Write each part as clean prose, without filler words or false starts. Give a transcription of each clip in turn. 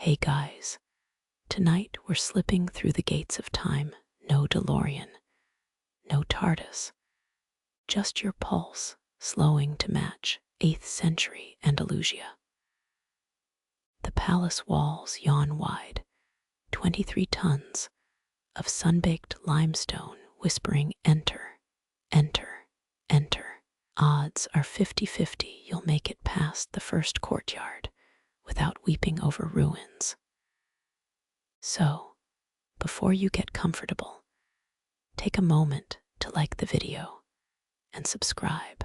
Hey guys, tonight we're slipping through the gates of time. No DeLorean, no TARDIS, just your pulse slowing to match 8th century Andalusia. The palace walls yawn wide, 23 tons of sun-baked limestone whispering enter, enter, enter. Odds are 50-50 you'll make it past the first courtyard without weeping over ruins. So, before you get comfortable, take a moment to like the video and subscribe.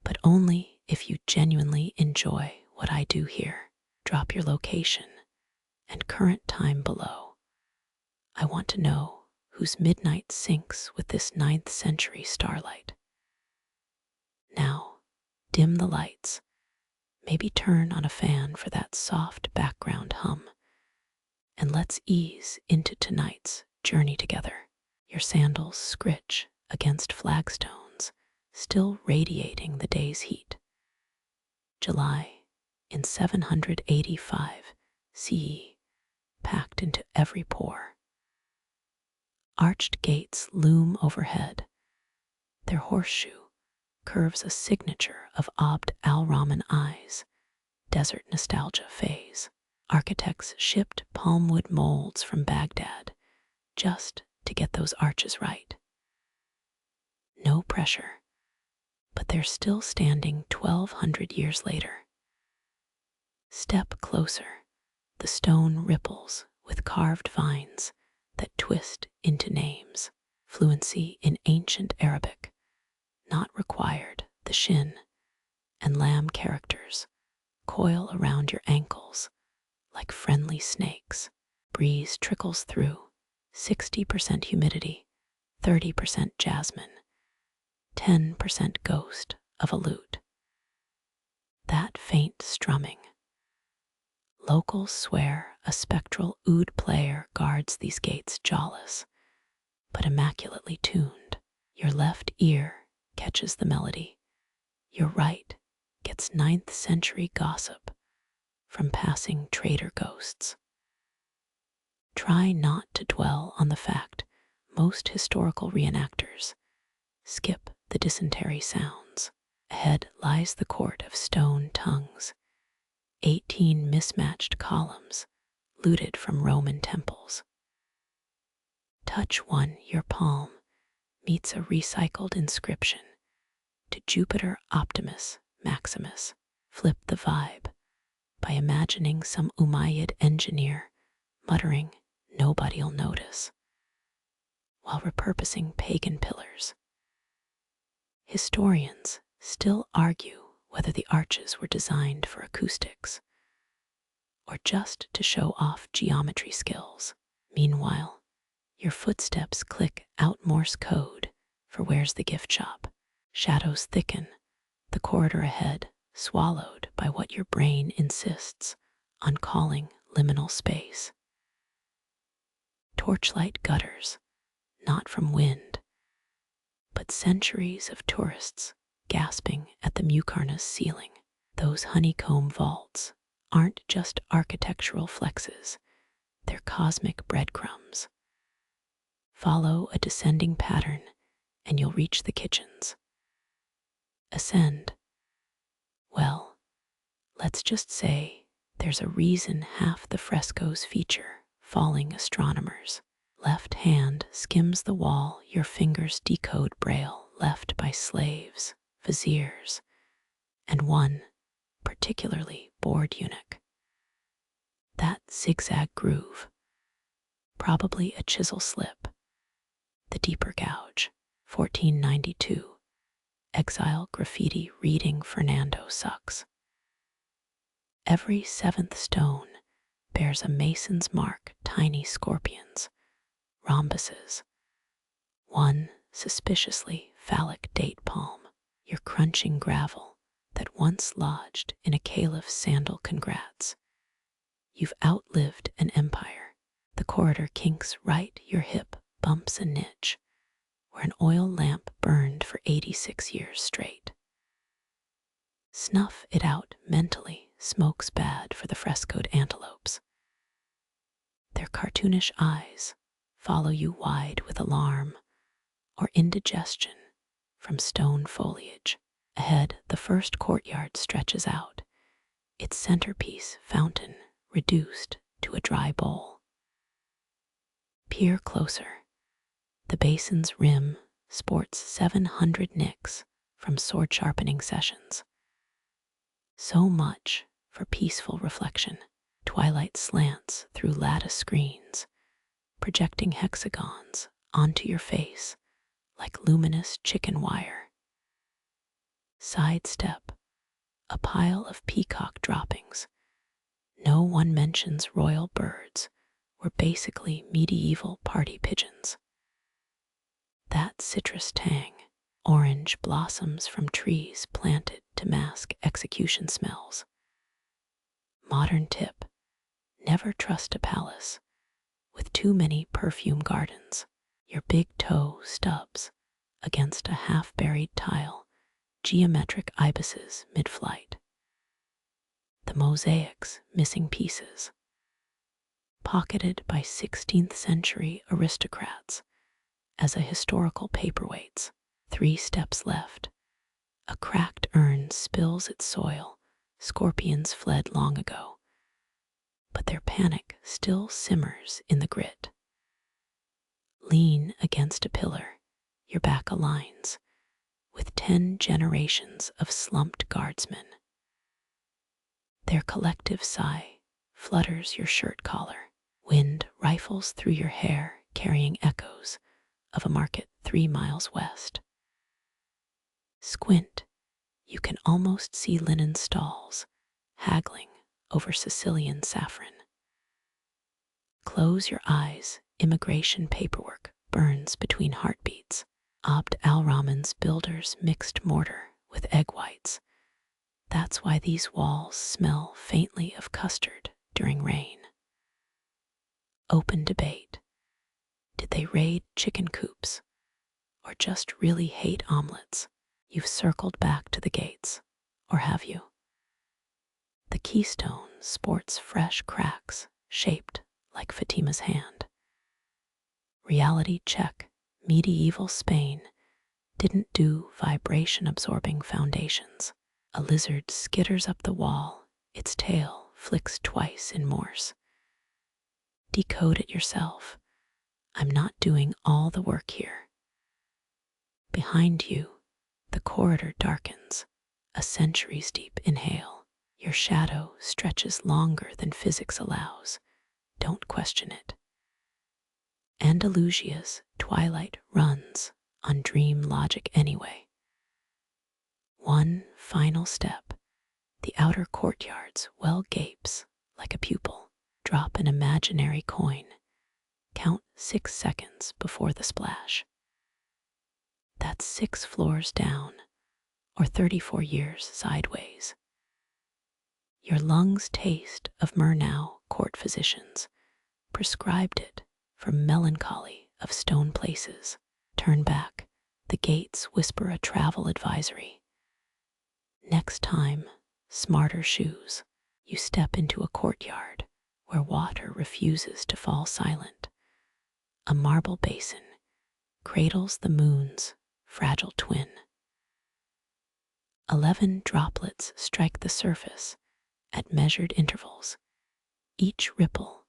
But only if you genuinely enjoy what I do here. Drop your location and current time below. I want to know whose midnight syncs with this 9th century starlight. Now, dim the lights. Maybe turn on a fan for that soft background hum. And let's ease into tonight's journey together. Your sandals scritch against flagstones, still radiating the day's heat. July in 785 CE, packed into every pore. Arched gates loom overhead. Their horseshoe curves a signature of Abd al-Rahman eyes, desert nostalgia phase. Architects shipped palmwood molds from Baghdad just to get those arches right. No pressure, but they're still standing 1,200 years later. Step closer, the stone ripples with carved vines that twist into names. Fluency in ancient Arabic, not required. The shin and lamb characters coil around your ankles like friendly snakes. Breeze trickles through, 60% humidity, 30% jasmine, 10% ghost of a lute. That faint strumming. Locals swear a spectral oud player guards these gates jawless, but immaculately tuned. Your left ear catches the melody. Your right gets 9th century gossip from passing trader ghosts. Try not to dwell on the fact most historical reenactors skip the dysentery sounds. Ahead lies the court of stone tongues, 18 mismatched columns looted from Roman temples. Touch one, your palm meets a recycled inscription to Jupiter Optimus Maximus. Flip the vibe by imagining some Umayyad engineer muttering, "Nobody'll notice," while repurposing pagan pillars. Historians still argue whether the arches were designed for acoustics or just to show off geometry skills. Meanwhile, your footsteps click out Morse code for where's the gift shop. Shadows thicken, the corridor ahead swallowed by what your brain insists on calling liminal space. Torchlight gutters, not from wind, but centuries of tourists gasping at the Muqarnas ceiling. Those honeycomb vaults aren't just architectural flexes, they're cosmic breadcrumbs. Follow a descending pattern and you'll reach the kitchens. Ascend. Well, let's just say there's a reason half the frescoes feature falling astronomers. Left hand skims the wall, your fingers decode braille left by slaves, viziers, and one particularly bored eunuch. That zigzag groove, probably a chisel slip. The deeper gouge, 1492. Exile graffiti reading Fernando sucks. Every 7th stone bears a mason's mark, tiny scorpions, rhombuses, one suspiciously phallic date palm. Your crunching gravel that once lodged in a caliph's sandal. Congrats. You've outlived an empire. The corridor kinks right, your hip bumps a niche where an oil lamp burned for 86 years straight. Snuff it out mentally, smoke's bad for the frescoed antelopes. Their cartoonish eyes follow you wide with alarm or indigestion from stone foliage. Ahead, the first courtyard stretches out, its centerpiece fountain reduced to a dry bowl. Peer closer. The basin's rim sports 700 nicks from sword-sharpening sessions. So much for peaceful reflection. Twilight slants through lattice screens, projecting hexagons onto your face like luminous chicken wire. Sidestep, a pile of peacock droppings. No one mentions royal birds were basically medieval party pigeons. That citrus tang, orange blossoms from trees planted to mask execution smells. Modern tip: never trust a palace with too many perfume gardens. Your big toe stubs against a half-buried tile, geometric ibises mid-flight. The mosaic's missing pieces, pocketed by 16th century aristocrats as a historical paperweights. 3 steps left. A cracked urn spills its soil. Scorpions fled long ago, but their panic still simmers in the grit. Lean against a pillar, your back aligns with 10 generations of slumped guardsmen. Their collective sigh flutters your shirt collar. Wind rifles through your hair, carrying echoes of a market 3 miles west. Squint, you can almost see linen stalls haggling over Sicilian saffron. Close your eyes, immigration paperwork burns between heartbeats. Abd al-Rahman's builders mixed mortar with egg whites. That's why these walls smell faintly of custard during rain. Open debate. Did they raid chicken coops or just really hate omelets? You've circled back to the gates, or have you? The keystone sports fresh cracks shaped like Fatima's hand. Reality check: medieval Spain didn't do vibration-absorbing foundations. A lizard skitters up the wall, its tail flicks twice in Morse. Decode it yourself. I'm not doing all the work here. Behind you, the corridor darkens, a centuries deep inhale. Your shadow stretches longer than physics allows. Don't question it. Andalusia's twilight runs on dream logic anyway. One final step. The outer courtyard's well gapes like a pupil. Drop an imaginary coin. Count 6 seconds before the splash. That's 6 floors down, or 34 years sideways. Your lungs taste of Murnau court physicians prescribed it for melancholy of stone places. Turn back. The gates whisper a travel advisory. Next time, smarter shoes. You step into a courtyard where water refuses to fall silent. A marble basin cradles the moon's fragile twin. 11 droplets strike the surface at measured intervals. Each ripple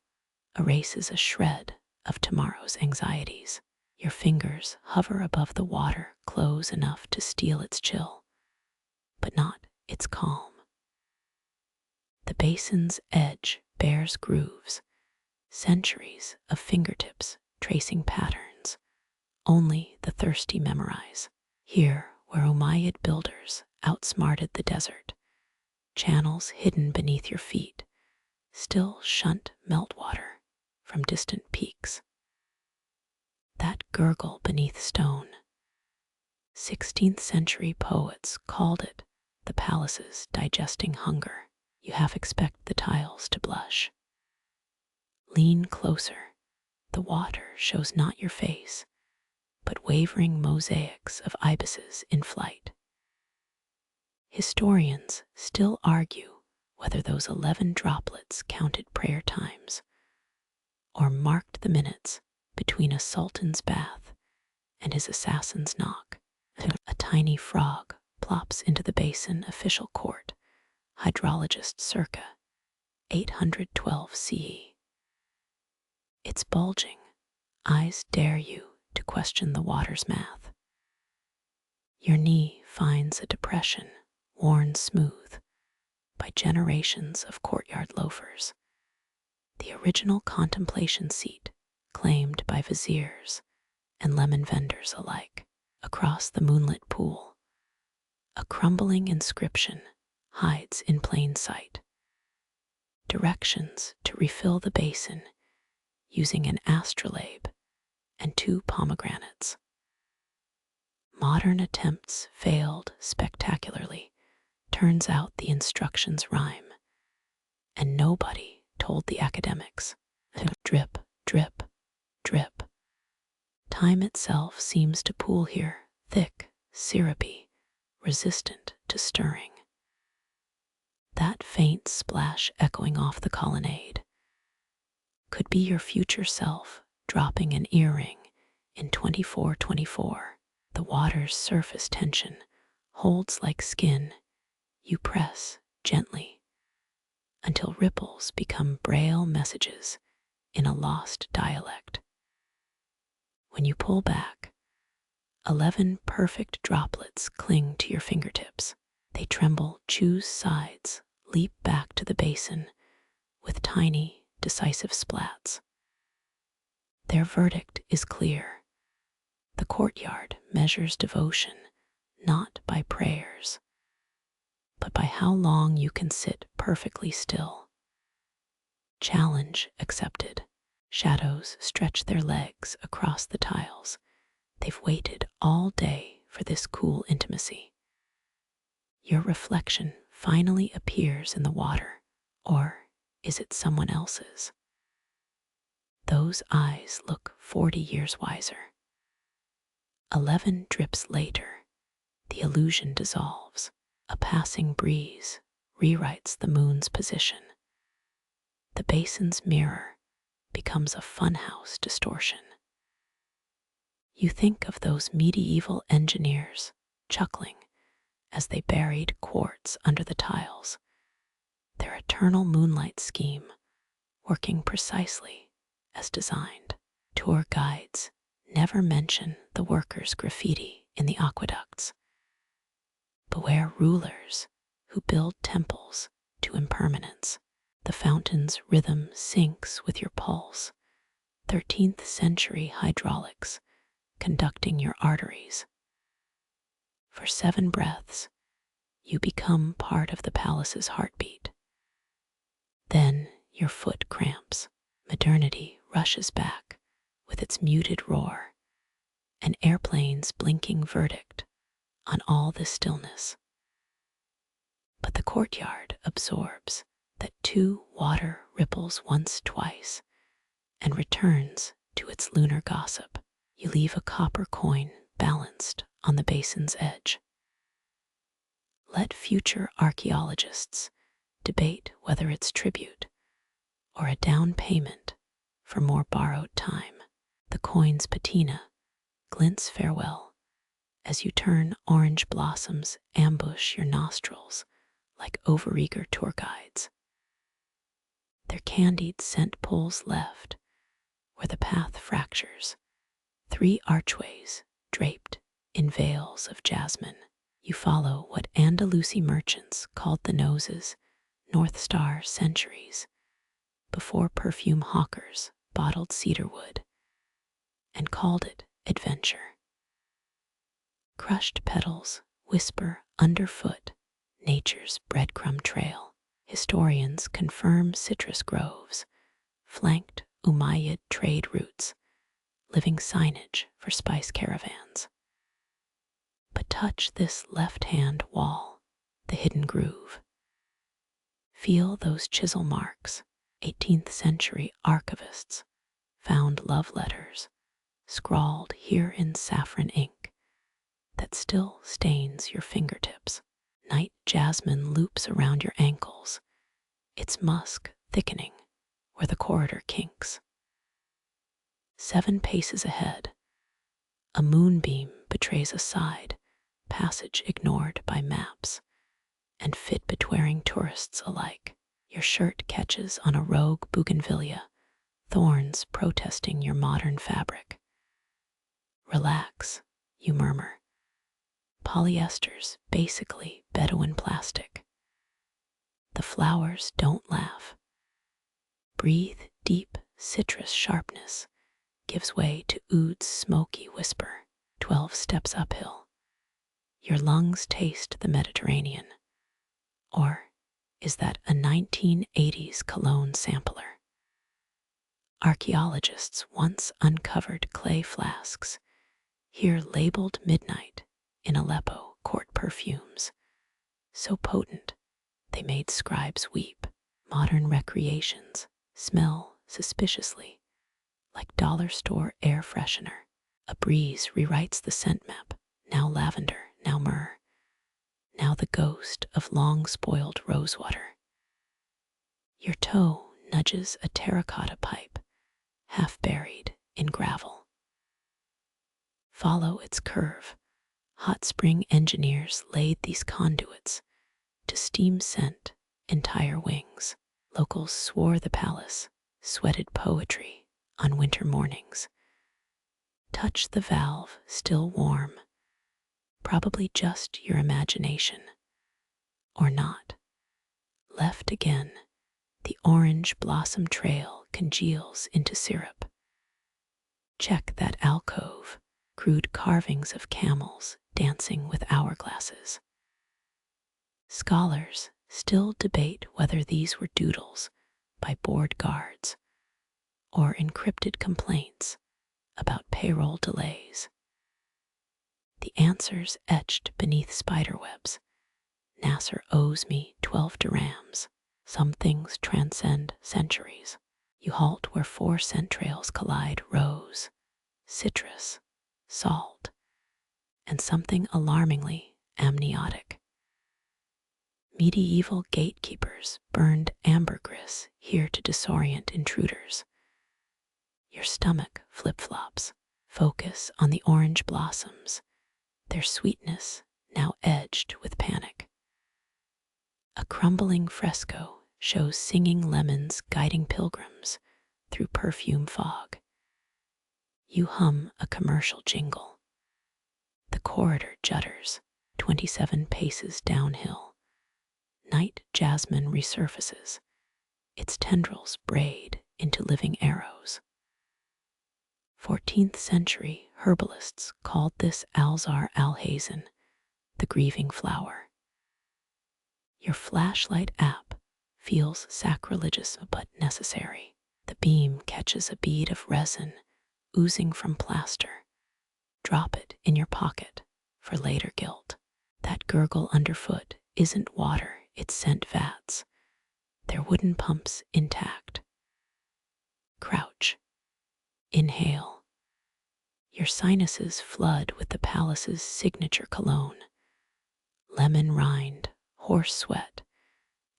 erases a shred of tomorrow's anxieties. Your fingers hover above the water, close enough to steal its chill, but not its calm. The basin's edge bears grooves, centuries of fingertips tracing patterns only the thirsty memorize. Here, where Umayyad builders outsmarted the desert, channels hidden beneath your feet still shunt meltwater from distant peaks. That gurgle beneath stone. 16th century poets called it the palace's digesting hunger. You half expect the tiles to blush. Lean closer. The water shows not your face, but wavering mosaics of ibises in flight. Historians still argue whether those 11 droplets counted prayer times or marked the minutes between a sultan's bath and his assassin's knock. A tiny frog plops into the basin official court, hydrologist circa 812 CE. Its bulging eyes dare you to question the water's math. Your knee finds a depression worn smooth by generations of courtyard loafers. The original contemplation seat claimed by viziers and lemon vendors alike. Across the moonlit pool, a crumbling inscription hides in plain sight. Directions to refill the basin using an astrolabe and 2 pomegranates. Modern attempts failed spectacularly. Turns out the instructions rhyme, and nobody told the academics. Drip, drip, drip. Time itself seems to pool here, thick, syrupy, resistant to stirring. That faint splash echoing off the colonnade could be your future self dropping an earring in 2424. The water's surface tension holds like skin. You press gently until ripples become braille messages in a lost dialect. When you pull back, 11 perfect droplets cling to your fingertips. They tremble, choose sides, leap back to the basin with tiny, decisive splats. Their verdict is clear. The courtyard measures devotion not by prayers, but by how long you can sit perfectly still. Challenge accepted. Shadows stretch their legs across the tiles. They've waited all day for this cool intimacy. Your reflection finally appears in the water, or is it someone else's? Those eyes look 40 years wiser. 11 drips later, the illusion dissolves. A passing breeze rewrites the moon's position. The basin's mirror becomes a funhouse distortion. You think of those medieval engineers chuckling as they buried quartz under the tiles, their eternal moonlight scheme working precisely as designed. Tour guides never mention the workers' graffiti in the aqueducts. Beware rulers who build temples to impermanence. The fountain's rhythm syncs with your pulse, 13th century hydraulics conducting your arteries. For 7 breaths, you become part of the palace's heartbeat. Then your foot cramps. Modernity rushes back with its muted roar, an airplane's blinking verdict on all this stillness. But the courtyard absorbs that 2 water ripples once, twice, and returns to its lunar gossip. You leave a copper coin balanced on the basin's edge. Let future archaeologists debate whether it's tribute or a down payment for more borrowed time. The coin's patina glints farewell as you turn. Orange blossoms ambush your nostrils like overeager tour guides. Their candied scent pulls left where the path fractures. 3 archways draped in veils of jasmine. You follow what Andalusi merchants called the noses, North Star centuries, before perfume hawkers bottled cedarwood and called it adventure. Crushed petals whisper underfoot nature's breadcrumb trail. Historians confirm citrus groves flanked Umayyad trade routes, living signage for spice caravans. But touch this left-hand wall, the hidden groove. Feel those chisel marks. 18th century archivists found love letters scrawled here in saffron ink that still stains your fingertips. Night jasmine loops around your ankles, its musk thickening where the corridor kinks. 7 paces ahead, a moonbeam betrays a side passage ignored by maps and Fitbit-wearing tourists alike. Your shirt catches on a rogue bougainvillea, thorns protesting your modern fabric. Relax, you murmur. Polyester's basically Bedouin plastic. The flowers don't laugh. Breathe deep citrus sharpness gives way to oud's smoky whisper. 12 steps uphill. Your lungs taste the Mediterranean. Or is that a 1980s cologne sampler? Archaeologists once uncovered clay flasks, here labeled midnight in Aleppo court perfumes, so potent they made scribes weep. Modern recreations smell suspiciously like dollar store air freshener. A breeze rewrites the scent map, now lavender, now myrrh, now the ghost of long-spoiled rosewater. Your toe nudges a terracotta pipe, half buried in gravel. Follow its curve. Hot spring engineers laid these conduits to steam scent entire wings. Locals swore the palace sweated poetry on winter mornings. Touch the valve, still warm. Probably just your imagination. Or not. Left again, the orange blossom trail congeals into syrup. Check that alcove, crude carvings of camels dancing with hourglasses. Scholars still debate whether these were doodles by bored guards or encrypted complaints about payroll delays. The answers etched beneath spiderwebs. Nasser owes me 12 dirhams. Some things transcend centuries. You halt where 4 scent trails collide: rose, citrus, salt, and something alarmingly amniotic. Medieval gatekeepers burned ambergris here to disorient intruders. Your stomach flip-flops. Focus on the orange blossoms, their sweetness now edged with panic. A crumbling fresco shows singing lemons guiding pilgrims through perfume fog. You hum a commercial jingle. The corridor judders, 27 paces downhill. Night jasmine resurfaces, its tendrils braid into living arrows. 14th century herbalists called this al-Zahra al-Hazen, the grieving flower. Your flashlight app feels sacrilegious but necessary. The beam catches a bead of resin oozing from plaster. Drop it in your pocket for later guilt. That gurgle underfoot isn't water, it's scent vats, their wooden pumps intact. Crouch. Inhale. Your sinuses flood with the palace's signature cologne. Lemon rind, horse sweat,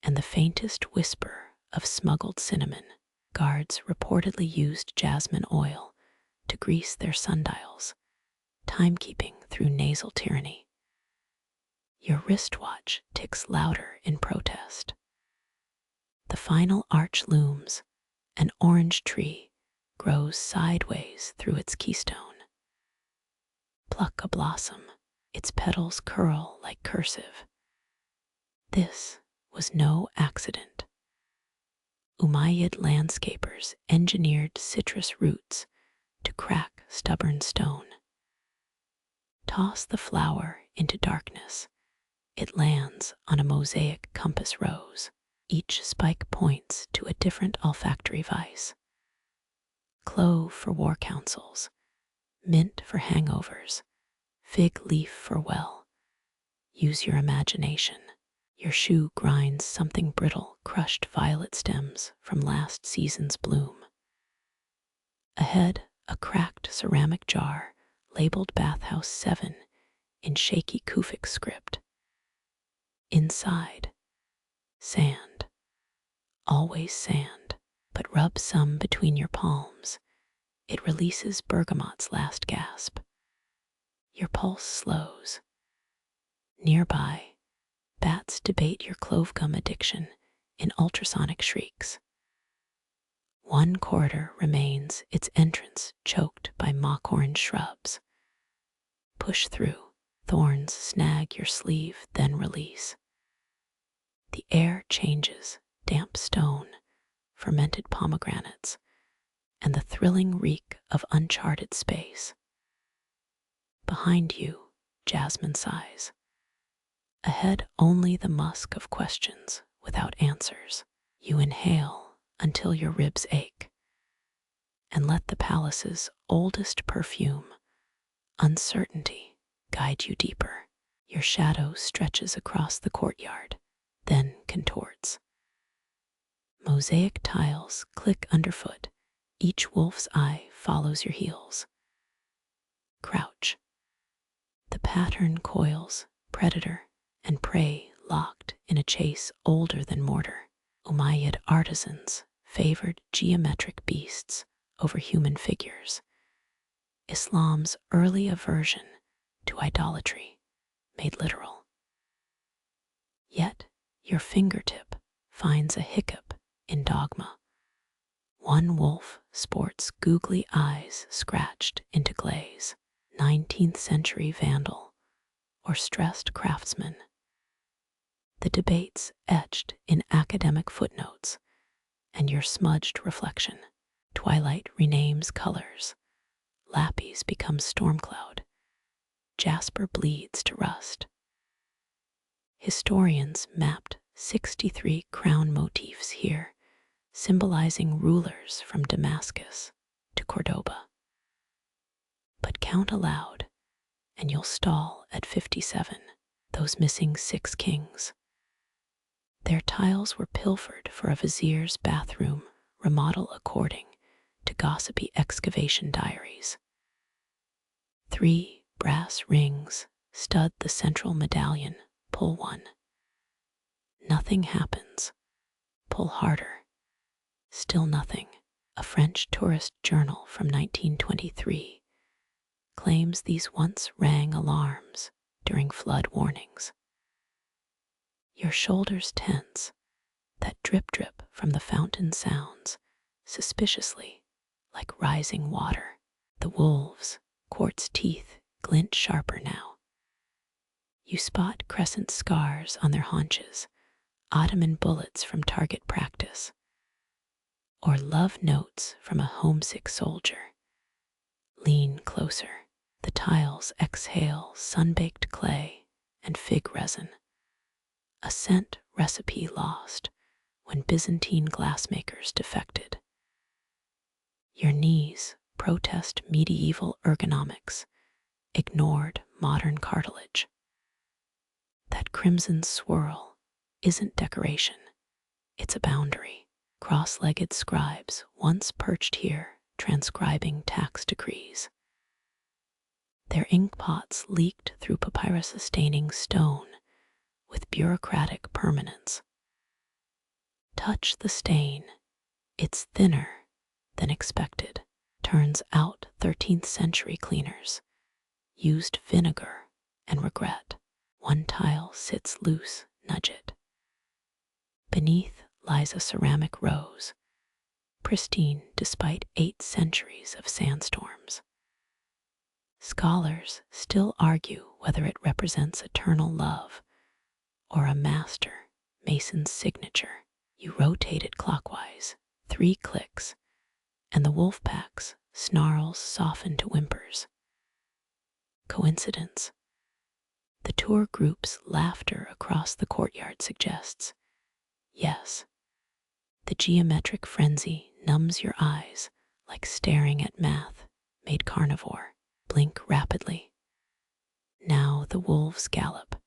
and the faintest whisper of smuggled cinnamon. Guards reportedly used jasmine oil to grease their sundials, timekeeping through nasal tyranny. Your wristwatch ticks louder in protest. The final arch looms. An orange tree grows sideways through its keystone. Pluck a blossom, its petals curl like cursive. This was no accident. Umayyad landscapers engineered citrus roots to crack stubborn stone. Toss the flower into darkness. It lands on a mosaic compass rose. Each spike points to a different olfactory vice. Clove for war councils, mint for hangovers, fig leaf for well. Use your imagination. Your shoe grinds something brittle, crushed violet stems from last season's bloom. Ahead, a cracked ceramic jar labeled Bathhouse 7 in shaky Kufic script. Inside, sand. always sand, but rub some between your palms. It releases bergamot's last gasp. Your pulse slows. Nearby, bats debate your clove gum addiction in ultrasonic shrieks. One corridor remains, its entrance choked by mock orange shrubs. Push through, thorns snag your sleeve, then release. The air changes, damp stone, fermented pomegranates, and the thrilling reek of uncharted space. Behind you, jasmine sighs. Ahead, only the musk of questions without answers. You inhale until your ribs ache, and let the palace's oldest perfume, uncertainty, guide you deeper. Your shadow stretches across the courtyard, then contorts. Mosaic tiles click underfoot. Each wolf's eye follows your heels. Crouch. The pattern coils, predator and prey locked in a chase older than Mortar. Umayyad artisans favored geometric beasts over human figures. Islam's early aversion to idolatry made literal. Yet your fingertip finds a hiccup in dogma. One wolf sports googly eyes scratched into glaze, 19th century vandal or stressed craftsman. The debates etched in academic footnotes and your smudged reflection. Twilight renames colors. Lapis becomes storm cloud. Jasper bleeds to rust. Historians mapped 63 crown motifs here, symbolizing rulers from Damascus to Cordoba. But count aloud, and you'll stall at 57, those missing 6 kings. Their tiles were pilfered for a vizier's bathroom remodel according to gossipy excavation diaries. 3 brass rings stud the central medallion. Pull one. Nothing happens. Pull harder. Still nothing. A French tourist journal from 1923 claims these once rang alarms during flood warnings. Your shoulders tense. That drip drip from the fountain sounds suspiciously like rising water. The wolves' quartz teeth glint sharper now. You spot crescent scars on their haunches, Ottoman bullets from target practice, or love notes from a homesick soldier. Lean closer. The tiles exhale sun-baked clay and fig resin, a scent recipe lost when Byzantine glassmakers defected. Your knees protest medieval ergonomics, ignored modern cartilage. That crimson swirl isn't decoration, it's a boundary. Cross-legged scribes once perched here transcribing tax decrees. Their inkpots leaked through papyrus-staining stone with bureaucratic permanence. Touch the stain, it's thinner than expected. Turns out 13th century cleaners used vinegar and regret. One tile sits loose, nudge it. Beneath lies a ceramic rose, pristine despite 8 centuries of sandstorms. Scholars still argue whether it represents eternal love or a master mason's signature. You rotate it clockwise, 3 clicks, and the wolf pack's snarls soften to whimpers. Coincidence? The tour group's laughter across the courtyard suggests, yes. The geometric frenzy numbs your eyes like staring at math made carnivore. Blink rapidly. Now the wolves gallop.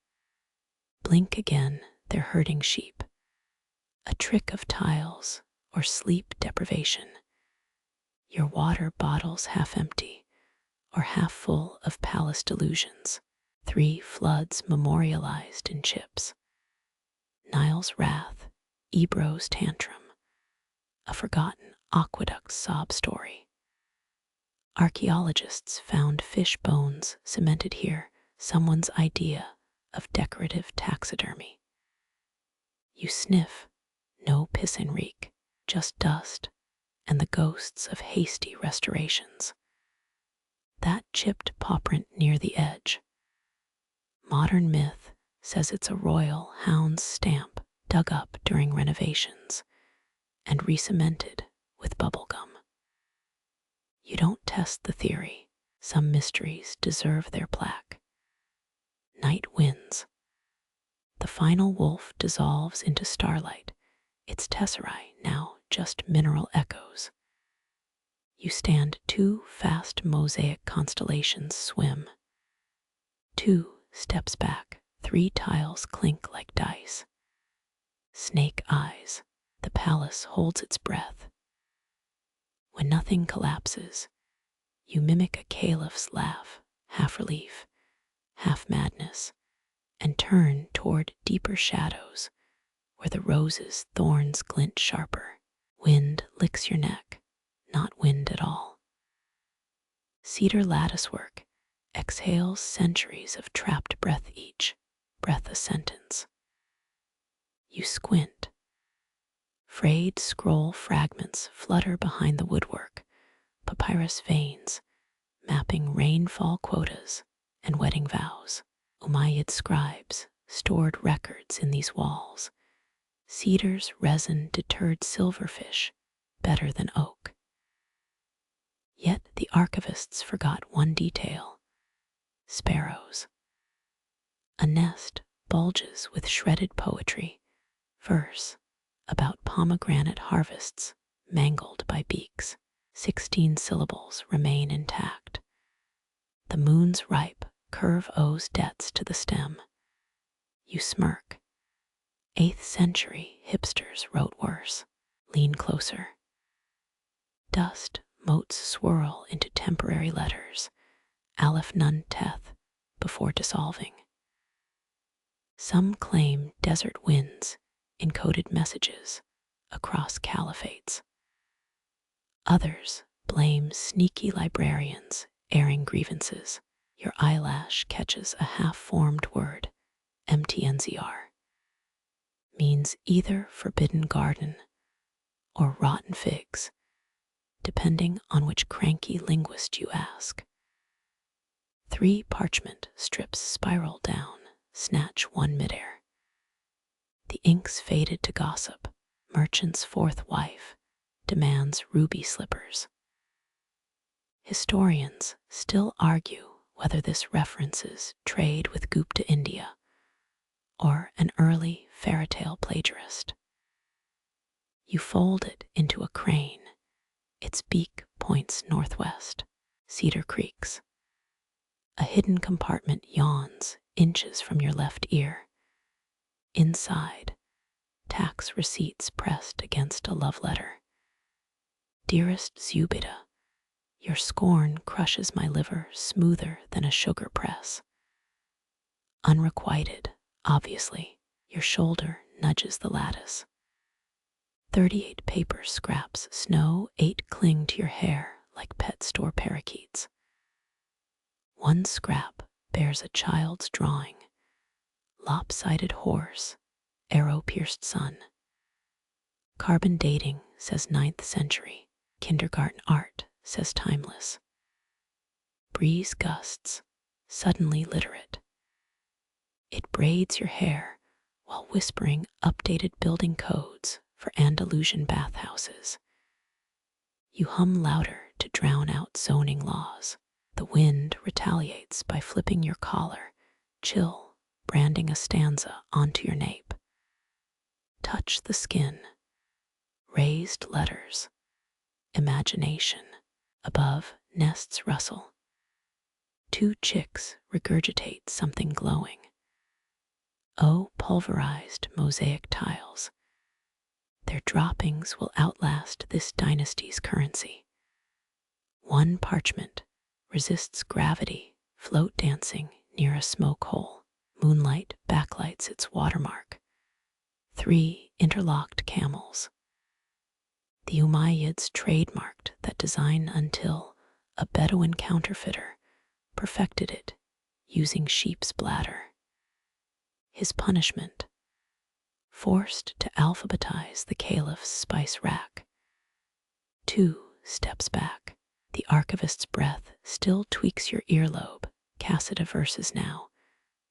Blink again, they're herding sheep. A trick of tiles or sleep deprivation. Your water bottles half empty or half full of palace delusions. 3 floods memorialized in chips. Nile's wrath, Ebro's tantrum, a forgotten aqueduct sob story. Archaeologists found fish bones cemented here, someone's idea of decorative taxidermy. You sniff, no piss and reek, just dust and the ghosts of hasty restorations. That chipped paw print near the edge. Modern myth says it's a royal hound's stamp dug up during renovations and re-cemented with bubblegum. You don't test the theory. Some mysteries deserve their plaque. Night wins. The final wolf dissolves into starlight, its tesserae now just mineral echoes. You stand 2 fast mosaic constellations swim. 2 steps back, 3 tiles clink like dice. Snake eyes, the palace holds its breath. When nothing collapses, you mimic a caliph's laugh, half relief, half madness, and turn toward deeper shadows where the rose's thorns glint sharper. Wind licks your neck, not wind at all. Cedar latticework exhales centuries of trapped breath each, breath a sentence. You squint. Frayed scroll fragments flutter behind the woodwork, papyrus veins, mapping rainfall quotas and wedding vows. Umayyad scribes stored records in these walls. Cedar's resin deterred silverfish better than oak. Yet the archivists forgot one detail: sparrows. A nest bulges with shredded poetry, verse about pomegranate harvests mangled by beaks. 16 syllables remain intact. The moon's ripe curve owes debts to the stem. You smirk. 8th century hipsters wrote worse. Lean closer. Dust motes swirl into temporary letters, aleph nun teth, before dissolving. Some claim desert winds encoded messages across caliphates. Others blame sneaky librarians airing grievances. Your eyelash catches a half-formed word, MTNZR. Means either forbidden garden or rotten figs, depending on which cranky linguist you ask. 3 parchment strips spiral down, snatch 1 midair. The ink's faded to gossip. Merchant's 4th wife demands ruby slippers. Historians still argue whether this references trade with Gupta India or an early fairytale plagiarist. You fold it into a crane. Its beak points northwest. Cedar creaks. A hidden compartment yawns inches from your left ear. Inside, tax receipts pressed against a love letter. Dearest Zubida, your scorn crushes my liver smoother than a sugar press. Unrequited, obviously, your shoulder nudges the lattice. 38 paper scraps snow, 8 cling to your hair like pet store parakeets. 1 scrap bears a child's drawing. Lopsided horse, arrow-pierced sun. Carbon dating says 9th century. Kindergarten art says timeless. Breeze gusts, suddenly literate. It braids your hair while whispering updated building codes for Andalusian bathhouses. You hum louder to drown out zoning laws. The wind retaliates by flipping your collar, chill, branding a stanza onto your nape. Touch the skin. Raised letters. Imagination. Above, nests rustle. 2 chicks regurgitate something glowing. Oh, pulverized mosaic tiles. Their droppings will outlast this dynasty's currency. 1 parchment resists gravity, float dancing near a smoke hole. Moonlight backlights its watermark. 3 interlocked camels. The Umayyads trademarked that design until a Bedouin counterfeiter perfected it using sheep's bladder. His punishment: forced to alphabetize the caliph's spice rack. 2 steps back. The archivist's breath still tweaks your earlobe. Cassida verses now,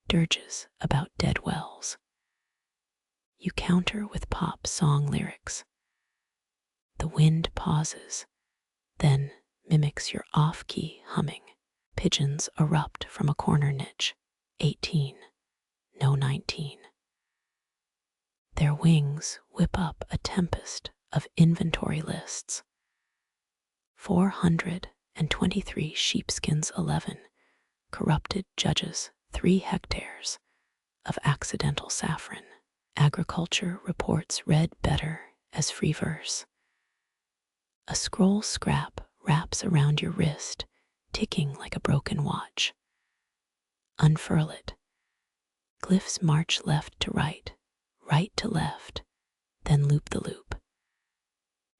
dirges about dead wells. You counter with pop song lyrics. The wind pauses, then mimics your off-key humming. Pigeons erupt from a corner niche. 18, no 19. Their wings whip up a tempest of inventory lists. 423 sheepskins, 11 corrupted judges, 3 hectares of accidental saffron. Agriculture reports read better as free verse. A scroll scrap wraps around your wrist, ticking like a broken watch. Unfurl it. Glyphs march left to right, right to left, then loop the loop.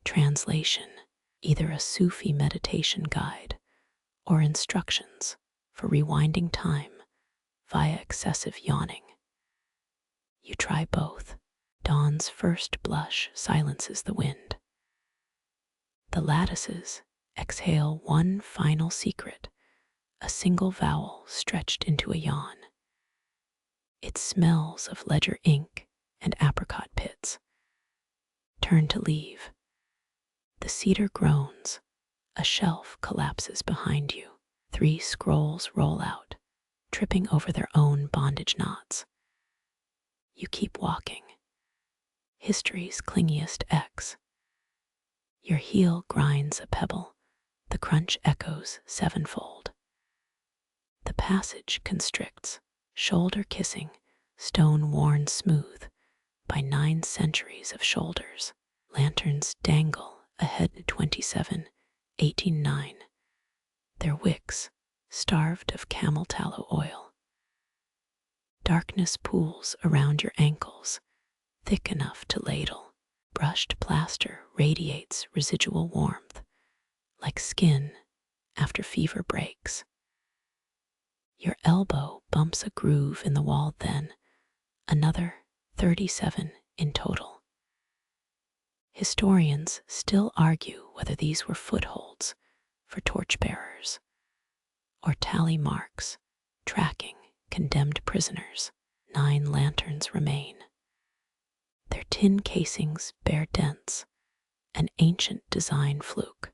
Translation: either a Sufi meditation guide or instructions for rewinding time via excessive yawning. You try both. Dawn's first blush silences the wind. The lattices exhale one final secret, a single vowel stretched into a yawn. It smells of ledger ink and apricot pits. Turn to leave. The cedar groans. A shelf collapses behind you. 3 scrolls roll out, tripping over their own bondage knots. You keep walking. History's clingiest X. Your heel grinds a pebble. The crunch echoes sevenfold. The passage constricts, shoulder kissing, stone worn smooth by 9 centuries of shoulders. Lanterns dangle ahead. 27, 18:9. Their wicks starved of camel tallow oil. Darkness pools around your ankles, thick enough to ladle. Brushed plaster radiates residual warmth, like skin after fever breaks. Your elbow bumps a groove in the wall, then another. 37 in total. Historians still argue whether these were footholds for torchbearers or tally marks tracking condemned prisoners. 9 lanterns remain. Their tin casings bear dents, an ancient design fluke.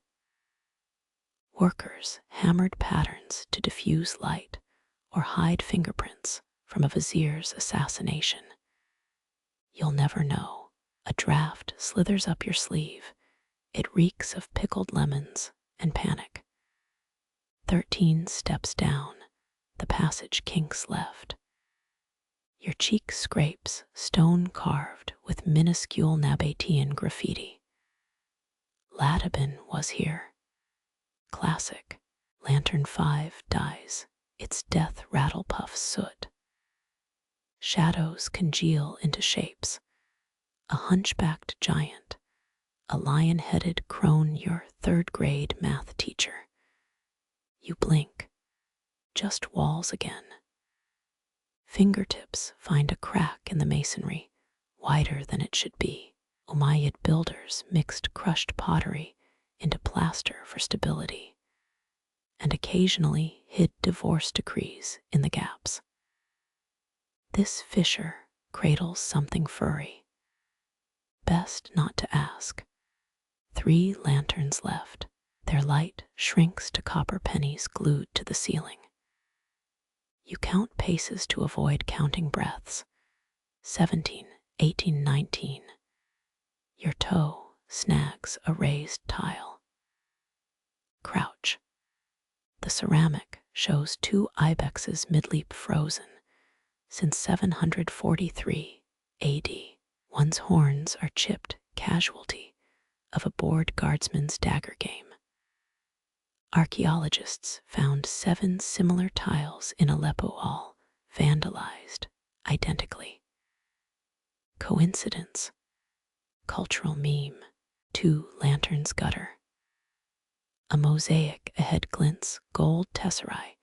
Workers hammered patterns to diffuse light or hide fingerprints from a vizier's assassination. You'll never know. A draft slithers up your sleeve. It reeks of pickled lemons and panic. 13 steps down. The passage kinks left. Your cheek scrapes stone carved with minuscule Nabatean graffiti. Latabin was here. Classic. Lantern 5 dies. Its death rattle puffs soot. Shadows congeal into shapes. A hunchbacked giant, a lion-headed crone, your 3rd grade math teacher. You blink. Just walls again. Fingertips find a crack in the masonry, wider than it should be. Umayyad builders mixed crushed pottery into plaster for stability, and occasionally hid divorce decrees in the gaps. This fissure cradles something furry. Best not to ask. 3 lanterns left. Their light shrinks to copper pennies glued to the ceiling. You count paces to avoid counting breaths. 17, 18, 19. Your toe snags a raised tile. Crouch. The ceramic shows 2 ibexes midleap frozen since 743 AD. One's horns are chipped, casualty of a bored guardsman's dagger game. Archaeologists found 7 similar tiles in Aleppo, all vandalized identically. Coincidence? Cultural meme. 2 lanterns gutter. A mosaic ahead glints gold tesserae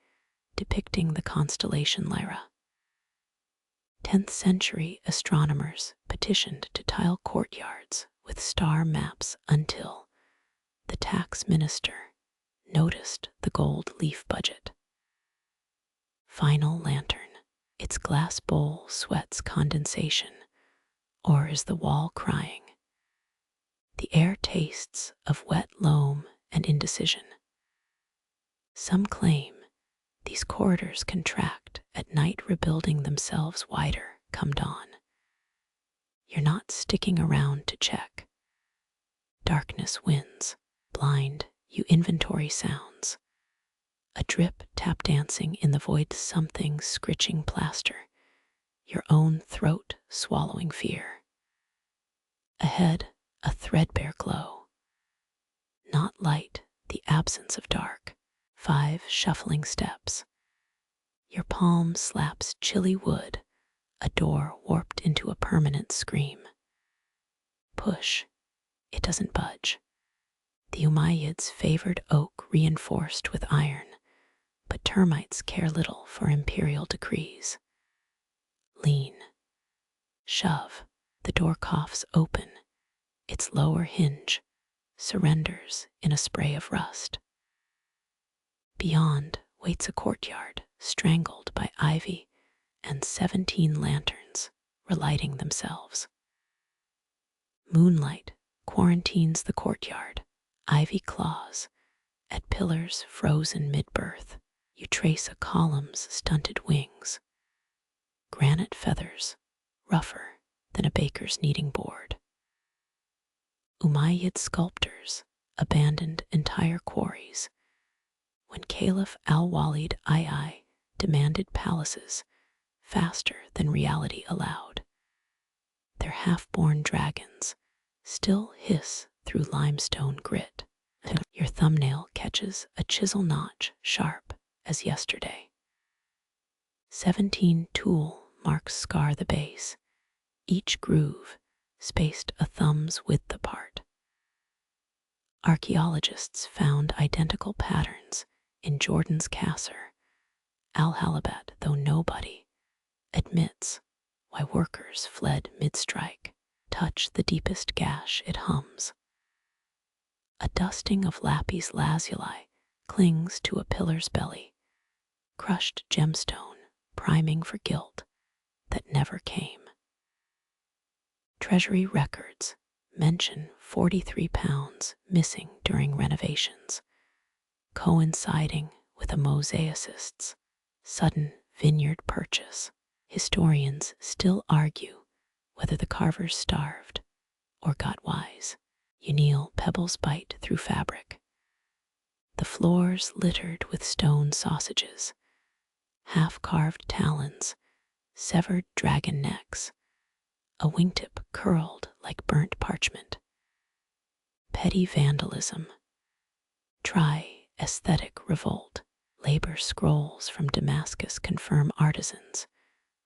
depicting the constellation Lyra. 10th century astronomers petitioned to tile courtyards with star maps until the tax minister noticed the gold leaf budget. Final lantern. Its glass bowl sweats condensation, or is the wall crying? The air tastes of wet loam and indecision. Some claim these corridors contract at night, rebuilding themselves wider come dawn. You're not sticking around to check. Darkness wins. Blind, you inventory sounds. A drip tap dancing in the void, something scritching plaster. Your own throat swallowing fear. Ahead, a threadbare glow. Not light, the absence of dark. 5 shuffling steps. Your palm slaps chilly wood, a door warped into a permanent scream. Push, it doesn't budge. The Umayyads favored oak reinforced with iron, but termites care little for imperial decrees. Lean. Shove. The door coughs open. Its lower hinge surrenders in a spray of rust. Beyond waits a courtyard strangled by ivy and 17 lanterns relighting themselves. Moonlight quarantines the courtyard. Ivy claws at pillars frozen mid-birth. You trace a column's stunted wings. Granite feathers, rougher than a baker's kneading board. Umayyad sculptors abandoned entire quarries when Caliph al-Walid II demanded palaces faster than reality allowed. Their half-born dragons still hiss through limestone grit. Your thumbnail catches a chisel notch sharp as yesterday. 17 tool marks scar the base, each groove spaced a thumb's width apart. Archaeologists found identical patterns in Jordan's Kasser, al-Halabat, though nobody admits why workers fled mid-strike. Touch the deepest gash, it hums. A dusting of lapis lazuli clings to a pillar's belly, crushed gemstone priming for guilt that never came. Treasury records mention 43 pounds missing during renovations, coinciding with a mosaicist's sudden vineyard purchase. Historians still argue whether the carvers starved or got wise. You kneel, pebbles bite through fabric. The floors littered with stone sausages, half-carved talons, severed dragon necks, a wingtip curled like burnt parchment. Petty vandalism. Try aesthetic revolt. Labor scrolls from Damascus confirm artisans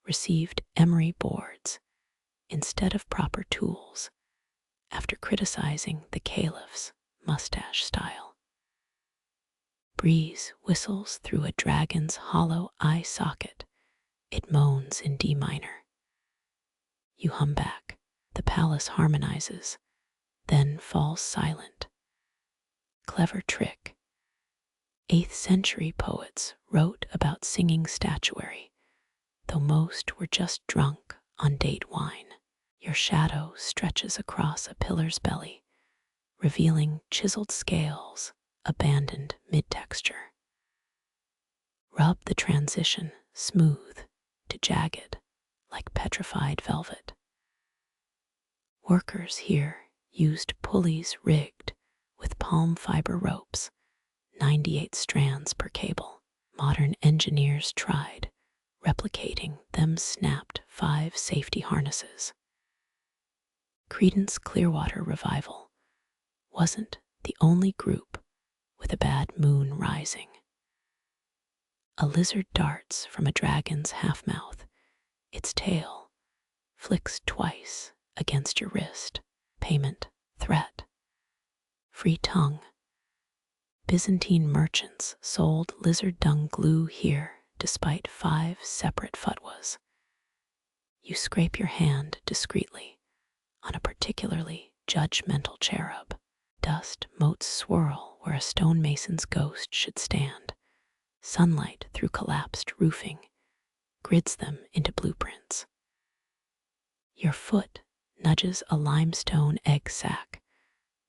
received emery boards instead of proper tools after criticizing the caliph's mustache style. Breeze whistles through a dragon's hollow eye socket. It moans in D minor. You hum back. The palace harmonizes, then falls silent. Clever trick. 8th century poets wrote about singing statuary, though most were just drunk on date wine. Your shadow stretches across a pillar's belly, revealing chiseled scales abandoned mid-texture. Rub the transition smooth to jagged like petrified velvet. Workers here used pulleys rigged with palm fiber ropes, 98 strands per cable. Modern engineers tried replicating them, snapped 5 safety harnesses. Creedence Clearwater Revival wasn't the only group with a bad moon rising. A lizard darts from a dragon's half-mouth. Its tail flicks twice against your wrist. Payment threat. free tongue. Byzantine merchants sold lizard dung glue here despite 5 separate fatwas. You scrape your hand discreetly on a particularly judgmental cherub. Dust motes swirl where a stonemason's ghost should stand. Sunlight through collapsed roofing grids them into blueprints. Your foot nudges a limestone egg sac,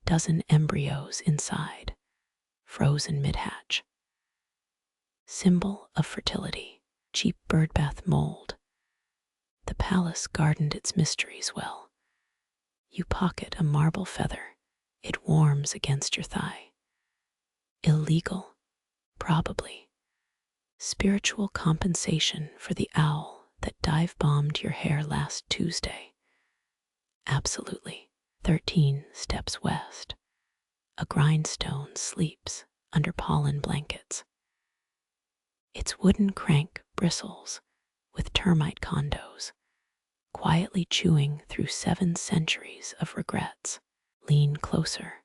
dozen embryos inside, frozen mid-hatch. Symbol of fertility, cheap birdbath mold. The palace gardened its mysteries well. You pocket a marble feather, it warms against your thigh. Illegal, probably. Spiritual compensation for the owl that dive-bombed your hair last Tuesday. Absolutely. 13 steps west. A grindstone sleeps under pollen blankets. Its wooden crank bristles with termite condos, quietly chewing through 7 centuries of regrets. Lean closer.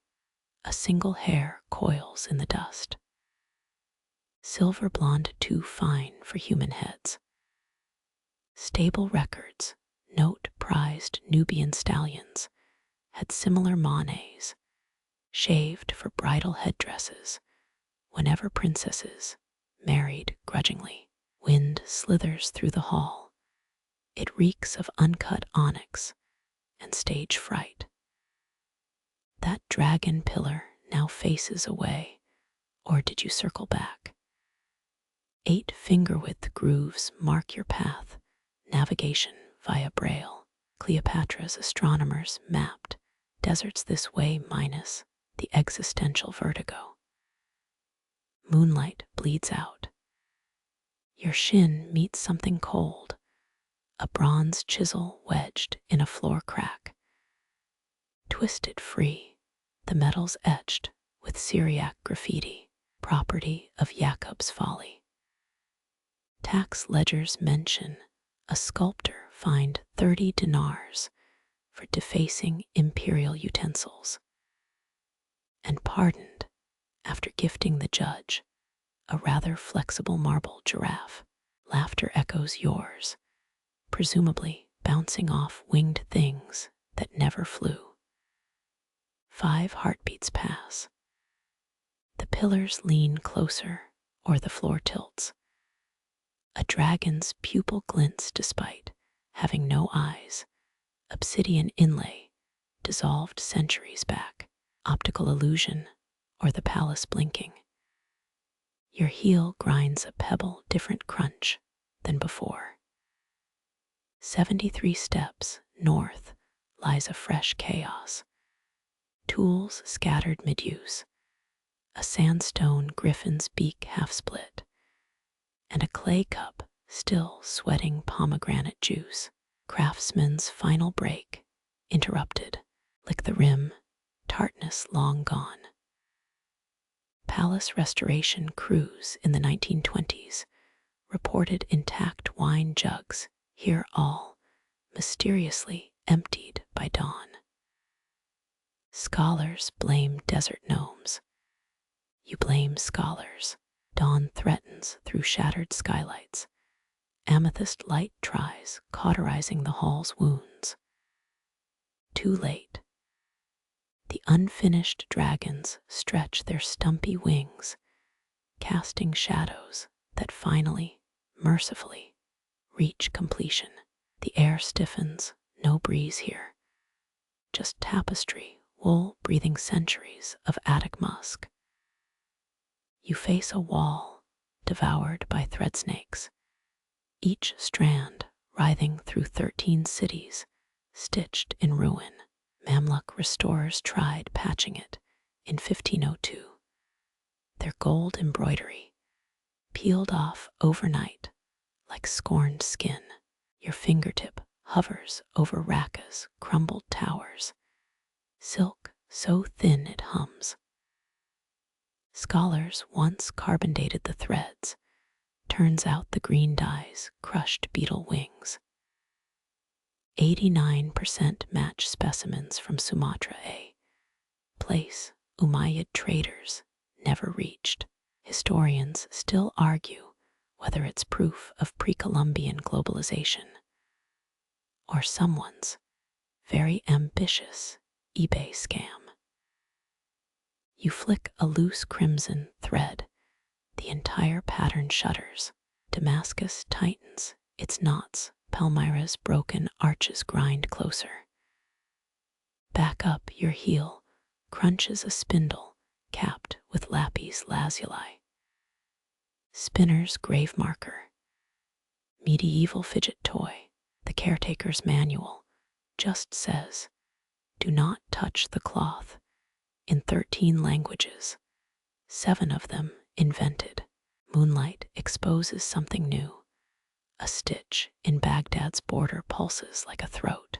A single hair coils in the dust. Silver blonde too fine for human heads. Stable records note prized Nubian stallions had similar manets, shaved for bridal headdresses whenever princesses married grudgingly. Wind slithers through the hall. It reeks of uncut onyx and stage fright. That dragon pillar now faces away, or did you circle back? 8 finger-width grooves mark your path, navigation via Braille. Cleopatra's astronomers mapped deserts this way minus the existential vertigo. Moonlight bleeds out. Your shin meets something cold, a bronze chisel wedged in a floor crack. Twisted free, the metal's etched with Syriac graffiti, property of Jacob's folly. Tax ledgers mention a sculptor fined 30 dinars for defacing imperial utensils, and pardoned after gifting the judge a rather flexible marble giraffe. Laughter echoes yours, presumably bouncing off winged things that never flew. 5 heartbeats pass. The pillars lean closer, or the floor tilts. A dragon's pupil glints despite having no eyes. Obsidian inlay, dissolved centuries back. Optical illusion, or the palace blinking. Your heel grinds a pebble different crunch than before. 73 steps north lies a fresh chaos. Tools scattered mid-use, a sandstone griffin's beak half-split, and a clay cup still sweating pomegranate juice. Craftsman's final break, interrupted. Lick the rim, tartness long gone. Palace restoration crews in the 1920s reported intact wine jugs, here all mysteriously emptied by dawn. Scholars blame desert gnomes. You blame scholars. Dawn threatens through shattered skylights. Amethyst light tries cauterizing the hall's wounds. Too late. The unfinished dragons stretch their stumpy wings, casting shadows that finally, mercifully, reach completion. The air stiffens, no breeze here. Just tapestry, wool breathing centuries of attic musk. You face a wall devoured by thread snakes, each strand writhing through 13 cities, stitched in ruin. Mamluk restorers tried patching it in 1502. Their gold embroidery peeled off overnight like scorned skin. Your fingertip hovers over Raqqa's crumbled towers, silk so thin it hums. Scholars once carbon dated the threads. Turns out the green dyes crushed beetle wings. 89% match specimens from Sumatra, a place Umayyad traders never reached. Historians still argue whether it's proof of pre-Columbian globalization or someone's very ambitious eBay scam. You flick a loose crimson thread, the entire pattern shudders. Damascus tightens its knots, Palmyra's broken arches grind closer. Back up your heel crunches a spindle capped with lapis lazuli. Spinner's grave marker, medieval fidget toy, the caretaker's manual just says, do not touch the cloth, in 13 languages, 7 of them invented. Moonlight exposes something new. A stitch in Baghdad's border pulses like a throat.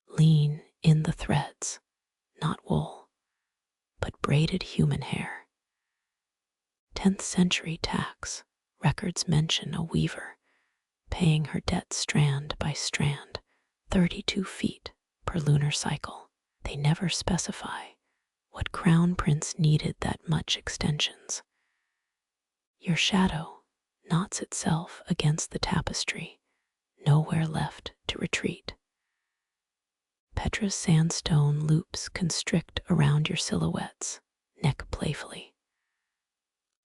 Lean in the threads, not wool, but braided human hair. 10th century tax records mention a weaver paying her debt strand by strand, 32 feet per lunar cycle. They never specify what crown prince needed that much extensions. Your shadow knots itself against the tapestry, nowhere left to retreat. Petra's sandstone loops constrict around your silhouettes, neck playfully.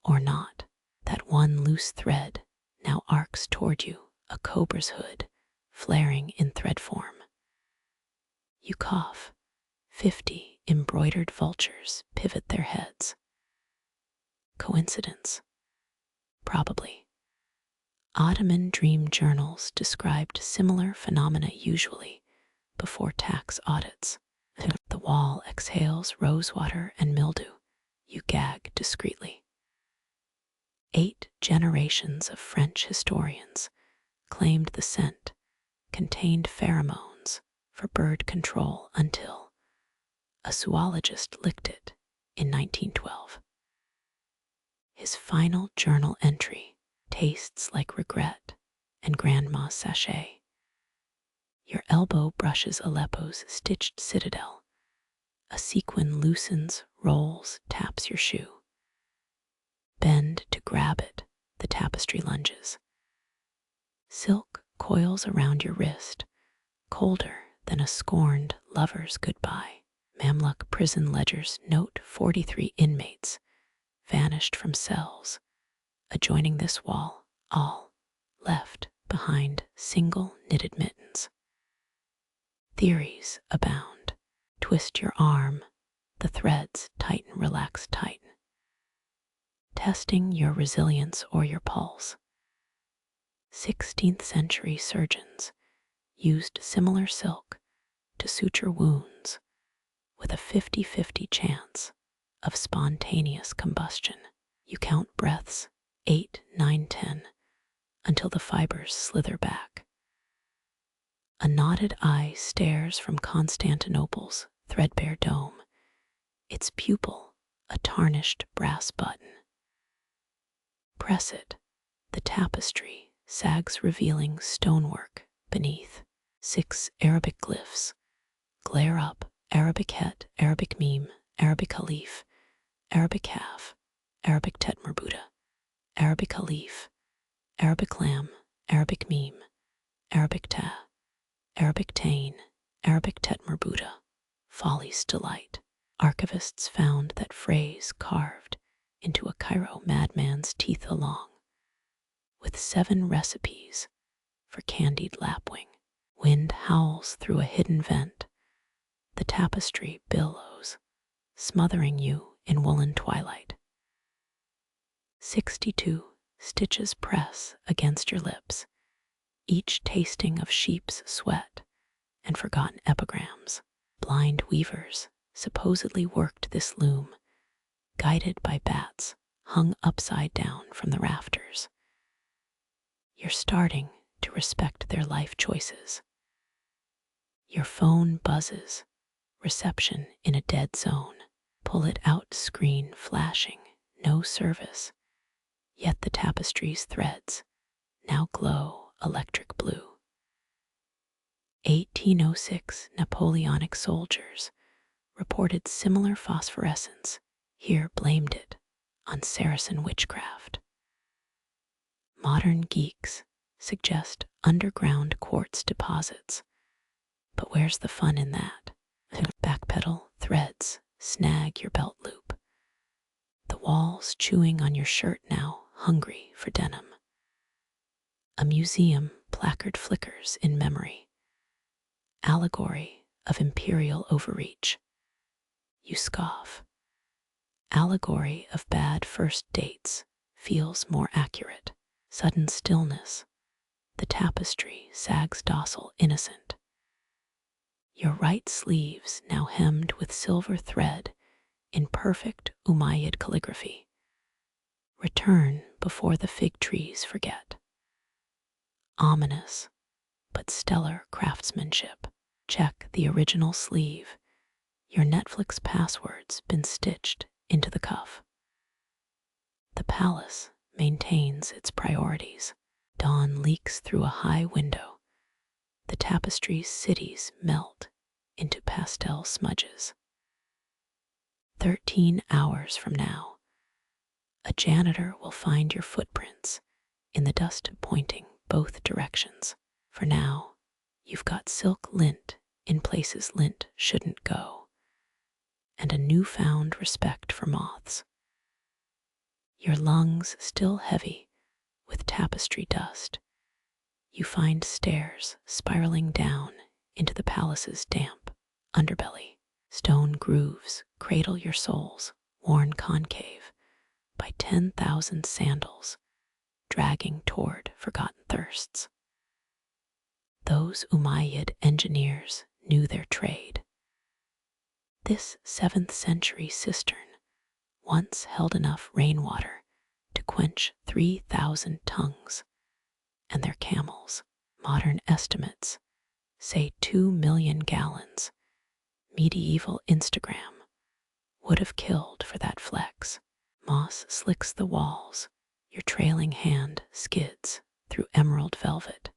Or not, that one loose thread now arcs toward you, a cobra's hood, flaring in thread form. You cough. 50 embroidered vultures pivot their heads. Coincidence? Probably. Ottoman dream journals described similar phenomena usually before tax audits. The wall exhales rosewater and mildew. You gag discreetly. 8 generations of French historians claimed the scent contained pheromones for bird control until a zoologist licked it in 1912. His final journal entry tastes like regret and grandma's sachet. Your elbow brushes Aleppo's stitched citadel. A sequin loosens, rolls, taps your shoe. Bend to grab it, the tapestry lunges. Silk coils around your wrist, colder than a scorned lover's goodbye. Mamluk prison ledgers note 43 inmates vanished from cells adjoining this wall, all left behind single knitted mittens. Theories abound. Twist your arm, the threads tighten, relax, tighten. Testing your resilience or your pulse. 16th century surgeons used similar silk to suture wounds with a 50-50 chance of spontaneous combustion. You count breaths, 8, 9, 10, until the fibers slither back. A knotted eye stares from Constantinople's threadbare dome, its pupil a tarnished brass button. Press it, the tapestry sags revealing stonework beneath. 6 Arabic glyphs glare up, Arabic het, Arabic meme, Arabic halif, Arabic half, Arabic tet merbuta, Arabic halif, Arabic lamb, Arabic meme, Arabic ta, Arabic tain, Arabic tet merbuta, folly's delight. Archivists found that phrase carved into a Cairo madman's teeth along, with 7 recipes for candied lapwing. Wind howls through a hidden vent. The tapestry billows, smothering you in woolen twilight. 62 stitches press against your lips, each tasting of sheep's sweat and forgotten epigrams. Blind weavers supposedly worked this loom, guided by bats hung upside down from the rafters. You're starting to respect their life choices. Your phone buzzes, reception in a dead zone. Pull it out, screen flashing, no service. Yet the tapestry's threads now glow electric blue. 1806 Napoleonic soldiers reported similar phosphorescence, here blamed it on Saracen witchcraft. Modern geeks suggest underground quartz deposits, but where's the fun in that? Backpedal, threads, snag your belt loop. The walls chewing on your shirt now, hungry for denim. A museum placard flickers in memory. Allegory of imperial overreach. You scoff. Allegory of bad first dates feels more accurate. Sudden stillness. The tapestry sags docile, innocent. Your right sleeves now hemmed with silver thread in perfect Umayyad calligraphy. Return before the fig trees forget. Ominous, but stellar craftsmanship. Check the original sleeve. Your Netflix password's been stitched into the cuff. The palace maintains its priorities. Dawn leaks through a high window. The tapestry's cities melt into pastel smudges. 13 hours from now, a janitor will find your footprints in the dust pointing both directions. For now, you've got silk lint in places lint shouldn't go, and a newfound respect for moths. Your lungs still heavy with tapestry dust, you find stairs spiraling down into the palace's damp underbelly. Stone grooves cradle your souls, worn concave by 10,000 sandals dragging toward forgotten thirsts. Those Umayyad engineers knew their trade. This 7th century cistern once held enough rainwater to quench 3,000 tongues and their camels. Modern estimates say 2 million gallons. Medieval Instagram would have killed for that flex. Moss slicks the walls, your trailing hand skids through emerald velvet.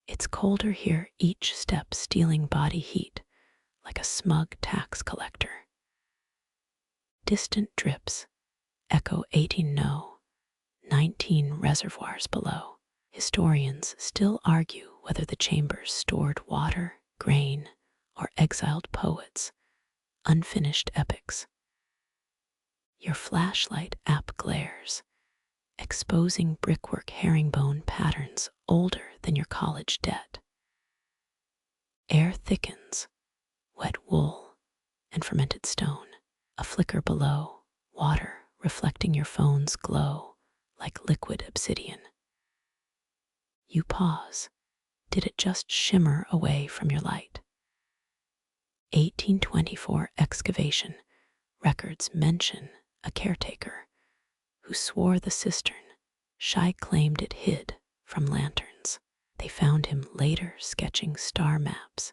It's colder here, each step stealing body heat like a smug tax collector. Distant drips echo 18 no, 19 reservoirs below. Historians still argue whether the chambers stored water, grain, or exiled poets, unfinished epics. Your flashlight app glares, exposing brickwork herringbone patterns older than your college debt. Air thickens, wet wool and fermented stone. A flicker below, water reflecting your phone's glow like liquid obsidian. You pause. Did it just shimmer away from your light? 1824 excavation records mention a caretaker who swore the cistern shy claimed it hid from lanterns. They found him later sketching star maps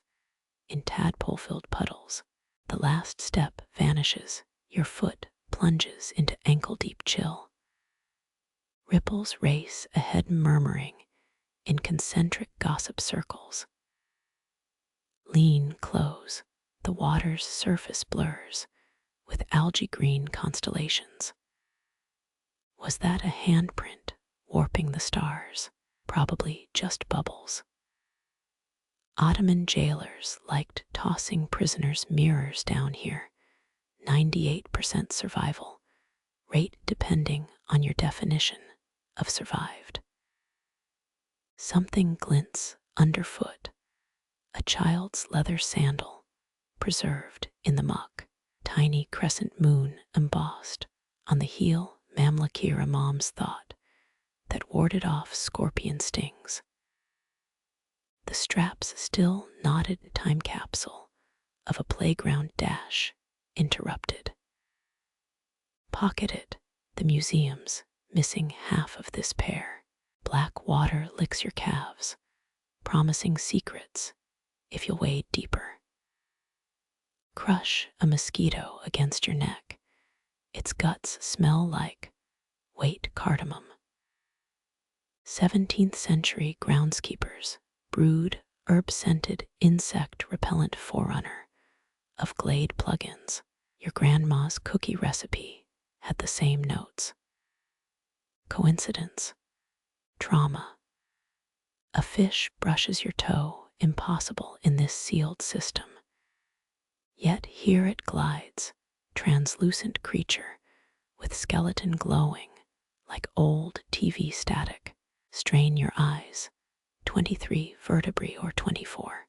in tadpole-filled puddles. The last step vanishes, your foot plunges into ankle-deep chill. Ripples race ahead murmuring in concentric gossip circles. Lean close, the water's surface blurs with algae green constellations. Was that a handprint warping the stars? Probably just bubbles. Ottoman jailers liked tossing prisoners' mirrors down here. 98% survival, rate depending on your definition of survived. Something glints underfoot, a child's leather sandal preserved in the muck. Tiny crescent moon embossed on the heel, Mamlukir Imam's thought that warded off scorpion stings. The straps still knotted time capsule of a playground dash interrupted. Pocketed, the museum's missing half of this pair. Black water licks your calves, promising secrets if you'll wade deeper. Crush a mosquito against your neck. Its guts smell like wet cardamom. 17th century groundskeepers brewed herb-scented insect repellent forerunner of Glade plugins. Your grandma's cookie recipe had the same notes. Coincidence? Trauma. A fish brushes your toe, impossible in this sealed system. Yet here it glides, translucent creature, with skeleton glowing like old TV static. Strain your eyes, 23 vertebrae or 24.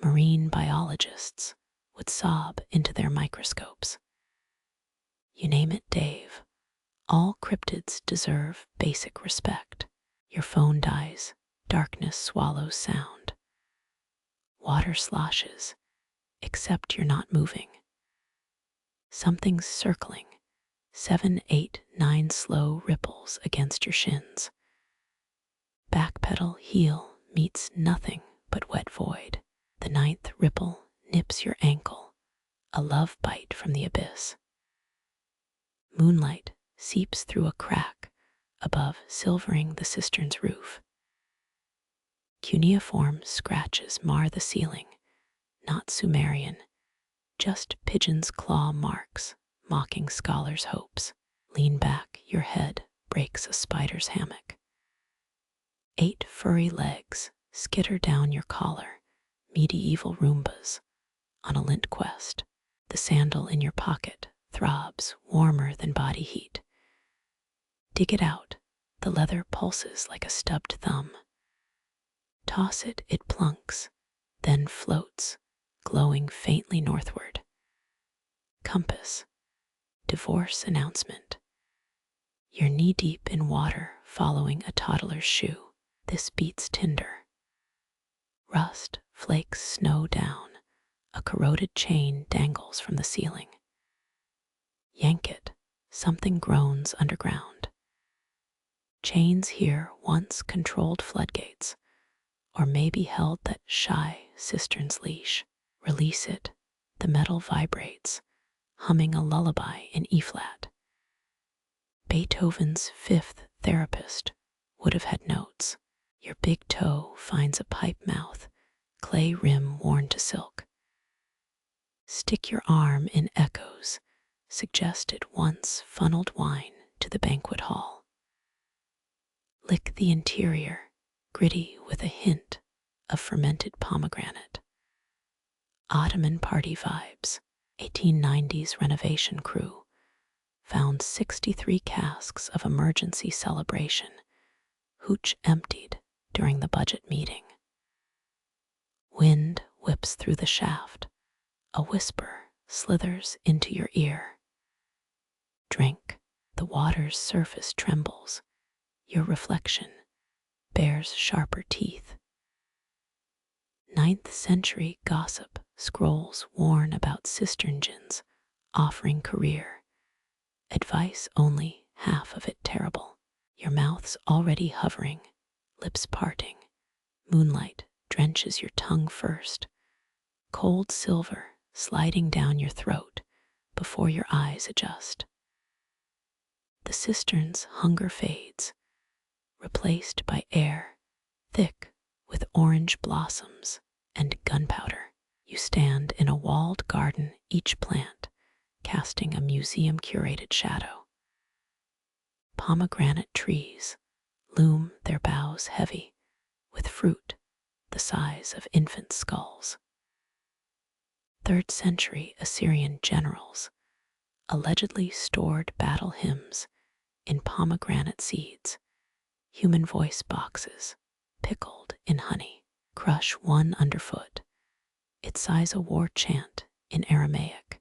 Marine biologists would sob into their microscopes. You name it, Dave. All cryptids deserve basic respect. Your phone dies, darkness swallows sound. Water sloshes, except you're not moving. Something's circling, 7, 8, 9 slow ripples against your shins. Backpedal heel meets nothing but wet void. The 9th ripple nips your ankle, a love bite from the abyss. Moonlight seeps through a crack above, silvering the cistern's roof. Cuneiform scratches mar the ceiling, not Sumerian, just pigeon's claw marks, mocking scholars' hopes. Lean back, your head breaks a spider's hammock. 8 furry legs skitter down your collar, medieval Roombas on a lint quest. The sandal in your pocket throbs warmer than body heat. Dig it out, the leather pulses like a stubbed thumb. Toss it, it plunks, then floats, glowing faintly northward. Compass. Divorce announcement. You're knee-deep in water following a toddler's shoe. This beats Tinder. Rust flakes snow down. A corroded chain dangles from the ceiling. Yank it. Something groans underground. Chains here once controlled floodgates, or maybe held that shy cistern's leash. Release it. The metal vibrates, humming a lullaby in E-flat. Beethoven's 5th therapist would have had notes. Your big toe finds a pipe mouth, clay rim worn to silk. Stick your arm in echoes, suggested once funneled wine to the banquet hall. Lick the interior, gritty with a hint of fermented pomegranate. Ottoman party vibes. 1890s renovation crew found 63 casks of emergency celebration, hooch emptied during the budget meeting. Wind whips through the shaft. A whisper slithers into your ear. Drink. The water's surface trembles. Your reflection bears sharper teeth. 9th century gossip scrolls warn about cistern gins offering career. Advice only half of it terrible. Your mouth's already hovering, lips parting. Moonlight drenches your tongue first. Cold silver sliding down your throat before your eyes adjust. The cistern's hunger fades, replaced by air thick with orange blossoms and gunpowder. You stand in a walled garden, each plant casting a museum-curated shadow. Pomegranate trees loom their boughs heavy with fruit the size of infant skulls. 3rd century Assyrian generals allegedly stored battle hymns in pomegranate seeds, human voice boxes pickled in honey. Crush one underfoot. It sighs a war chant in Aramaic.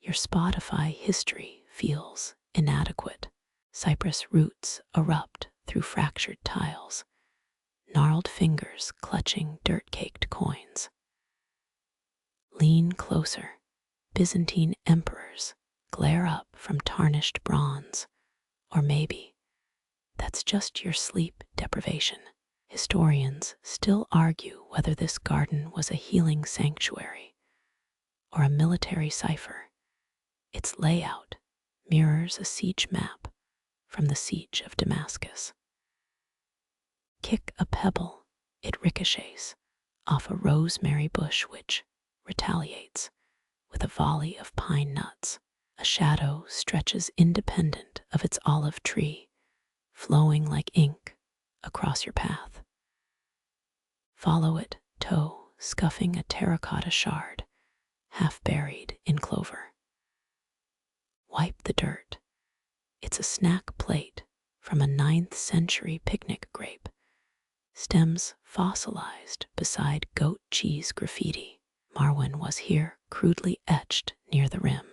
Your Spotify history feels inadequate. Cypress roots erupt through fractured tiles, gnarled fingers clutching dirt-caked coins. Lean closer. Byzantine emperors glare up from tarnished bronze, or maybe that's just your sleep deprivation. Historians still argue whether this garden was a healing sanctuary or a military cipher. Its layout mirrors a siege map from the Siege of Damascus. Kick a pebble, it ricochets off a rosemary bush which retaliates with a volley of pine nuts. A shadow stretches independent of its olive tree, flowing like ink across your path. Follow it, toe scuffing a terracotta shard, half buried in clover. Wipe the dirt. It's a snack plate from a 9th century picnic grape, stems fossilized beside goat cheese graffiti. Marwan was here, crudely etched near the rim.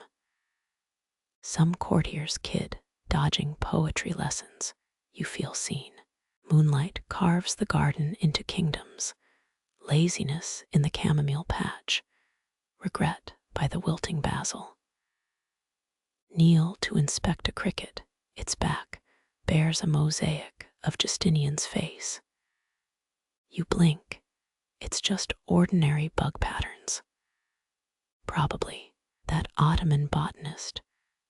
Some courtier's kid dodging poetry lessons, you feel seen. Moonlight carves the garden into kingdoms, laziness in the chamomile patch, regret by the wilting basil. Kneel to inspect a cricket, its back bears a mosaic of Justinian's face. You blink, it's just ordinary bug patterns. Probably that Ottoman botanist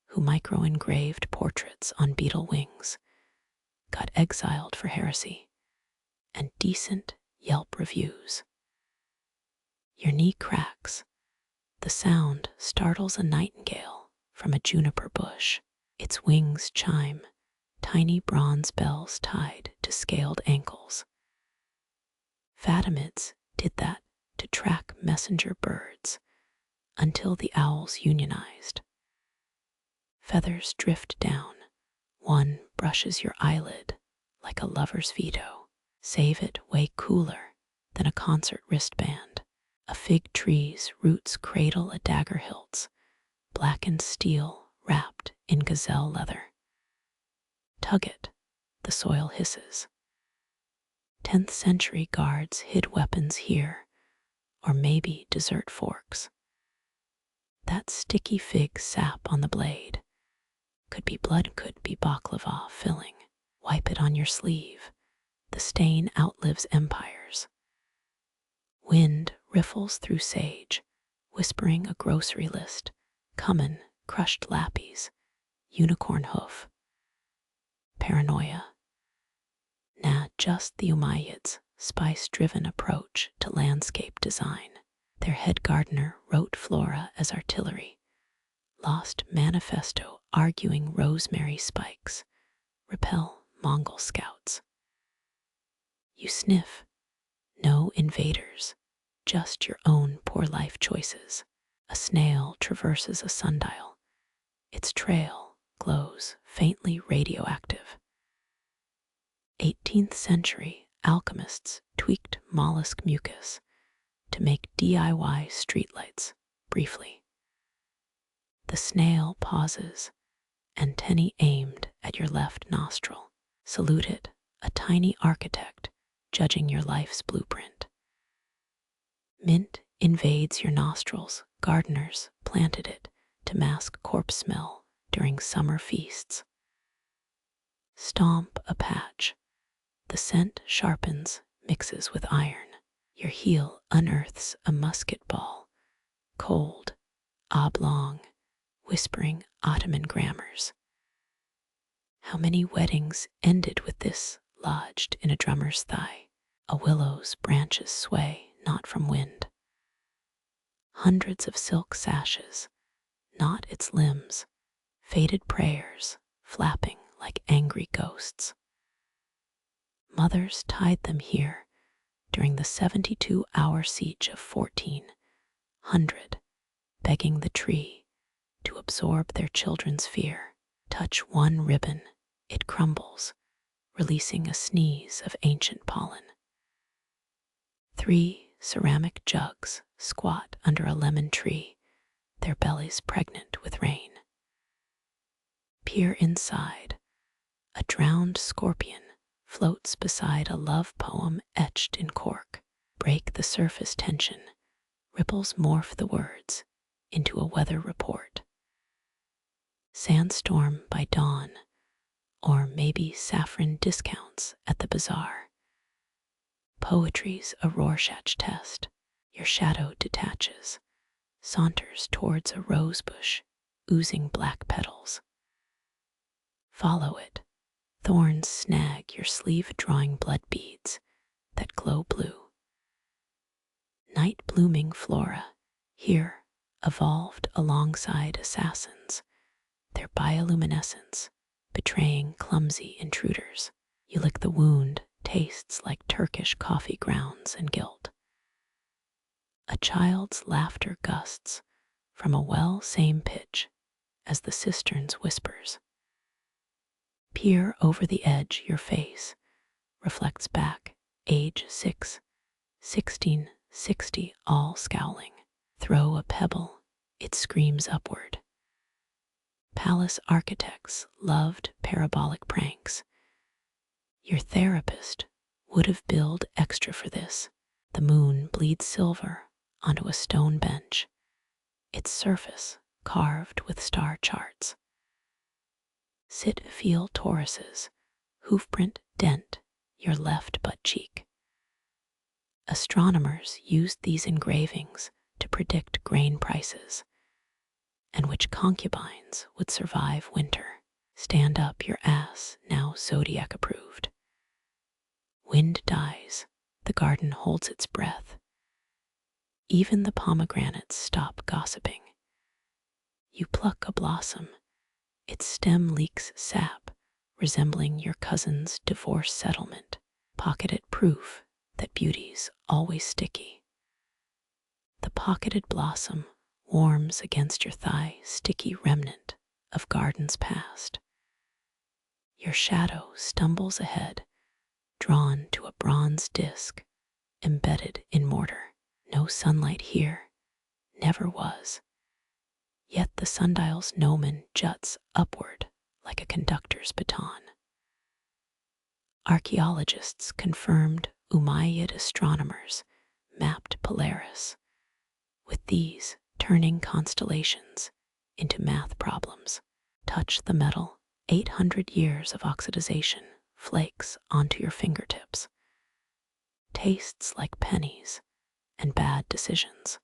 who micro-engraved portraits on beetle wings got exiled for heresy and decent Yelp reviews. Your knee cracks. The sound startles a nightingale from a juniper bush. Its wings chime, tiny bronze bells tied to scaled ankles. Fatimids did that to track messenger birds until the owls unionized. Feathers drift down. One brushes your eyelid like a lover's veto. Save it way cooler than a concert wristband. A fig tree's roots cradle a dagger hilts, blackened steel wrapped in gazelle leather. Tug it, the soil hisses. 10th century guards hid weapons here, or maybe dessert forks. That sticky fig sap on the blade could be blood, could be baklava filling. Wipe it on your sleeve. The stain outlives empires. Wind riffles through sage, whispering a grocery list. Cumin, crushed lappies, unicorn hoof. Paranoia. Nah, just the Umayyads' spice-driven approach to landscape design. Their head gardener wrote flora as artillery. Lost manifesto arguing rosemary spikes repel Mongol scouts. You sniff. No invaders, just your own poor life choices. A snail traverses a sundial. Its trail glows faintly radioactive. 18th century alchemists tweaked mollusk mucus to make DIY streetlights briefly. The snail pauses, antennae aimed at your left nostril. Salute it, a tiny architect judging your life's blueprint. Mint invades your nostrils. Gardeners planted it to mask corpse smell during summer feasts. Stomp a patch. The scent sharpens, mixes with iron. Your heel unearths a musket ball, cold, oblong, whispering Ottoman grammars. How many weddings ended with this lodged in a drummer's thigh? A willow's branches sway, not from wind. Hundreds of silk sashes, not its limbs, faded prayers, flapping like angry ghosts. Mothers tied them here during the 72-hour siege of 1400, begging the tree to absorb their children's fear. Touch one ribbon, it crumbles, releasing a sneeze of ancient pollen. 3 ceramic jugs squat under a lemon tree, their bellies pregnant with rain. Peer inside. A drowned scorpion floats beside a love poem etched in cork. Break the surface tension. Ripples morph the words into a weather report. Sandstorm by dawn, or maybe saffron discounts at the bazaar. Poetry's a Rorschach test. Your shadow detaches, saunters towards a rosebush, oozing black petals. Follow it. Thorns snag your sleeve, drawing blood beads that glow blue. Night blooming flora, here evolved alongside assassins, their bioluminescence betraying clumsy intruders. You lick the wound, tastes like Turkish coffee grounds and guilt. A child's laughter gusts from a well same pitch as the cistern's whispers. Peer over the edge, your face reflects back, age 6, 1660, all scowling. Throw a pebble, it screams upward. Palace architects loved parabolic pranks. Your therapist would have billed extra for this. The moon bleeds silver onto a stone bench, its surface carved with star charts. Sit, feel Taurus's hoofprint dent your left butt cheek. Astronomers used these engravings to predict grain prices and which concubines would survive winter. Stand up, your ass now zodiac approved. Wind dies, the garden holds its breath. Even the pomegranates stop gossiping. You pluck a blossom, its stem leaks sap, resembling your cousin's divorce settlement, pocketed proof that beauty's always sticky. The pocketed blossom warms against your thigh, sticky remnant of gardens past. Your shadow stumbles ahead, drawn to a bronze disc embedded in mortar. No sunlight here, never was. Yet the sundial's gnomon juts upward like a conductor's baton. Archaeologists confirmed Umayyad astronomers mapped Polaris, with these turning constellations into math problems. Touch the metal, 800 years of oxidization flakes onto your fingertips. Tastes like pennies and bad decisions.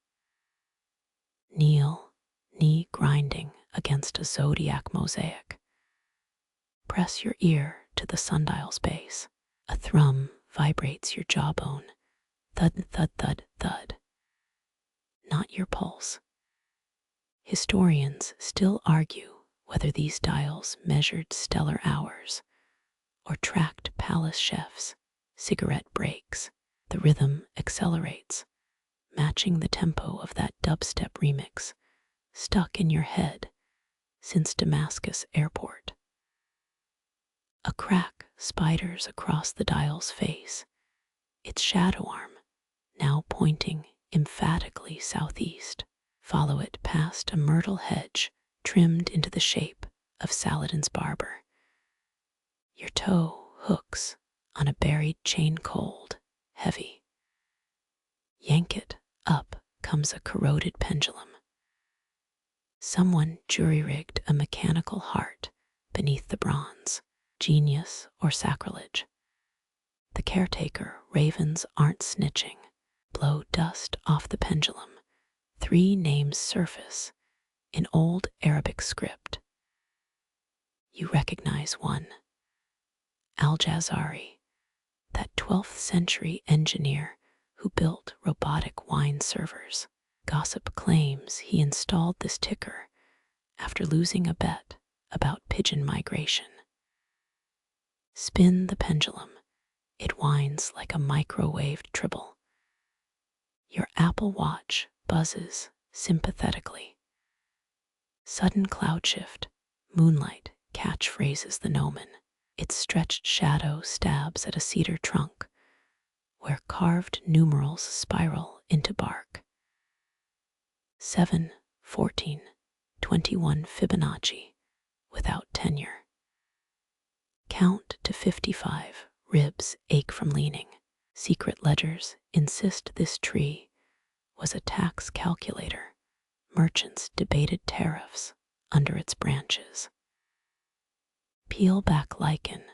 Kneel, knee grinding against a zodiac mosaic. Press your ear to the sundial's base. A thrum vibrates your jawbone. Thud, thud, thud, thud. Not your pulse. Historians still argue whether these dials measured stellar hours or tracked palace chefs' cigarette breaks. The rhythm accelerates, matching the tempo of that dubstep remix stuck in your head since Damascus airport. A crack spiders across the dial's face, its shadow arm now pointing emphatically southeast. Follow it past a myrtle hedge trimmed into the shape of Saladin's barber. Your toe hooks on a buried chain, cold, heavy. Yank it, up comes a corroded pendulum. Someone jury-rigged a mechanical heart beneath the bronze. Genius or sacrilege? The caretaker ravens aren't snitching. Blow dust off the pendulum. 3 names surface in old Arabic script. You recognize one. Al-Jazari, that 12th century engineer who built robotic wine servers. Gossip claims he installed this ticker after losing a bet about pigeon migration. Spin the pendulum. It winds like a microwaved tribble. Your Apple Watch buzzes sympathetically. Sudden cloud shift, moonlight catchphrases the gnomon. Its stretched shadow stabs at a cedar trunk where carved numerals spiral into bark. 7, 14, 21 Fibonacci without tenure. Count to 55, ribs ache from leaning. Secret ledgers insist this tree was a tax calculator. Merchants debated tariffs under its branches. Peel back lichen,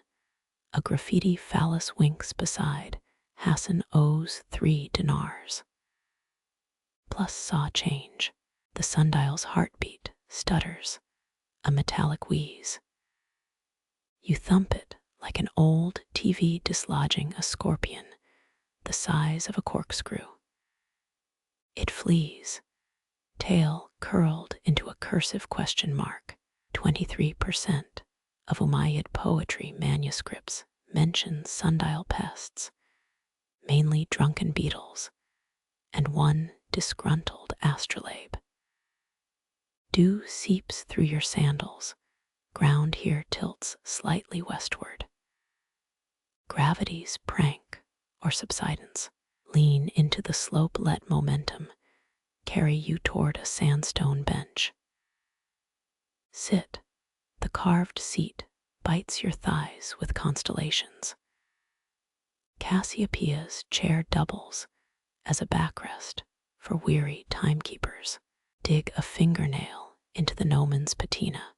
a graffiti phallus winks beside. Hassan owes 3 dinars. Plus saw change. The sundial's heartbeat stutters, a metallic wheeze. You thump it like an old TV dislodging a scorpion the size of a corkscrew. It flees, tail curled into a cursive question mark. 23% of Umayyad poetry manuscripts mention sundial pests, mainly drunken beetles, and one disgruntled astrolabe. Dew seeps through your sandals. Ground here tilts slightly westward. Gravity's prank or subsidence. Lean into the slope, let momentum carry you toward a sandstone bench. Sit. The carved seat bites your thighs with constellations. Cassiopeia's chair doubles as a backrest for weary timekeepers. Dig a fingernail into the gnomon's patina.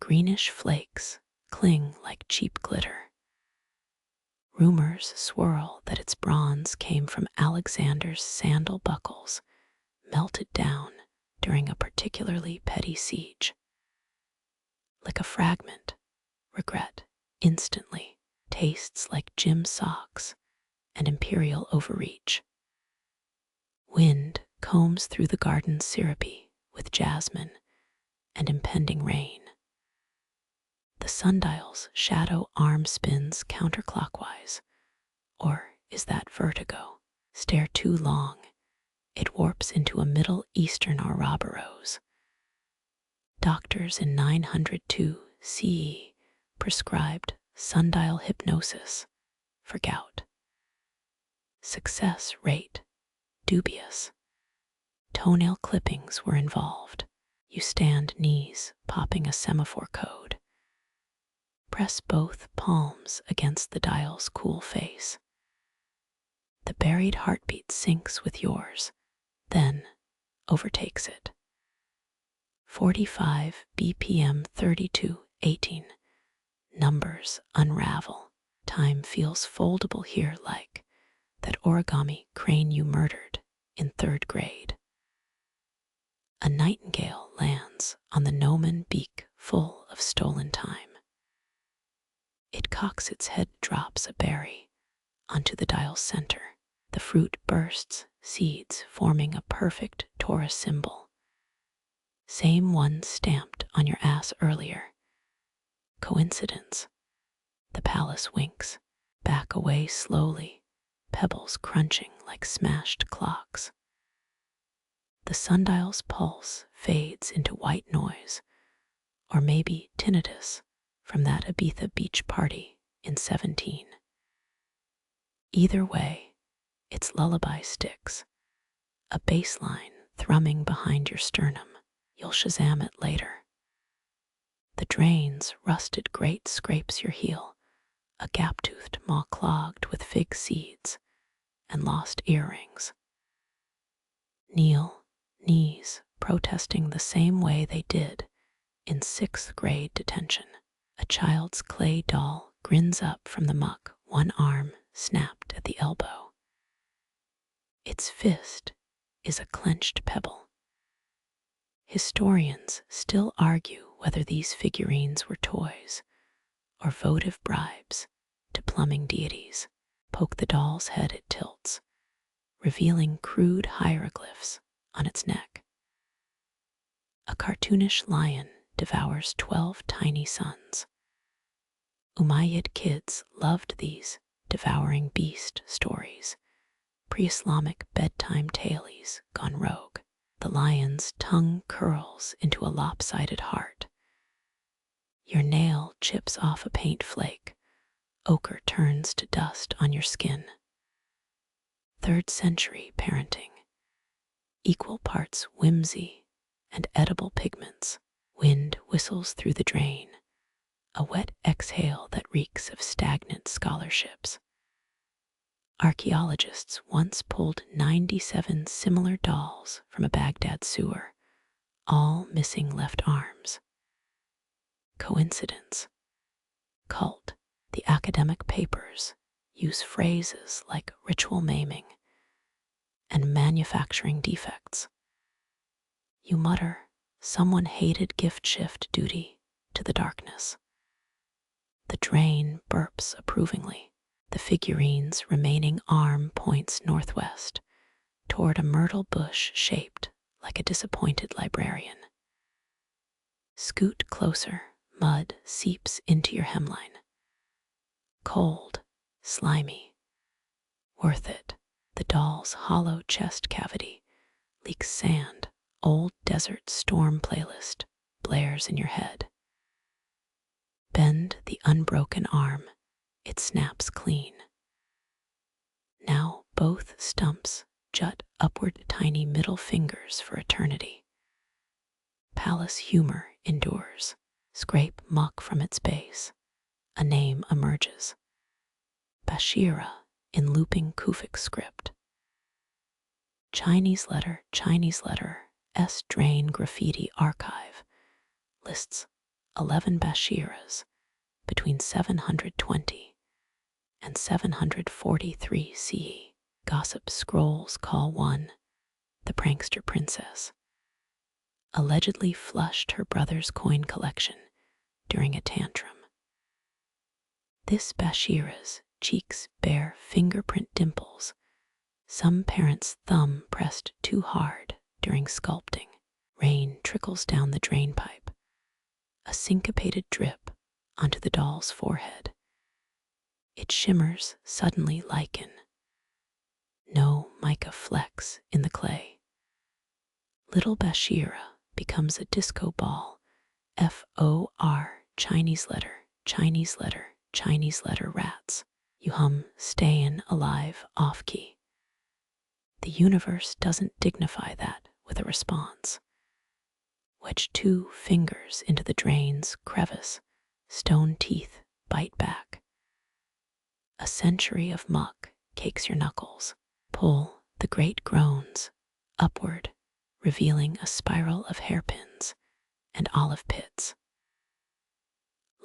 Greenish flakes cling like cheap glitter. Rumors swirl that its bronze came from Alexander's sandal buckles, melted down during a particularly petty siege. Like a fragment, regret instantly tastes like gym socks and imperial overreach. Wind combs through the garden's syrupy with jasmine and impending rain. The sundial's shadow arm spins counterclockwise, or is that vertigo? Stare too long, it warps into a Middle Eastern Ouroboros. Doctors in 902 CE prescribed sundial hypnosis for gout. Success rate dubious. Toenail clippings were involved. You stand knees, popping a semaphore code. Press both palms against the dial's cool face. The buried heartbeat syncs with yours, then overtakes it. 45 BPM 32:18. Numbers unravel. Time feels foldable here, like that origami crane you murdered in 3rd grade. A nightingale lands on the gnomon beak full of stolen time. It cocks its head, drops a berry onto the dial's center. The fruit bursts, seeds forming a perfect Torah symbol. Same one stamped on your ass earlier. Coincidence? The palace winks. Back away slowly, pebbles crunching like smashed clocks. The sundial's pulse fades into white noise, or maybe tinnitus from that Ibiza beach party in 17. Either way, its lullaby sticks, a bass line thrumming behind your sternum. You'll Shazam it later. The drain's rusted grate scrapes your heel, a gap-toothed maw clogged with fig seeds and lost earrings. Kneel, knees protesting the same way they did in 6th grade detention. A child's clay doll grins up from the muck, one arm snapped at the elbow. Its fist is a clenched pebble. Historians still argue whether these figurines were toys or votive bribes to plumbing deities. Poke the doll's head, it tilts, revealing crude hieroglyphs on its neck. A cartoonish lion devours 12 tiny sons. Umayyad kids loved these devouring beast stories, pre-Islamic bedtime tales gone rogue. The lion's tongue curls into a lopsided heart. Your nail chips off a paint flake. Ochre turns to dust on your skin. 3rd century parenting. Equal parts whimsy and edible pigments. Wind whistles through the drain, a wet exhale that reeks of stagnant scholarships. Archaeologists once pulled 97 similar dolls from a Baghdad sewer, all missing left arms. Coincidence? Cult. The academic papers use phrases like ritual maiming and manufacturing defects. You mutter, someone hated gift shift duty to the darkness. The drain burps approvingly. The figurine's remaining arm points northwest toward a myrtle bush shaped like a disappointed librarian. Scoot closer, mud seeps into your hemline. Cold, slimy, worth it. The doll's hollow chest cavity leaks sand, old desert storm playlist blares in your head. Bend the unbroken arm, it snaps clean. Now both stumps jut upward, tiny middle fingers for eternity. Palace humor endures. Scrape muck from its base. A name emerges. Bashira in looping Kufic script. Chinese letter, S-Drain graffiti archive lists 11 Bashiras between 720 and 743 CE. Gossip scrolls call one, the prankster princess, allegedly flushed her brother's coin collection during a tantrum. This Bashira's cheeks bear fingerprint dimples, some parent's thumb pressed too hard during sculpting. Rain trickles down the drain pipe, a syncopated drip onto the doll's forehead. It shimmers suddenly lichen. No mica flecks in the clay. Little Bashira becomes a disco ball. F-O-R, Chinese letter, rats. You hum, stayin' alive, off key. The universe doesn't dignify that with a response. Wedge 2 fingers into the drain's crevice, stone teeth bite back. A century of muck cakes your knuckles. Pull, the grate groans, upward, revealing a spiral of hairpins and olive pits.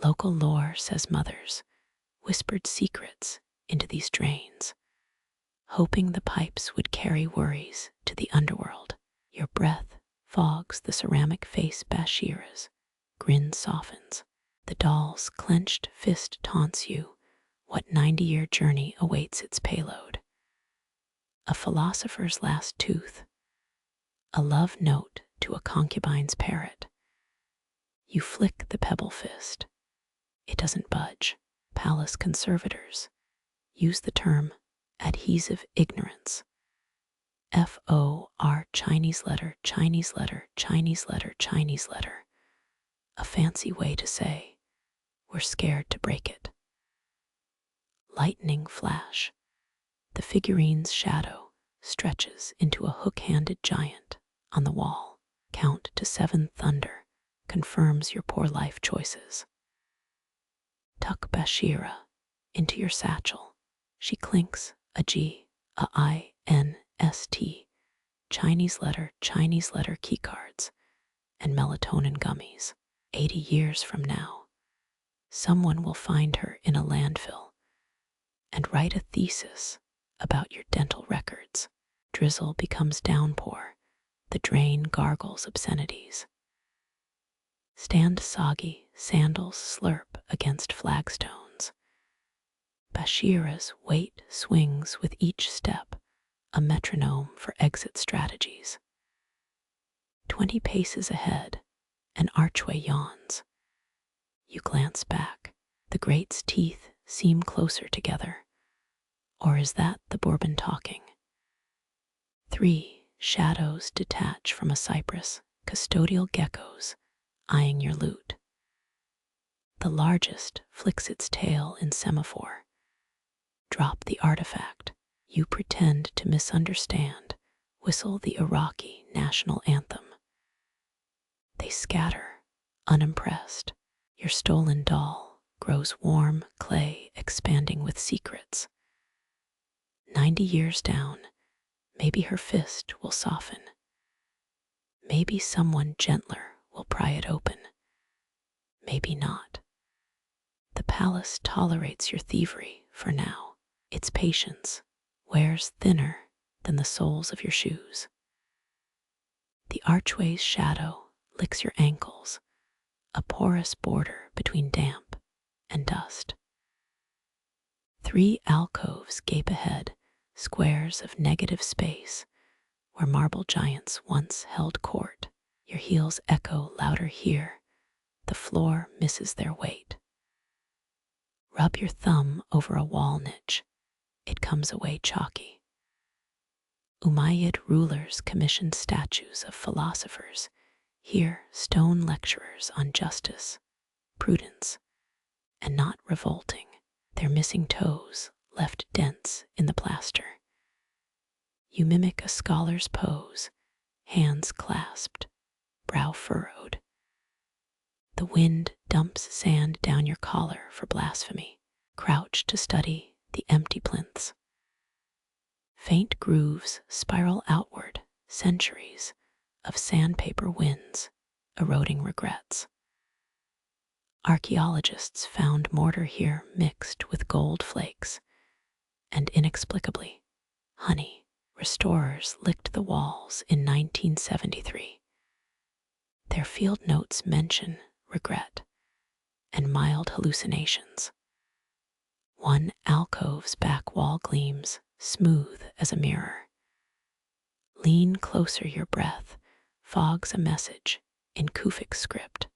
Local lore says mothers whispered secrets into these drains, hoping the pipes would carry worries to the underworld. Your breath fogs the ceramic face Bashira's. Grin softens. The doll's clenched fist taunts you. What 90-year journey awaits its payload? A philosopher's last tooth. A love note to a concubine's parrot. You flick the pebble fist. It doesn't budge. Palace conservators use the term adhesive ignorance. F-O-R, Chinese letter. A fancy way to say we're scared to break it. Lightning flash. The figurine's shadow stretches into a hook-handed giant on the wall. Count to 7 thunder confirms your poor life choices. Tuck Bashira into your satchel. She clinks a G, a I-N-S-T, Chinese letter keycards, and melatonin gummies. 80 years from now, someone will find her in a landfill and write a thesis about your dental records. Drizzle becomes downpour. The drain gargles obscenities. Stand soggy, sandals slurp against flagstones. Bashira's weight swings with each step, a metronome for exit strategies. 20 paces ahead, an archway yawns. You glance back. The grate's teeth seem closer together. Or is that the Bourbon talking? 3 shadows detach from a cypress, custodial geckos eyeing your loot. The largest flicks its tail in semaphore. Drop the artifact. You pretend to misunderstand. Whistle the Iraqi national anthem. They scatter, unimpressed. Your stolen doll grows warm clay expanding with secrets. 90 years down, maybe her fist will soften. Maybe someone gentler will pry it open. Maybe not. The palace tolerates your thievery for now. Its patience wears thinner than the soles of your shoes. The archway's shadow licks your ankles, a porous border between damp and dust. 3 alcoves gape ahead, squares of negative space where marble giants once held court. Your heels echo louder here, the floor misses their weight. Rub your thumb over a wall niche, it comes away chalky. Umayyad rulers commissioned statues of philosophers, here stone lecturers on justice, prudence, and not revolting, their missing toes left dents in the plaster. You mimic a scholar's pose, hands clasped, brow furrowed. The wind dumps sand down your collar for blasphemy, crouch to study the empty plinths. Faint grooves spiral outward, centuries of sandpaper winds, eroding regrets. Archaeologists found mortar here mixed with gold flakes, and inexplicably, honey. Restorers licked the walls in 1973. Their field notes mention regret and mild hallucinations. One alcove's back wall gleams, smooth as a mirror. Lean closer, your breath fogs a message in Kufic script.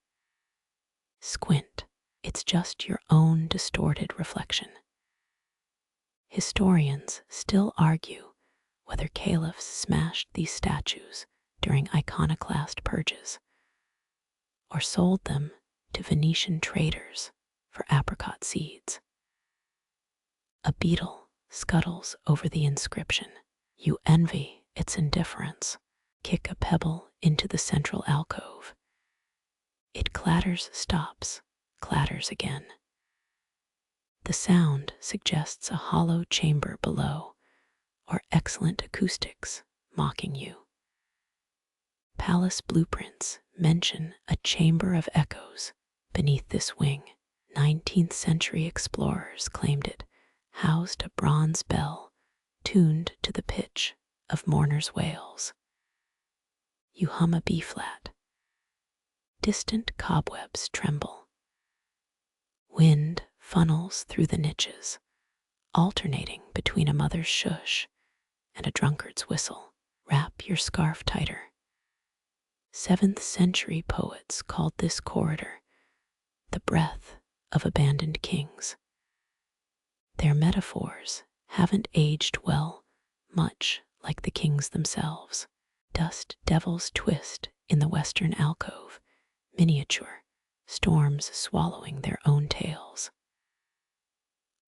Squint, it's just your own distorted reflection. Historians still argue whether caliphs smashed these statues during iconoclast purges or sold them to Venetian traders for apricot seeds. A beetle scuttles over the inscription. You envy its indifference. Kick a pebble into the central alcove. It clatters, stops, clatters again. The sound suggests a hollow chamber below, or excellent acoustics mocking you. Palace blueprints mention a chamber of echoes beneath this wing. 19th century explorers claimed it housed a bronze bell tuned to the pitch of mourners' wails. You hum a B-flat. Distant cobwebs tremble. Wind funnels through the niches, alternating between a mother's shush and a drunkard's whistle. Wrap your scarf tighter. 7th century poets called this corridor the breath of abandoned kings. Their metaphors haven't aged well, much like the kings themselves. Dust devils twist in the western alcove, miniature, storms swallowing their own tails.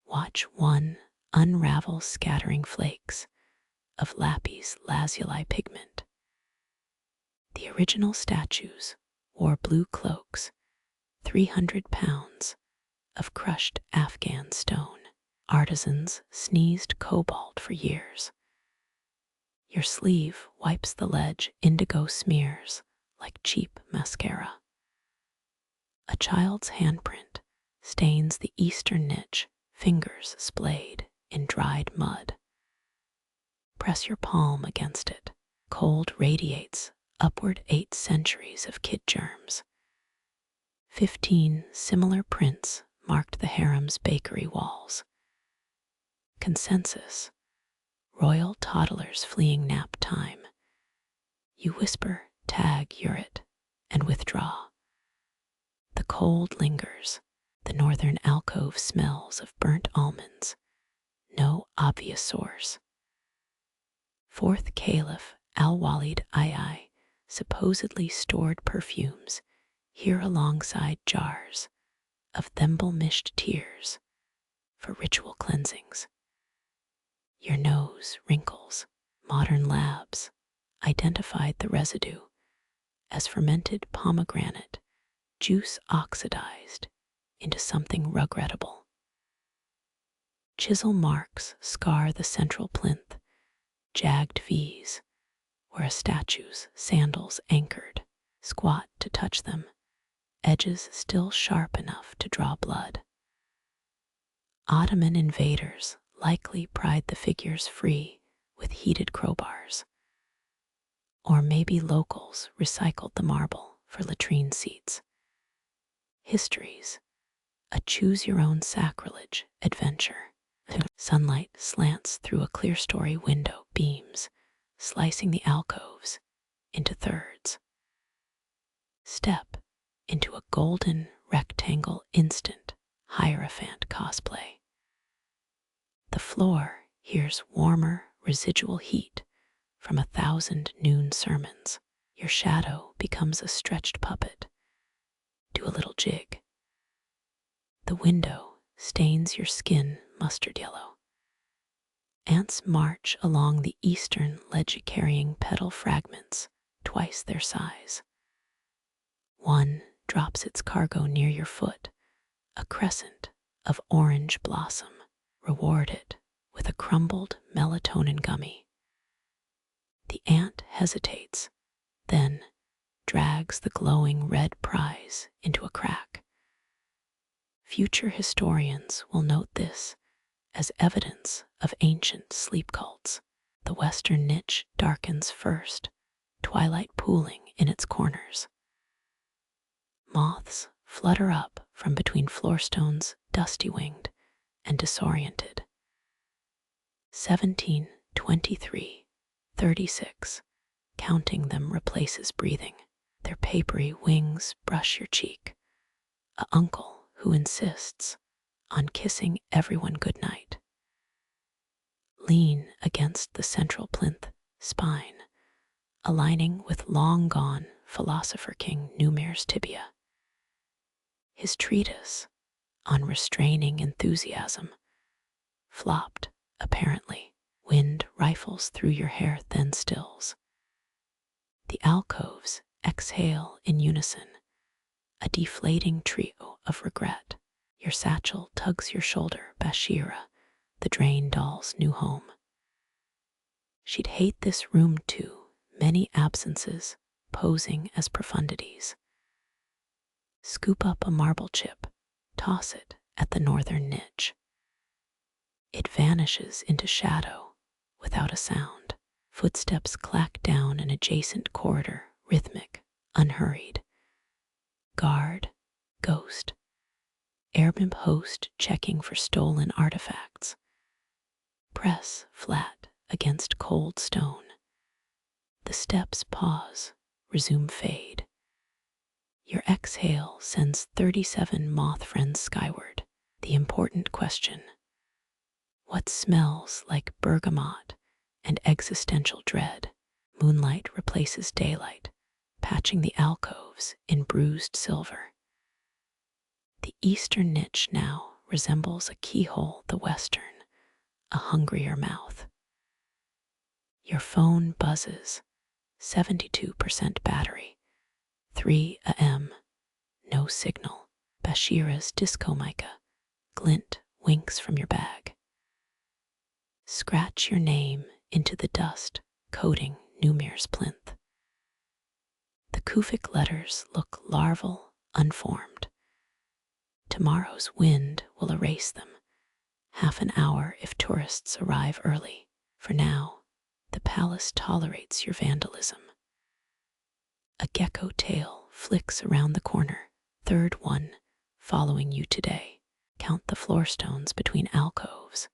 Watch one unravel scattering flakes of lapis lazuli pigment. The original statues wore blue cloaks, 300 pounds of crushed Afghan stone. Artisans sneezed cobalt for years. Your sleeve wipes the ledge, indigo smears like cheap mascara. A child's handprint stains the eastern niche, fingers splayed in dried mud. Press your palm against it. Cold radiates upward 8 centuries of kid germs. 15 similar prints marked the harem's bakery walls. Consensus, royal toddlers fleeing nap time. You whisper, tag Urit, and withdraw. The cold lingers. The northern alcove smells of burnt almonds. No obvious source. 4th Caliph al-Walid II supposedly stored perfumes here alongside jars of thimble-mished tears for ritual cleansings. Your nose wrinkles. Modern labs identified the residue as fermented pomegranate juice oxidized into something regrettable. Chisel marks scar the central plinth, jagged V's where a statue's sandals anchored. Squat to touch them, edges still sharp enough to draw blood. Ottoman invaders likely pried the figures free with heated crowbars. Or maybe locals recycled the marble for latrine seats. Histories, a choose-your-own sacrilege adventure. Sunlight slants through a clear-story window, beams slicing the alcoves into thirds. Step into a golden rectangle instant Hierophant cosplay. The floor hears warmer residual heat from 1,000 noon sermons. Your shadow becomes a stretched puppet. Do a little jig. The window stains your skin mustard yellow. Ants march along the eastern ledge carrying petal fragments twice their size. One drops its cargo near your foot, a crescent of orange blossom. Reward it with a crumbled melatonin gummy. The ant hesitates, then drags the glowing red prize into a crack. Future historians will note this as evidence of ancient sleep cults. The western niche darkens first, twilight pooling in its corners. Moths flutter up from between floor stones, dusty-winged and disoriented. 17, 23, 36, counting them replaces breathing. Their papery wings brush your cheek. A uncle who insists on kissing everyone goodnight. Lean against the central plinth spine, aligning with long-gone philosopher King Numir's tibia. His treatise on restraining enthusiasm flopped, apparently. Wind rifles through your hair, then stills. The alcoves exhale in unison, a deflating trio of regret. Your satchel tugs your shoulder, Bashira, the drain doll's new home. She'd hate this room too, many absences posing as profundities. Scoop up a marble chip, toss it at the northern niche. It vanishes into shadow without a sound. Footsteps clack down an adjacent corridor, rhythmic, unhurried. Guard, ghost, airbimp host checking for stolen artifacts. Press flat against cold stone. The steps pause, resume fade. Your exhale sends 37 moth friends skyward. The important question: what smells like bergamot and existential dread? Moonlight replaces daylight, patching the alcoves in bruised silver. The eastern niche now resembles a keyhole, the western, a hungrier mouth. Your phone buzzes, 72% battery. 3 a.m., no signal. Bashira's disco mica glint winks from your bag. Scratch your name into the dust coating Numir's plinth. The Kufic letters look larval, unformed. Tomorrow's wind will erase them. Half an hour if tourists arrive early. For now, the palace tolerates your vandalism. A gecko tail flicks around the corner, third one following you today. Count the floor stones between alcoves,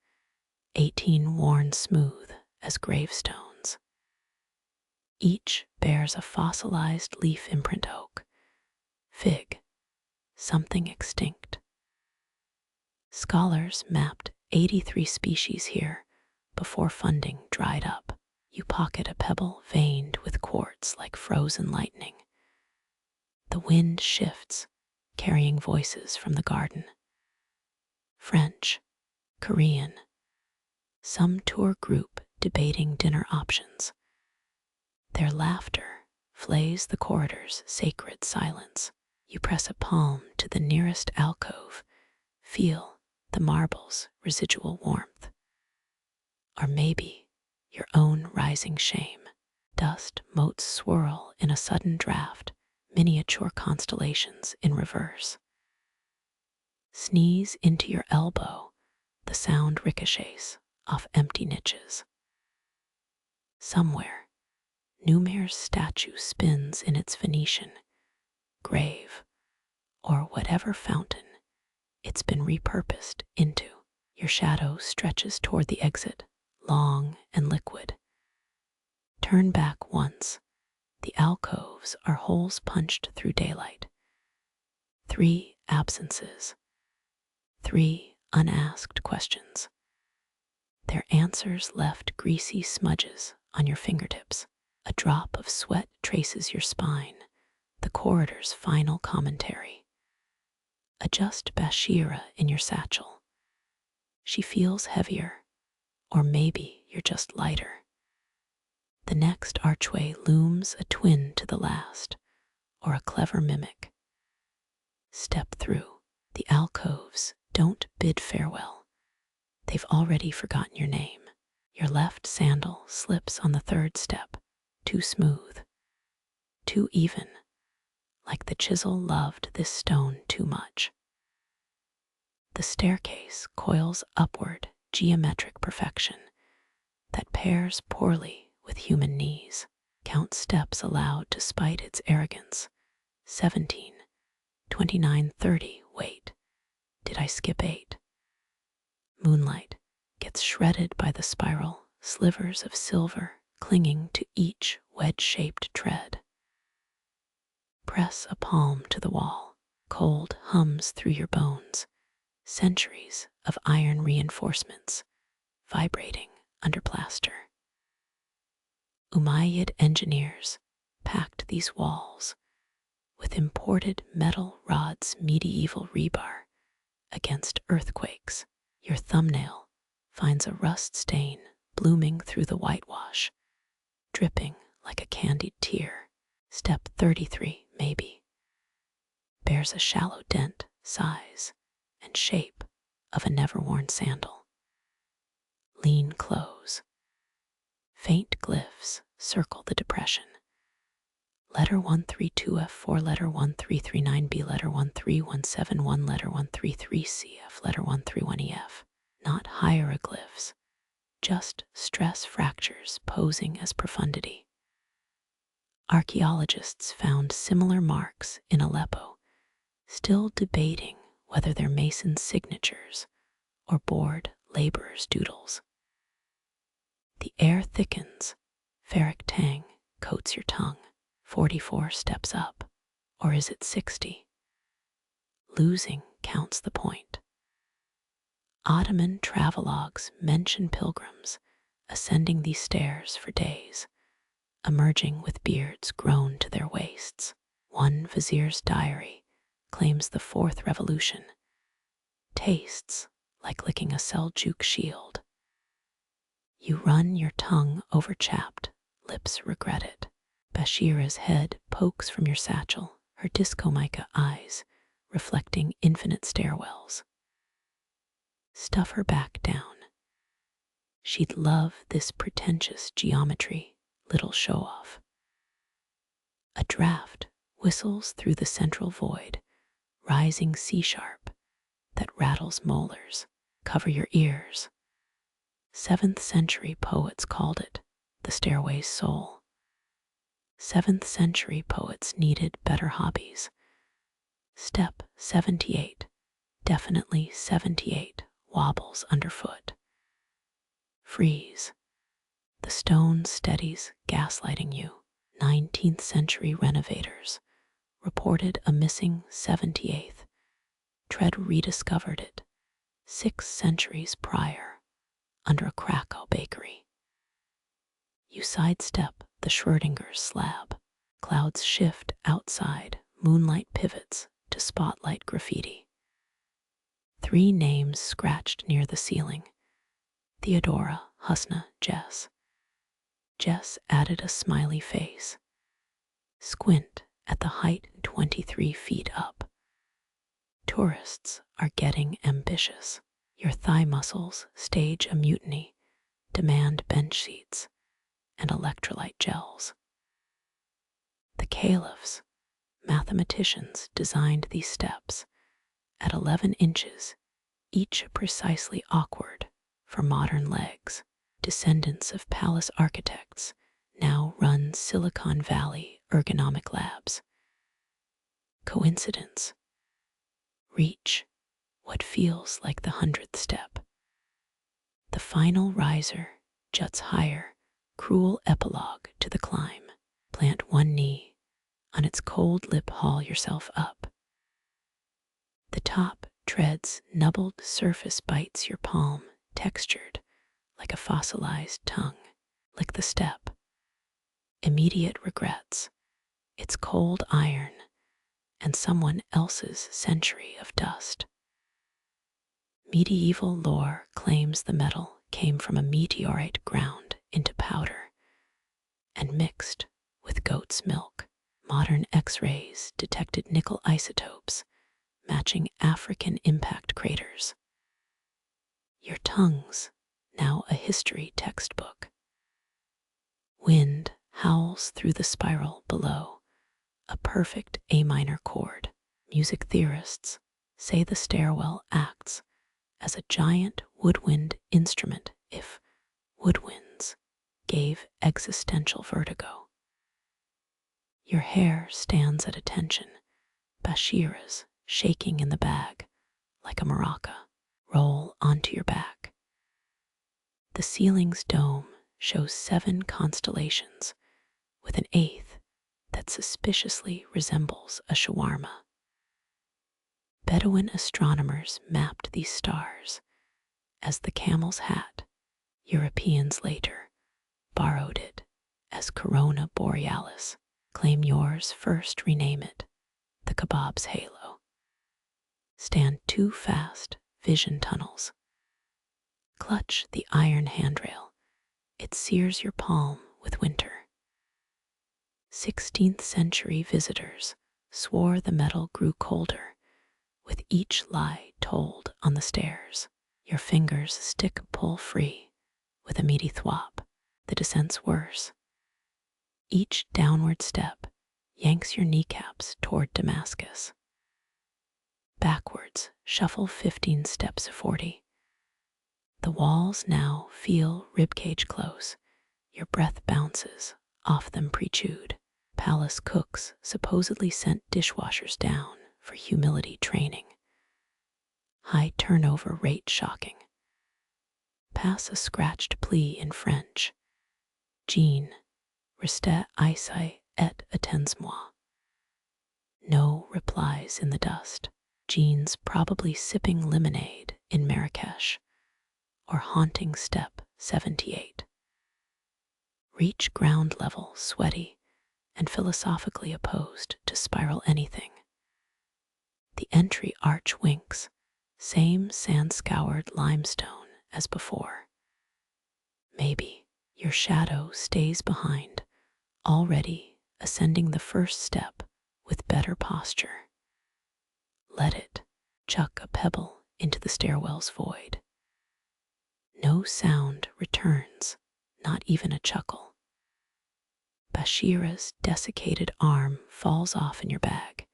18 worn smooth as gravestones. Each bears a fossilized leaf imprint: oak, fig, something extinct. Scholars mapped 83 species here before funding dried up. You pocket a pebble veined with quartz like frozen lightning. The wind shifts, carrying voices from the garden. French, Korean, some tour group debating dinner options. Their laughter flays the corridor's sacred silence. You press a palm to the nearest alcove, feel the marble's residual warmth. Or maybe your own rising shame. Dust motes swirl in a sudden draft, miniature constellations in reverse. Sneeze into your elbow, the sound ricochets off empty niches. Somewhere, Numir's statue spins in its Venetian grave, or whatever fountain it's been repurposed into. Your shadow stretches toward the exit, long and liquid. Turn back once. The alcoves are holes punched through daylight. 3 absences. 3 unasked questions. Their answers left greasy smudges on your fingertips. A drop of sweat traces your spine, the corridor's final commentary. Adjust Bashira in your satchel. She feels heavier, or maybe you're just lighter. The next archway looms a twin to the last, or a clever mimic. Step through. The alcoves don't bid farewell. They've already forgotten your name. Your left sandal slips on the third step, too smooth, too even, like the chisel loved this stone too much. The staircase coils upward, geometric perfection that pairs poorly with human knees. Count steps aloud to spite its arrogance. 17, 29, 30. Wait, did I skip 8? Moonlight gets shredded by the spiral, slivers of silver clinging to each wedge-shaped tread. Press a palm to the wall. Cold hums through your bones. Centuries of iron reinforcements vibrating under plaster. Umayyad engineers packed these walls with imported metal rods, medieval rebar against earthquakes. Your thumbnail finds a rust stain blooming through the whitewash, dripping like a candied tear. Step 33, maybe, bears a shallow dent, size and shape of a never-worn sandal. Lean close. Faint glyphs circle the depression. Letter 132F4, letter 1339B, letter 13171, letter 133CF, letter 131EF. Not hieroglyphs, just stress fractures posing as profundity. Archaeologists found similar marks in Aleppo, still debating whether they're masons' signatures or bored laborers' doodles. The air thickens, ferric tang coats your tongue. 44 steps up, or is it 60? Losing counts the point. Ottoman travelogues mention pilgrims ascending these stairs for days, emerging with beards grown to their waists. One vizier's diary claims the 4th revolution. Tastes like licking a Seljuk shield. You run your tongue over chapped, lips regret it. Bashira's head pokes from your satchel, her disco mica eyes reflecting infinite stairwells. Stuff her back down. She'd love this pretentious geometry, little show-off. A draft whistles through the central void, rising C-sharp that rattles molars. Cover your ears. 7th century poets called it the stairway's soul. 7th century poets needed better hobbies. Step 78, definitely 78, wobbles underfoot. Freeze. The stone steadies, gaslighting you. 19th century renovators reported a missing 78th. Tread rediscovered it 6 centuries prior under a Krakow bakery. You sidestep the Schrödinger's slab. Clouds shift outside, moonlight pivots to spotlight graffiti. 3 names scratched near the ceiling. Theodora, Husna, Jess. Jess added a smiley face. Squint at the height 23 feet up. Tourists are getting ambitious. Your thigh muscles stage a mutiny, demand bench seats and electrolyte gels. The caliphs, mathematicians, designed these steps at 11 inches, each precisely awkward for modern legs. Descendants of palace architects now run Silicon Valley ergonomic labs. Coincidence? Reach what feels like the 100th step. The final riser juts higher, cruel epilogue to the climb. Plant one knee, on its cold lip haul yourself up. The top treads nubbled surface bites your palm, textured like a fossilized tongue. Lick the step. Immediate regrets. It's cold iron and someone else's century of dust. Medieval lore claims the metal came from a meteorite ground into powder and mixed with goat's milk. Modern X-rays detected nickel isotopes matching African impact craters. Your tongue's now a history textbook. Wind howls through the spiral below, a perfect A minor chord. Music theorists say the stairwell acts as a giant woodwind instrument if woodwinds gave existential vertigo. Your hair stands at attention, bashiras shaking in the bag like a maraca roll onto your back. The ceiling's dome shows 7 constellations, with an 8th that suspiciously resembles a shawarma. Bedouin astronomers mapped these stars as the camel's hat. Europeans later borrowed it as Corona Borealis. Claim yours first, rename it the kebab's halo. Stand too fast, vision tunnels. Clutch the iron handrail. It sears your palm with winter. 16th century visitors swore the metal grew colder with each lie told on the stairs. Your fingers stick pull free with a meaty thwop. The descent's worse. Each downward step yanks your kneecaps toward Damascus. Backwards, shuffle 15 steps of 40. The walls now feel ribcage close. Your breath bounces off them pre-chewed. Palace cooks supposedly sent dishwashers down for humility training. High turnover rate shocking. Pass a scratched plea in French. Jean, restez ici et attends-moi. No replies in the dust. Jean's probably sipping lemonade in Marrakesh, or haunting step 78. Reach ground level sweaty and philosophically opposed to spiral anything. The entry arch winks, same sand-scoured limestone as before. Maybe your shadow stays behind, already ascending the first step with better posture. Let it chuck a pebble into the stairwell's void. No sound returns, not even a chuckle. Bashira's desiccated arm falls off in your bag.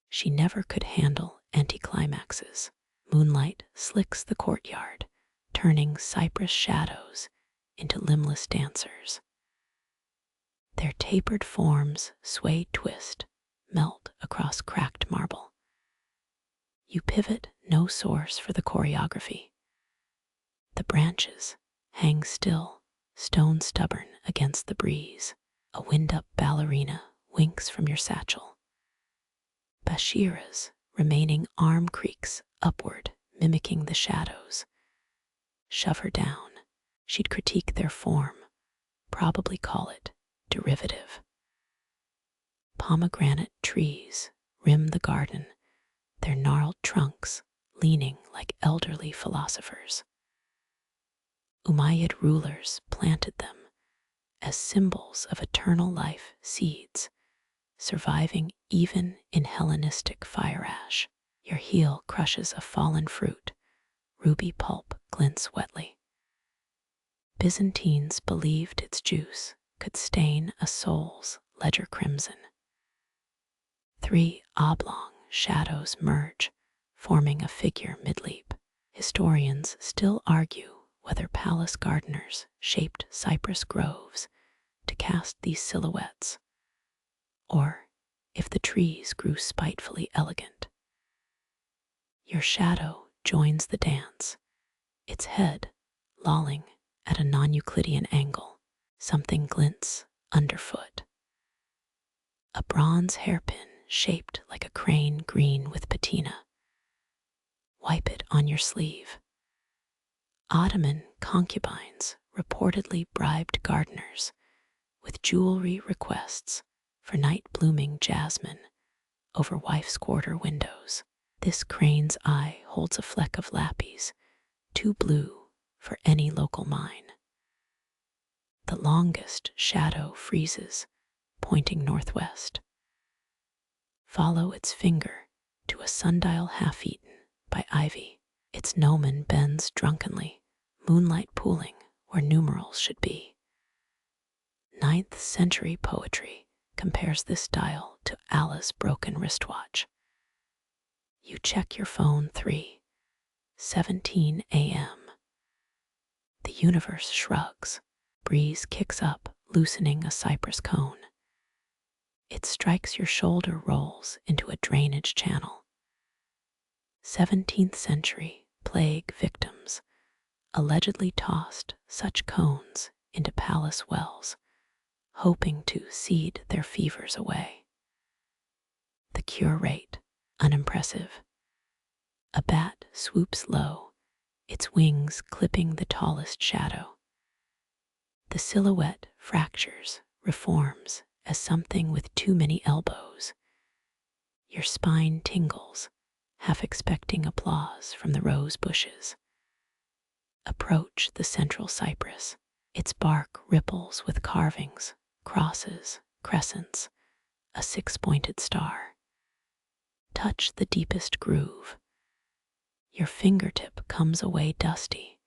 She never could handle anticlimaxes. Moonlight slicks the courtyard, turning cypress shadows into limbless dancers. Their tapered forms sway twist, melt across cracked marble. You pivot no source for the choreography. The branches hang still, stone stubborn against the breeze. A wind-up ballerina winks from your satchel. Bashira's remaining arm creaks upward, mimicking the shadows. Shove her down. She'd critique their form, probably call it derivative. Pomegranate trees rim the garden, their gnarled trunks leaning like elderly philosophers. Umayyad rulers planted them as symbols of eternal life seeds, surviving even in Hellenistic fire ash. Your heel crushes a fallen fruit, ruby pulp glints wetly. Byzantines believed its juice could stain a soul's ledger crimson. 3 oblong shadows merge, forming a figure mid-leap. Historians still argue whether palace gardeners shaped cypress groves to cast these silhouettes, or if the trees grew spitefully elegant. Your shadow joins the dance, its head lolling at a non-Euclidean angle. Something glints underfoot. A bronze hairpin shaped like a crane green with patina. Wipe it on your sleeve. Ottoman concubines reportedly bribed gardeners with jewelry requests for night-blooming jasmine over wife's quarter windows. This crane's eye holds a fleck of lapis, too blue for any local mine. The longest shadow freezes, pointing northwest. Follow its finger to a sundial half-eaten by ivy. Its gnomon bends drunkenly, moonlight pooling where numerals should be. 9th century poetry compares this dial to Allah's broken wristwatch. You check your phone 3:17 a.m. The universe shrugs. Breeze kicks up, loosening a cypress cone. It strikes your shoulder, rolls into a drainage channel. 17th century plague victims allegedly tossed such cones into palace wells, hoping to seed their fevers away. The cure rate, unimpressive. A bat swoops low, its wings clipping the tallest shadow. The silhouette fractures, reforms as something with too many elbows. Your spine tingles, half expecting applause from the rose bushes. Approach the central cypress. Its bark ripples with carvings, crosses, crescents, a 6-pointed star. Touch the deepest groove. Your fingertip comes away dusty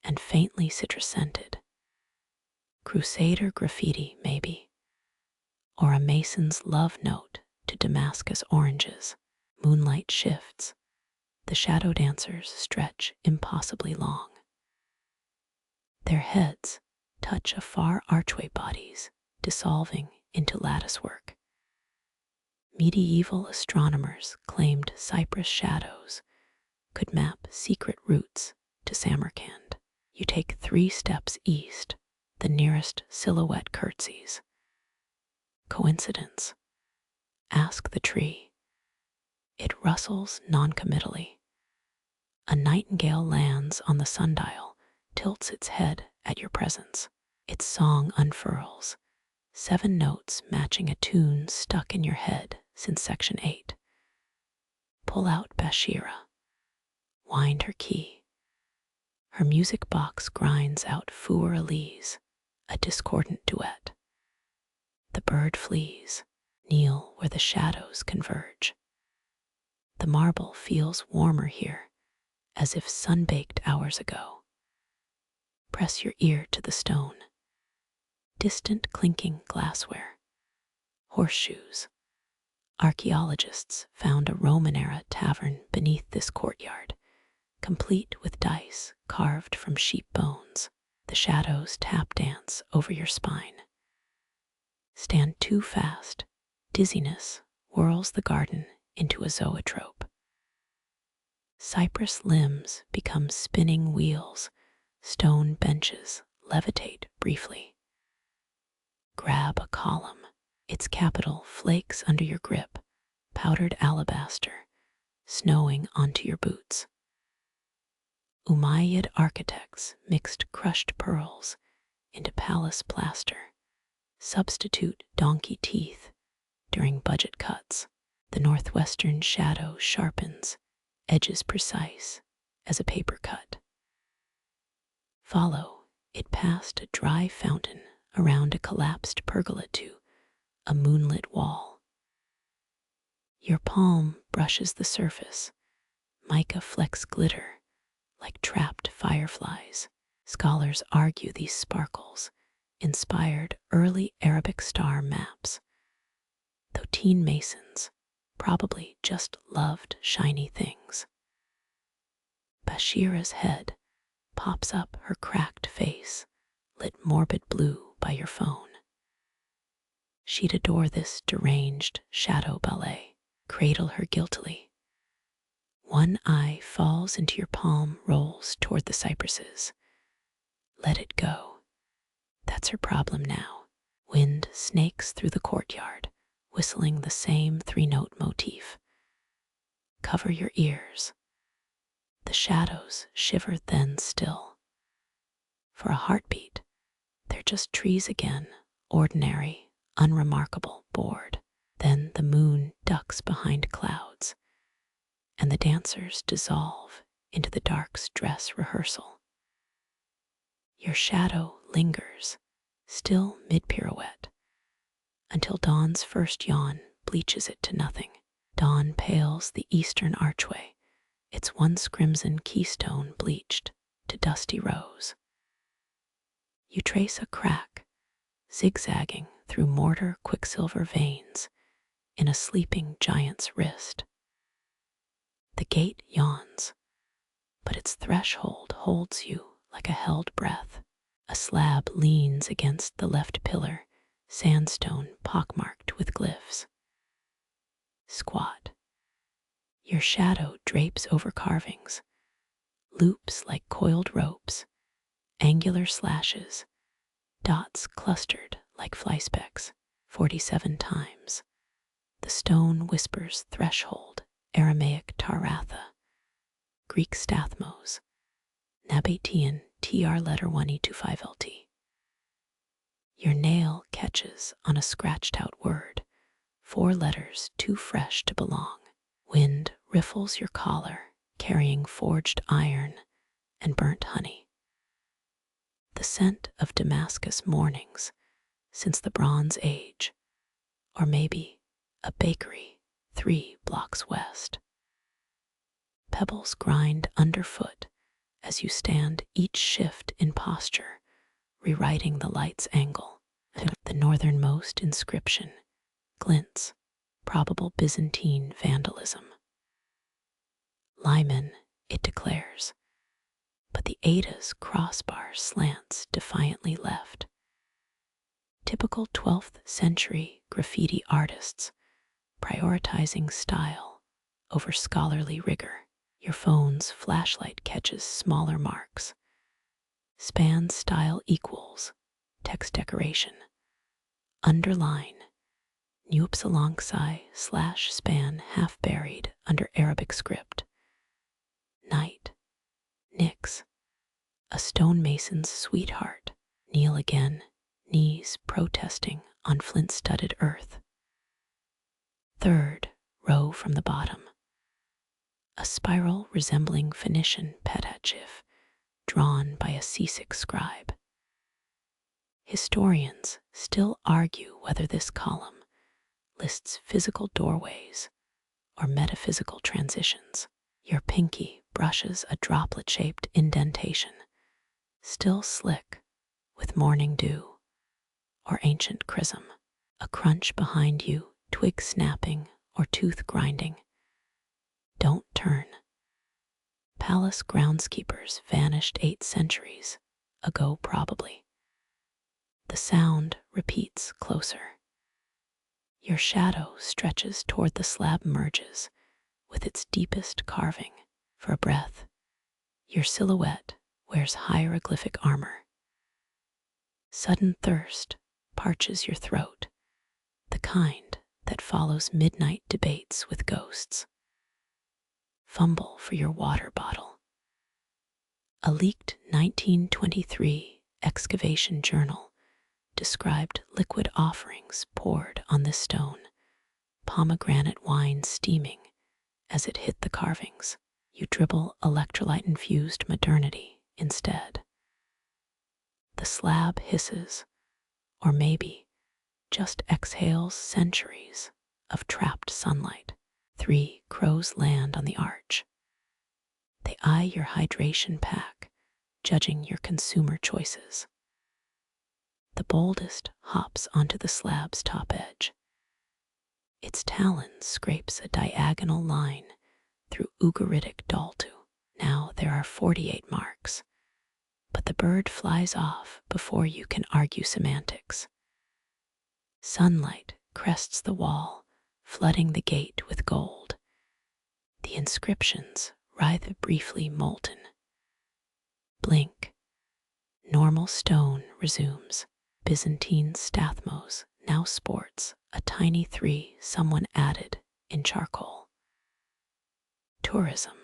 and faintly citrus-scented. Crusader graffiti, maybe, or a mason's love note to Damascus oranges. Moonlight shifts. The shadow dancers stretch impossibly long. Their heads touch afar archway bodies, dissolving into latticework. Medieval astronomers claimed cypress shadows could map secret routes to Samarkand. You take 3 steps east, the nearest silhouette curtsies. Coincidence? Ask the tree. It rustles noncommittally. A nightingale lands on the sundial, tilts its head at your presence. Its song unfurls, 7 notes matching a tune stuck in your head since section 8. Pull out Bashira. Wind her key. Her music box grinds out Fur Elise, a discordant duet. The bird flees. Kneel where the shadows converge. The marble feels warmer here, as if sun-baked hours ago. Press your ear to the stone. Distant clinking glassware. Horseshoes. Archaeologists found a Roman-era tavern beneath this courtyard, complete with dice carved from sheep bones. The shadows tap dance over your spine. Stand too fast. Dizziness whirls the garden into a zoetrope. Cypress limbs become spinning wheels. Stone benches levitate briefly. Grab a column. Its capital flakes under your grip, powdered alabaster, snowing onto your boots. Umayyad architects mixed crushed pearls into palace plaster. Substitute donkey teeth during budget cuts. The northwestern shadow sharpens, edges precise as a paper cut. Follow it past a dry fountain around a collapsed pergola to a moonlit wall. Your palm brushes the surface. Mica flecks glitter like trapped fireflies. Scholars argue these sparkles inspired early Arabic star maps, though teen masons probably just loved shiny things. Bashira's head pops up, her cracked face lit morbid blue by your phone. She'd adore this deranged shadow ballet. Cradle her guiltily. One eye falls into your palm, rolls toward the cypresses. Let it go. That's her problem now. Wind snakes through the courtyard, whistling the same three-note motif. Cover your ears. The shadows shiver then still. For a heartbeat, they're just trees again, ordinary, unremarkable, bored. Then the moon ducks behind clouds, and the dancers dissolve into the dark's dress rehearsal. Your shadow lingers, still mid-pirouette, until dawn's first yawn bleaches it to nothing. Dawn pales the eastern archway, its once crimson keystone bleached to dusty rose. You trace a crack, zigzagging through mortar quicksilver veins in a sleeping giant's wrist. The gate yawns, but its threshold holds you like a held breath. A slab leans against the left pillar, sandstone pockmarked with glyphs. Squat. Your shadow drapes over carvings, loops like coiled ropes, angular slashes, dots clustered like fly specks. 47 times. The stone whispers threshold, Aramaic taratha, Greek stathmos, Nabatean TR letter 1E25LT. Your nail catches on a scratched out word, 4 letters too fresh to belong. Wind riffles your collar, carrying forged iron and burnt honey. The scent of Damascus mornings since the Bronze Age, or maybe a bakery 3 blocks west. Pebbles grind underfoot as you stand, each shift in posture, rewriting the light's angle. The northernmost inscription glints, probable Byzantine vandalism. Lyman, it declares, but the Ada's crossbar slants defiantly left. Typical 12th century graffiti artists prioritizing style over scholarly rigor. Your phone's flashlight catches smaller marks. Span style equals text decoration. Underline Newps alongside /span half buried under Arabic script. Night. Nix. A stonemason's sweetheart. Kneel again, knees protesting on flint-studded earth. Third row from the bottom. A spiral resembling Phoenician petachif drawn by a seasick scribe. Historians still argue whether this column lists physical doorways or metaphysical transitions. Your pinky brushes a droplet-shaped indentation, still slick with morning dew or ancient chrism. A crunch behind you, twig snapping or tooth grinding. Don't turn. Palace groundskeepers vanished 8 centuries ago probably. The sound repeats closer. Your shadow stretches toward the slab merges with its deepest carving. For a breath, your silhouette wears hieroglyphic armor. Sudden thirst parches your throat, the kind that follows midnight debates with ghosts. Fumble for your water bottle. A leaked 1923 excavation journal described liquid offerings poured on this stone, pomegranate wine steaming as it hit the carvings. You dribble electrolyte-infused modernity instead. The slab hisses, or maybe just exhales centuries of trapped sunlight. 3 crows land on the arch. They eye your hydration pack, judging your consumer choices. The boldest hops onto the slab's top edge. Its talon scrapes a diagonal line through Ugaritic Daltu. Now there are 48 marks, but the bird flies off before you can argue semantics. Sunlight crests the wall, flooding the gate with gold. The inscriptions writhe briefly molten. Blink. Normal stone resumes. Byzantine Stathmos now sports a tiny 3 someone added in charcoal. Tourism,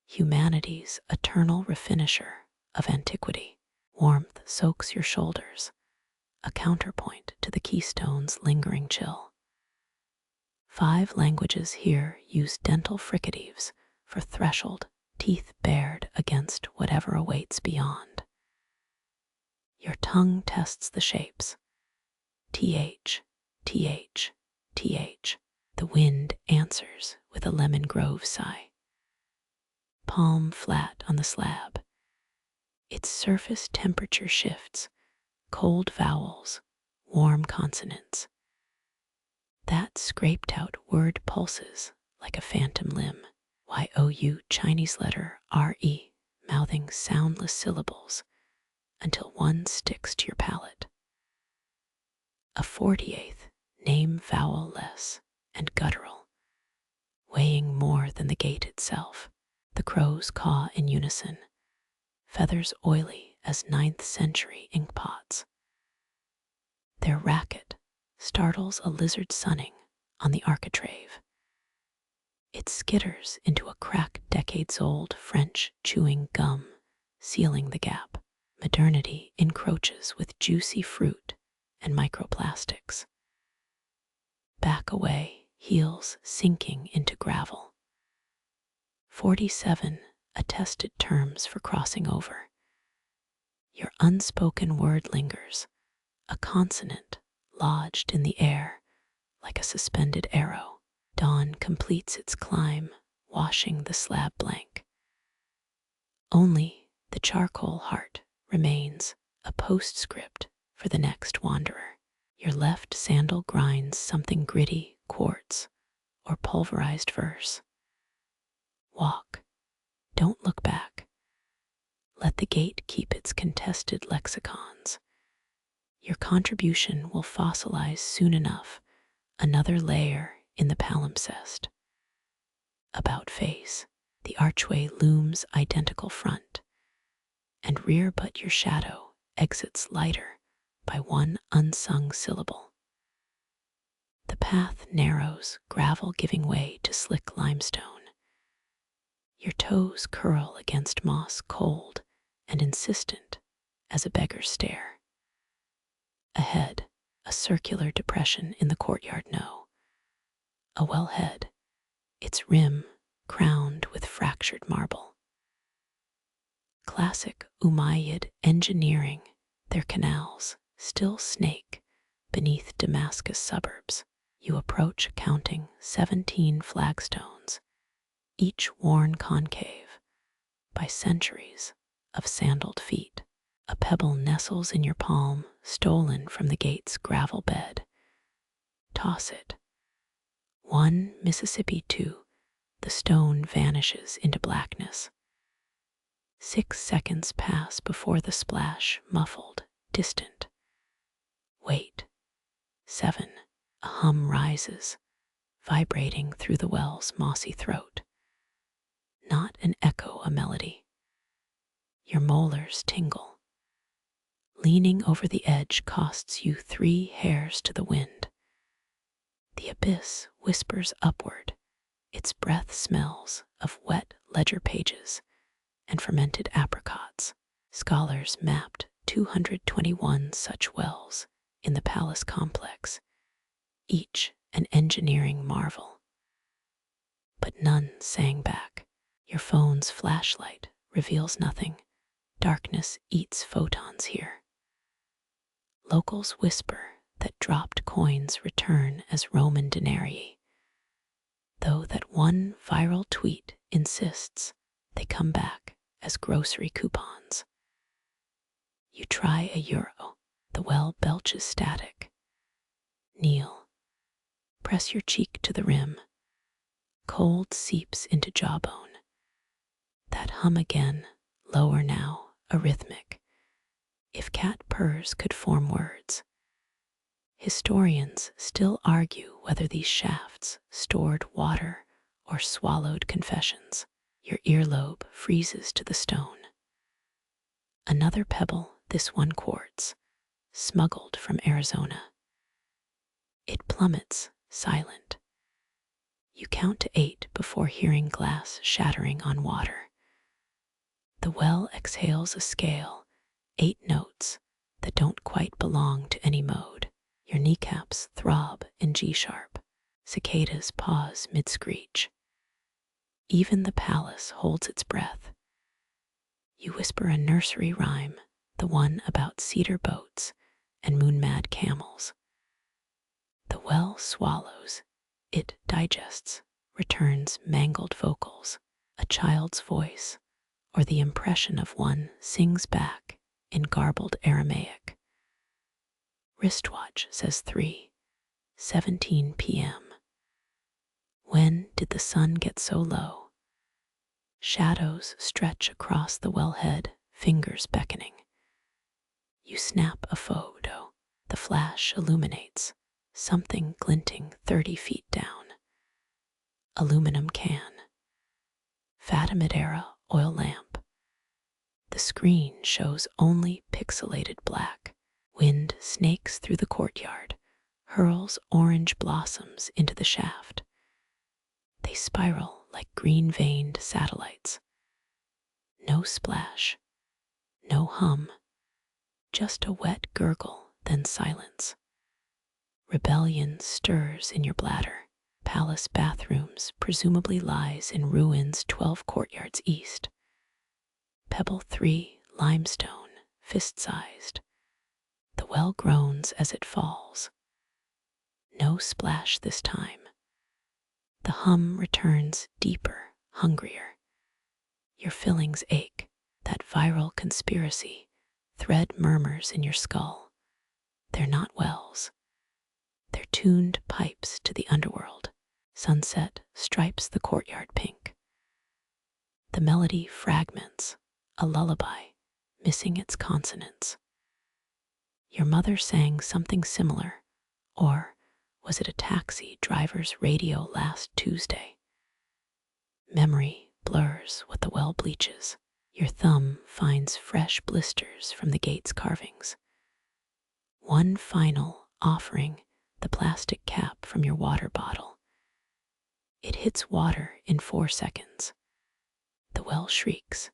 humanity's eternal refinisher of antiquity. Warmth soaks your shoulders, a counterpoint to the keystone's lingering chill. 5 languages here use dental fricatives for threshold, teeth bared against whatever awaits beyond. Your tongue tests the shapes. TH, TH, TH. The wind answers with a lemon grove sigh. Palm flat on the slab. Its surface temperature shifts, cold vowels, warm consonants. That scraped out word pulses like a phantom limb. YOU Chinese letter RE, mouthing soundless syllables until one sticks to your palate. A 48th name vowel-less and guttural, weighing more than the gate itself. The crows caw in unison, feathers oily as 9th century inkpots. Their racket startles a lizard sunning on the architrave. It skitters into a cracked decades-old French chewing gum, sealing the gap. Modernity encroaches with juicy fruit and microplastics. Back away, heels sinking into gravel. 47 attested terms for crossing over. Your unspoken word lingers, a consonant lodged in the air like a suspended arrow. Dawn completes its climb, washing the slab blank. Only the charcoal heart remains, a postscript for the next wanderer. Your left sandal grinds something gritty, quartz, or pulverized verse. Walk. Don't look back. Let the gate keep its contested lexicons. Your contribution will fossilize soon enough, another layer in the palimpsest. About face, the archway looms identical front, and rear but your shadow exits lighter by one unsung syllable. The path narrows, gravel giving way to slick limestone. Your toes curl against moss cold and insistent as a beggar's stare. Ahead, a circular depression in the courtyard a wellhead, its rim crowned with fractured marble. Classic Umayyad engineering, their canals still snake beneath Damascus suburbs. You approach counting 17 flagstones, each worn concave by centuries of sandaled feet. A pebble nestles in your palm, stolen from the gate's gravel bed. Toss it. 1 Mississippi 2, the stone vanishes into blackness. 6 seconds pass before the splash, muffled, distant. Wait. 7, a hum rises, vibrating through the well's mossy throat. Not an echo, a melody. Your molars tingle. Leaning over the edge costs you 3 hairs to the wind. The abyss whispers upward, its breath smells of wet ledger pages and fermented apricots. Scholars mapped 221 such wells in the palace complex, each an engineering marvel. But none sang back. Your phone's flashlight reveals nothing. Darkness eats photons here. Locals whisper that dropped coins return as Roman denarii, though that one viral tweet insists they come back as grocery coupons. You try €1. The well belches static. Kneel. Press your cheek to the rim. Cold seeps into jawbone. That hum again, lower now, a rhythmic. If cat purrs could form words. Historians still argue whether these shafts stored water or swallowed confessions. Your earlobe freezes to the stone. Another pebble, this one quartz, smuggled from Arizona. It plummets, silent. You count to 8 before hearing glass shattering on water. The well exhales a scale, 8 notes that don't quite belong to any mode. Your kneecaps throb in G-sharp. Cicadas pause mid-screech. Even the palace holds its breath. You whisper a nursery rhyme, the one about cedar boats and moon-mad camels. The well swallows, it digests, returns mangled vocals, a child's voice, or the impression of one sings back in garbled Aramaic. Wristwatch says 3:17 p.m. When did the sun get so low? Shadows stretch across the wellhead, fingers beckoning. You snap a photo. The flash illuminates something glinting 30 feet down. Aluminum can. Fatimid-era oil lamp. The screen shows only pixelated black. Wind snakes through the courtyard, hurls orange blossoms into the shaft. They spiral like green-veined satellites. No splash, no hum, just a wet gurgle, then silence. Rebellion stirs in your bladder. Palace bathrooms presumably lies in ruins 12 courtyards east. Pebble 3, limestone, fist-sized. The well groans as it falls. No splash this time. The hum returns deeper, hungrier. Your fillings ache. That viral conspiracy thread murmurs in your skull. They're not wells. They're tuned pipes to the underworld. Sunset stripes the courtyard pink. The melody fragments, a lullaby, missing its consonants. Your mother sang something similar, or was it a taxi driver's radio last Tuesday? Memory blurs what the well bleaches. Your thumb finds fresh blisters from the gate's carvings. One final offering, the plastic cap from your water bottle. It hits water in 4 seconds. The well shrieks.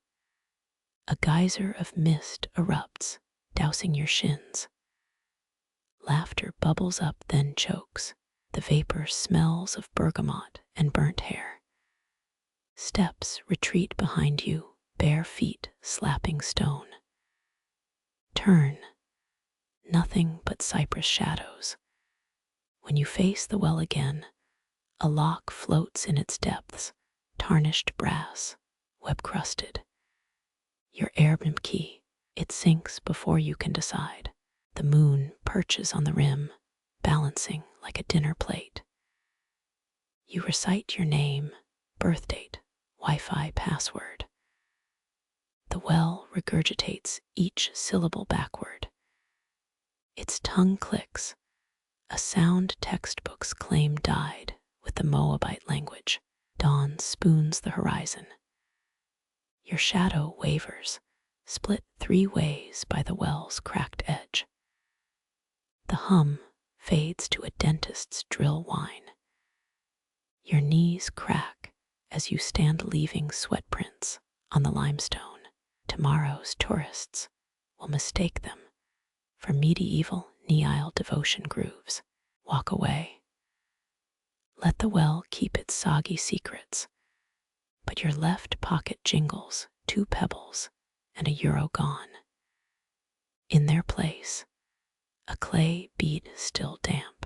A geyser of mist erupts, dousing your shins. Laughter bubbles up, then chokes. The vapor smells of bergamot and burnt hair. Steps retreat behind you, bare feet slapping stone. Turn. Nothing but cypress shadows. When you face the well again, a lock floats in its depths, tarnished brass, web-crusted. Your airbnb key, it sinks before you can decide. The moon perches on the rim, balancing like a dinner plate. You recite your name, birth date, Wi-Fi password. The well regurgitates each syllable backward. Its tongue clicks, a sound textbooks claim died with the Moabite language. Dawn spoons the horizon. Your shadow wavers, split 3 ways by the well's cracked edge. The hum fades to a dentist's drill whine. Your knees crack as you stand leaving sweat prints on the limestone. Tomorrow's tourists will mistake them for medieval Nile devotion grooves. Walk away. Let the well keep its soggy secrets, but your left pocket jingles 2 pebbles and €1 gone. In their place, a clay bead still damp.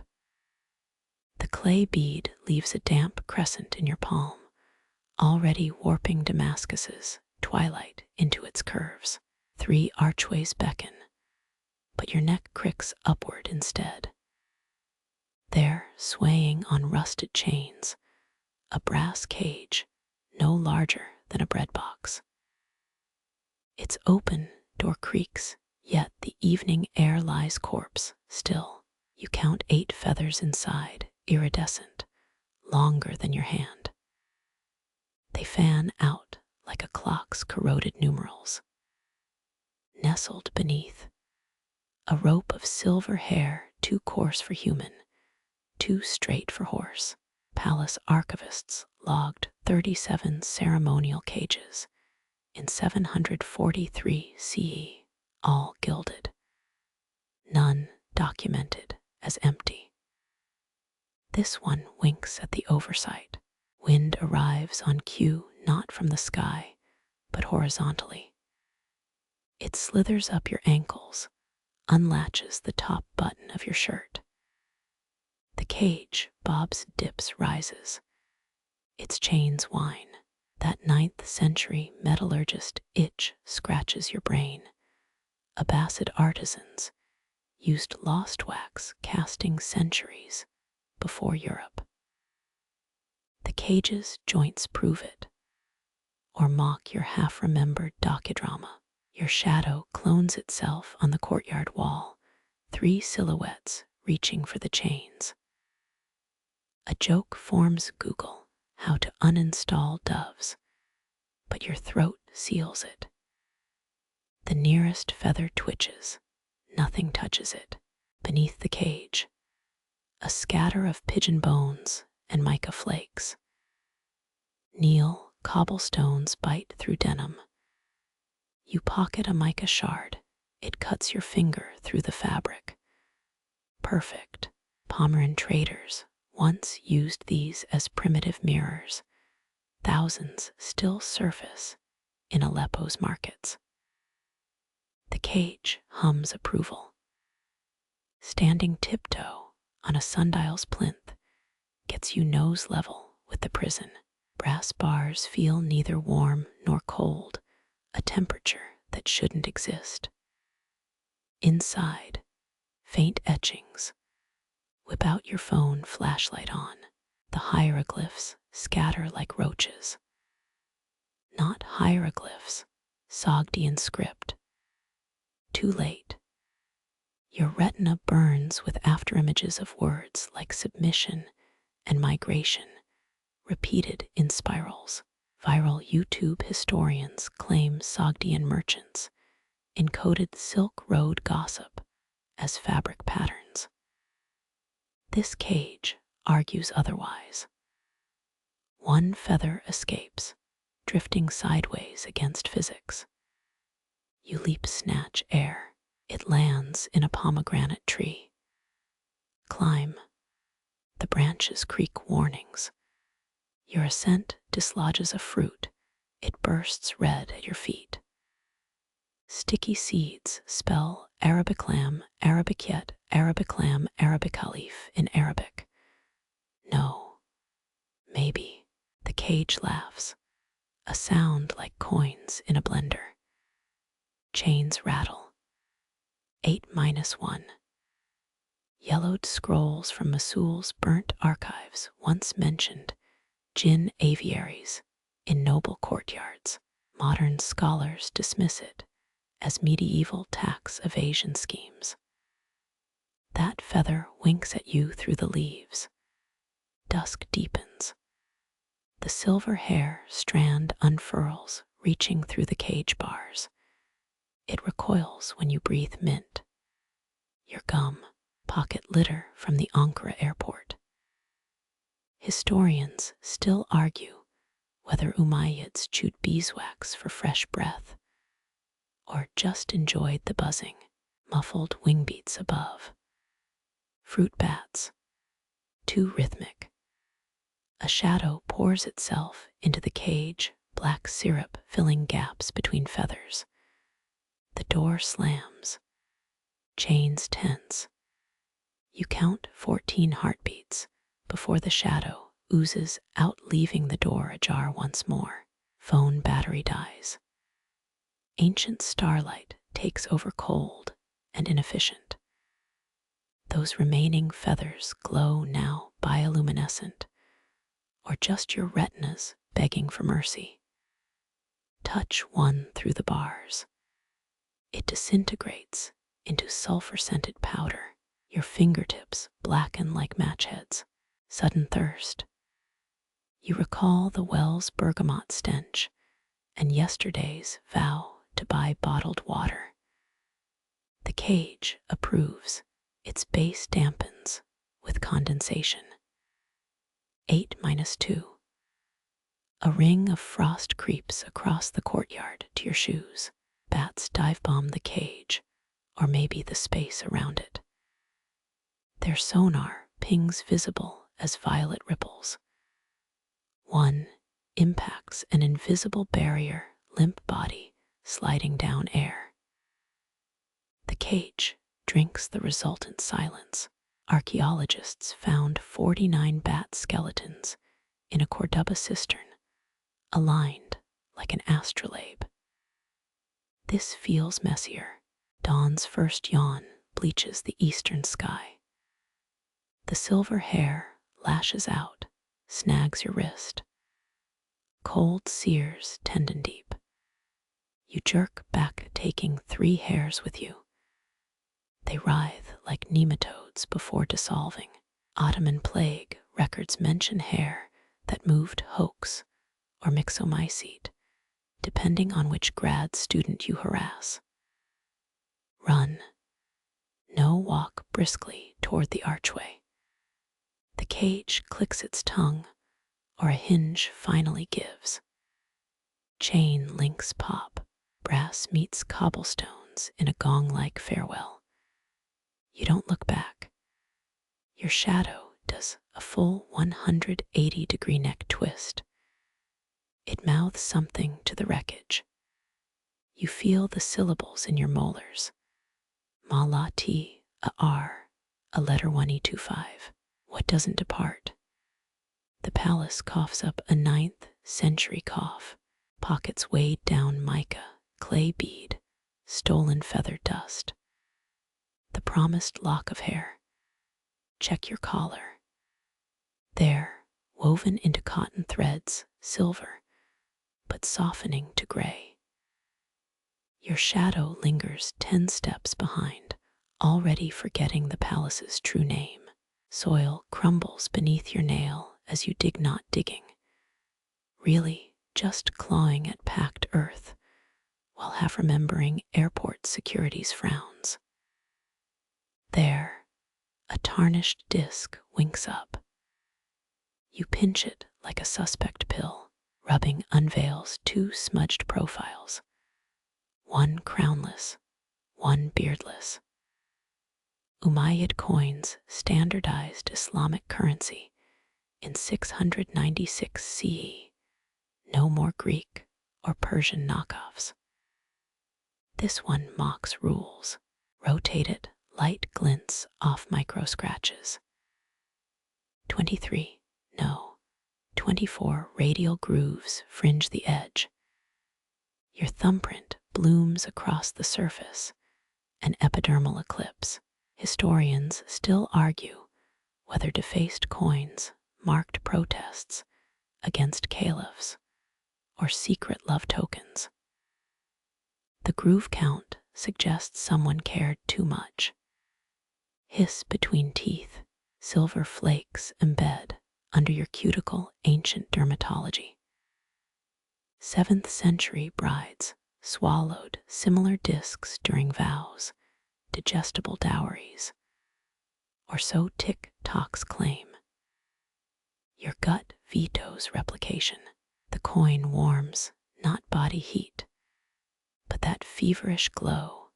The clay bead leaves a damp crescent in your palm, already warping Damascus's twilight into its curves. 3 archways beckon, but your neck cricks upward instead. There, swaying on rusted chains, a brass cage no larger than a bread box. Its open door creaks, yet the evening air lies corpse still. You count 8 feathers inside, iridescent, longer than your hand. They fan out like a clock's corroded numerals. Nestled beneath, A rope of silver hair, too coarse for human, too straight for horse. Palace archivists logged 37 ceremonial cages in 743 CE, all gilded, none documented as empty. This one winks at the oversight. Wind arrives on cue, not from the sky, but horizontally. It slithers up your ankles, unlatches the top button of your shirt. The cage bobs, dips, rises. Its chains whine. That 9th century metallurgist itch scratches your brain. Abbasid artisans used lost wax casting centuries before Europe. The cage's joints prove it, or mock your half-remembered docudrama. Your shadow clones itself on the courtyard wall, 3 silhouettes reaching for the chains. A joke forms Google how to uninstall doves, but your throat seals it. The nearest feather twitches, nothing touches it. Beneath the cage, a scatter of pigeon bones and mica flakes. Kneel, cobblestones bite through denim. You pocket a mica shard, it cuts your finger through the fabric. Perfect. Pomeran traders once used these as primitive mirrors. Thousands still surface in Aleppo's markets. The cage hums approval. Standing tiptoe on a sundial's plinth gets you nose level with the prison. Brass bars feel neither warm nor cold, a temperature that shouldn't exist. Inside, faint etchings. Whip out your phone flashlight on. The hieroglyphs scatter like roaches. Not hieroglyphs, Sogdian script. Too late. Your retina burns with afterimages of words like submission and migration, repeated in spirals. Viral YouTube historians claim Sogdian merchants encoded Silk Road gossip as fabric patterns. This cage argues otherwise. One feather escapes, drifting sideways against physics. You leap, snatch air. It lands in a pomegranate tree. Climb. The branches creak warnings. Your ascent dislodges a fruit. It bursts red at your feet. Sticky seeds spell Arabic lamb, Arabic yet, Arabic lamb, Arabic caliph in Arabic. No. Maybe. The cage laughs. A sound like coins in a blender. Chains rattle. 8-1. Yellowed scrolls from Mosul's burnt archives once mentioned jinn aviaries in noble courtyards. Modern scholars dismiss it as medieval tax evasion schemes. That feather winks at you through the leaves. Dusk deepens. The silver hair strand unfurls, reaching through the cage bars. It recoils when you breathe mint. Your gum, pocket litter from the Ankara airport. Historians still argue whether Umayyads chewed beeswax for fresh breath or just enjoyed the buzzing, muffled wing beats above. Fruit bats, too rhythmic. A shadow pours itself into the cage, black syrup filling gaps between feathers. The door slams. Chains tense. You count 14 heartbeats before the shadow oozes out, leaving the door ajar once more. Phone battery dies. Ancient starlight takes over, cold and inefficient. Those remaining feathers glow now bioluminescent, or just your retinas begging for mercy. Touch one through the bars. It disintegrates into sulfur-scented powder. Your fingertips blacken like matchheads. Sudden thirst. You recall the well's bergamot stench and yesterday's vow to buy bottled water. The cage approves. Its base dampens with condensation. 8-2. A ring of frost creeps across the courtyard to your shoes. Bats dive bomb the cage, or maybe the space around it. Their sonar pings visible as violet ripples. One impacts an invisible barrier, limp body sliding down air. The cage drinks the resultant silence. Archaeologists found 49 bat skeletons in a Cordoba cistern, aligned like an astrolabe. This feels messier. Dawn's first yawn bleaches the eastern sky. The silver hair lashes out, snags your wrist. Cold sears tendon deep. You jerk back, taking 3 hairs with you. They writhe like nematodes before dissolving. Ottoman plague records mention hair that moved hoax or myxomycete, depending on which grad student you harass. Run. No, walk briskly toward the archway. The cage clicks its tongue, or a hinge finally gives. Chain links pop. Brass meets cobblestones in a gong-like farewell. You don't look back. Your shadow does a full 180-degree neck twist. It mouths something to the wreckage. You feel the syllables in your molars. Ma la ti, a r, a letter 1e25. What doesn't depart? The palace coughs up a 9th century cough. Pockets weighed down mica, clay bead, stolen feather dust. The promised lock of hair. Check your collar. There, woven into cotton threads, silver, but softening to gray. Your shadow lingers 10 steps behind, already forgetting the palace's true name. Soil crumbles beneath your nail as you dig, not digging. Really, just clawing at packed earth, while half remembering airport security's frowns. There, a tarnished disc winks up. You pinch it like a suspect pill. Rubbing unveils 2 smudged profiles. One crownless, one beardless. Umayyad coins, standardized Islamic currency in 696 CE. No more Greek or Persian knockoffs. This one mocks rules. Rotate it, light glints off micro scratches. 23, no, 24 radial grooves fringe the edge. Your thumbprint blooms across the surface, an epidermal eclipse. Historians still argue whether defaced coins marked protests against caliphs or secret love tokens. The groove count suggests someone cared too much. Hiss between teeth, silver flakes embed under your cuticle, ancient dermatology. 7th century brides swallowed similar discs during vows, digestible dowries, or so TikToks claim. Your gut vetoes replication. The coin warms, not body heat, but that feverish glow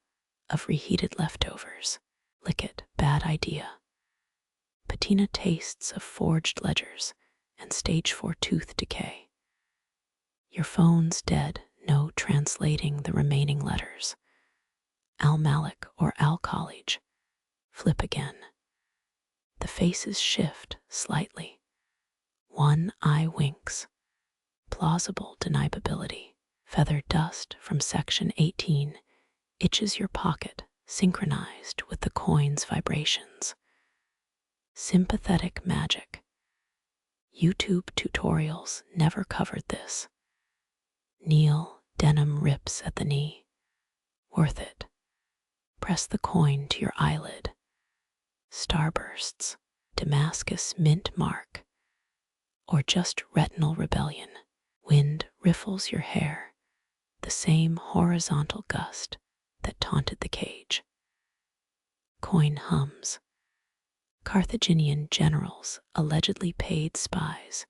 of reheated leftovers. Lick it, bad idea. Patina tastes of forged ledgers and stage 4 tooth decay. Your phone's dead, no translating the remaining letters. Al-Malik or Al-College. Flip again. The faces shift slightly. One eye winks. Plausible deniability. Feather dust from section 18 itches your pocket, synchronized with the coin's vibrations. Sympathetic magic. YouTube tutorials never covered this. Kneel, denim rips at the knee. Worth it. Press the coin to your eyelid. Starbursts, Damascus mint mark, or just retinal rebellion. Wind riffles your hair, the same horizontal gust that taunted the cage. coin hums. Carthaginian generals allegedly paid spies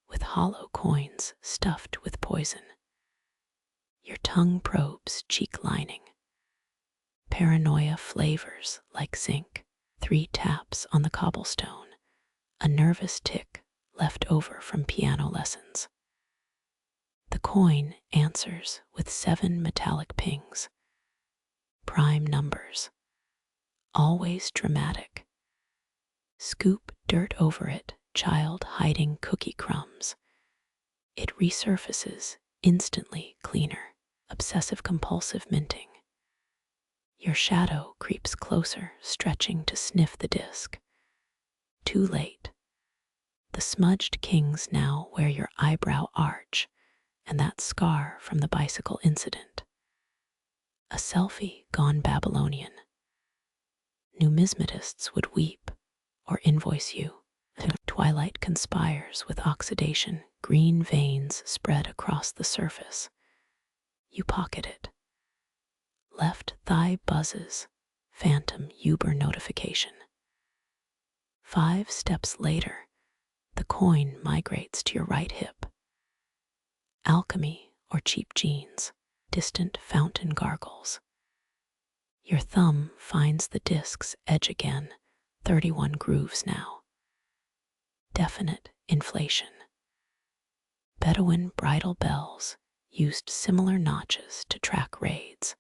with hollow coins stuffed with poison. Your tongue probes cheek lining. Paranoia flavors like zinc. 3 taps on the cobblestone, a nervous tick left over from piano lessons. The coin answers with 7 metallic pings. Prime numbers. Always dramatic. Scoop dirt over it, child hiding cookie crumbs. It resurfaces instantly cleaner. Obsessive compulsive minting. Your shadow creeps closer, stretching to sniff the disc. Too late. The smudged kings now wear your eyebrow arch and that scar from the bicycle incident. A selfie gone Babylonian. Numismatists would weep or invoice you. Twilight conspires with oxidation, green veins spread across the surface. You pocket it. Left thigh buzzes, phantom Uber notification. 5 steps later, the coin migrates to your right hip. Alchemy or cheap jeans, distant fountain gargles. Your thumb finds the disc's edge again, 31 grooves now. Definite inflation. Bedouin bridal bells used similar notches to track raids.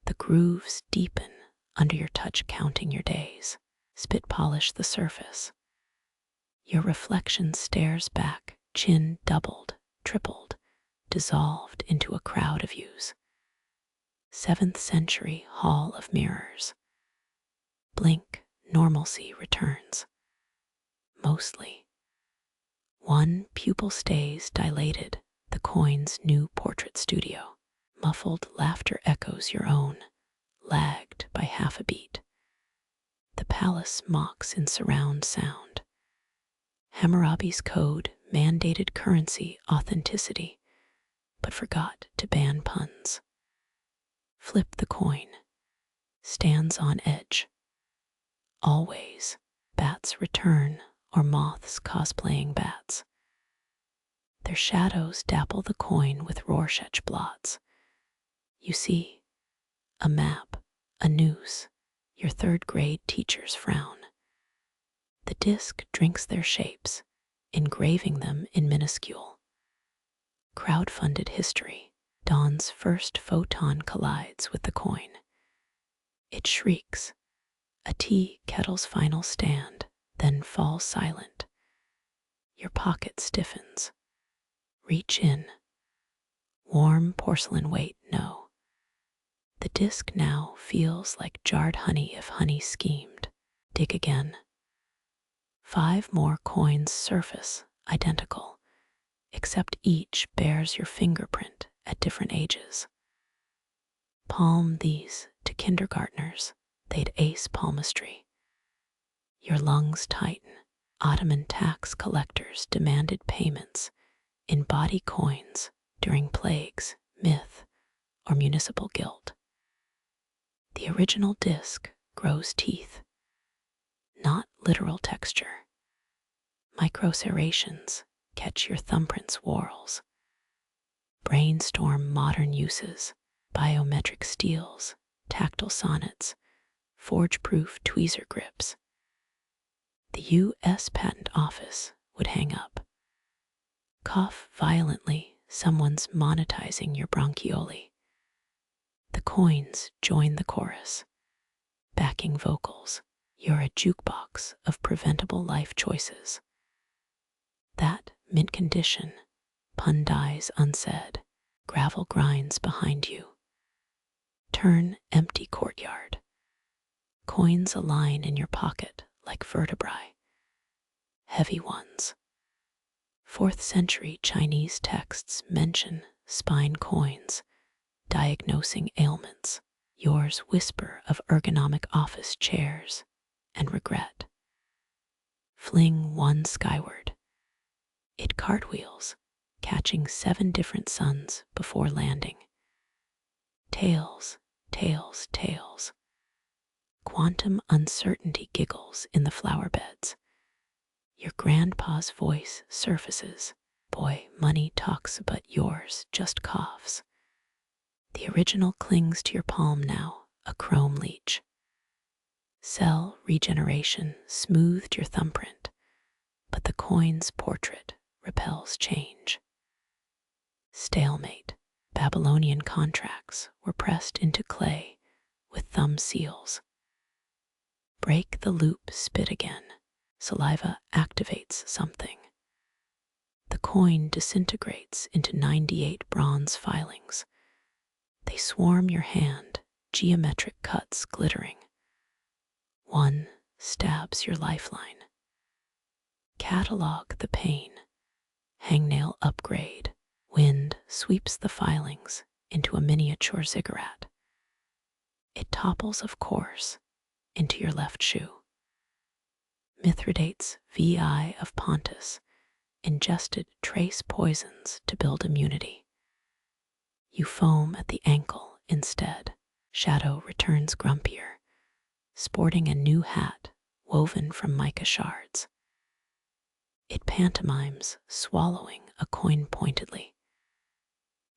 The grooves deepen under your touch, counting your days. Spit polish the surface. Your reflection stares back, chin doubled, tripled, dissolved into a crowd of yous. 7th century hall of mirrors. Blink, normalcy returns. Mostly. 1 pupil stays dilated, the coin's new portrait studio. Muffled laughter echoes your own, lagged by half a beat. The palace mocks in surround sound. Hammurabi's code mandated currency authenticity, but forgot to ban puns. Flip the coin. Stands on edge. Always. Bats return or moths cosplaying bats. Their shadows dapple the coin with Rorschach blots. You see, a map, a noose, your 3rd grade teacher's frown. The disc drinks their shapes, engraving them in minuscule. Crowdfunded history. Dawn's first photon collides with the coin. It shrieks. A tea kettle's final stand, then falls silent. Your pocket stiffens. Reach in. Warm porcelain weight, no. The disc now feels like jarred honey if honey schemed. Dig again. 5 more coins surface, identical, except each bears your fingerprint at different ages. Palm these to kindergartners, they'd ace palmistry. Your lungs tighten. Ottoman tax collectors demanded payments in body coins during plagues, myth, or municipal guilt. The original disc grows teeth, not literal texture. Microserrations catch your thumbprint's whorls. Brainstorm modern uses, biometric steels, tactile sonnets, forge-proof tweezer grips. The U.S. Patent Office would hang up. Cough violently, someone's monetizing your bronchioli. The coins join the chorus. Backing vocals, you're a jukebox of preventable life choices. That mint condition, pun dies unsaid, gravel grinds behind you. Turn empty courtyard. Coins align in your pocket like vertebrae. Heavy ones. 4th century Chinese texts mention spine coins, diagnosing ailments. Yours whisper of ergonomic office chairs and regret. Fling 1 skyward. It cartwheels, catching 7 different suns before landing. Tails, tails, tails. Quantum uncertainty giggles in the flower beds. Your grandpa's voice surfaces. Boy, money talks, but yours just coughs. The original clings to your palm now, a chrome leech. Cell regeneration smoothed your thumbprint, but the coin's portrait repels change. Stalemate. Babylonian contracts were pressed into clay with thumb seals. Break the loop, spit again. Saliva activates something. The coin disintegrates into 98 bronze filings. They swarm your hand, geometric cuts glittering. One stabs your lifeline. Catalog the pain. Hangnail upgrade. Wind sweeps the filings into a miniature ziggurat. It topples, of course, into your left shoe. Mithridate's VI of Pontus ingested trace poisons to build immunity. You foam at the ankle instead. Shadow returns grumpier, sporting a new hat woven from mica shards. It pantomimes swallowing a coin pointedly.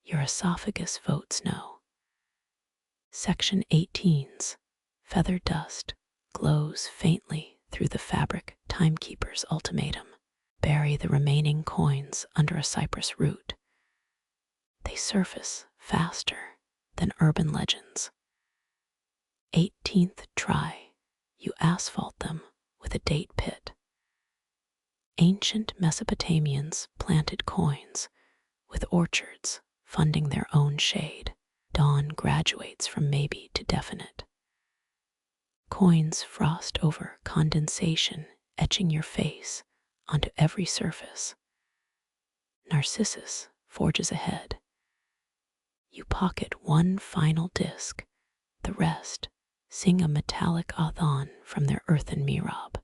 Your esophagus votes no. Section 18's feather dust glows faintly through the fabric timekeeper's ultimatum. Bury the remaining coins under a cypress root. They surface faster than urban legends. 18th try, you asphalt them with a date pit. Ancient Mesopotamians planted coins with orchards funding their own shade. Dawn graduates from maybe to definite. Coins frost over condensation, etching your face onto every surface. Narcissus forges ahead. You pocket one final disc, the rest sing a metallic adhan from their earthen mihrab.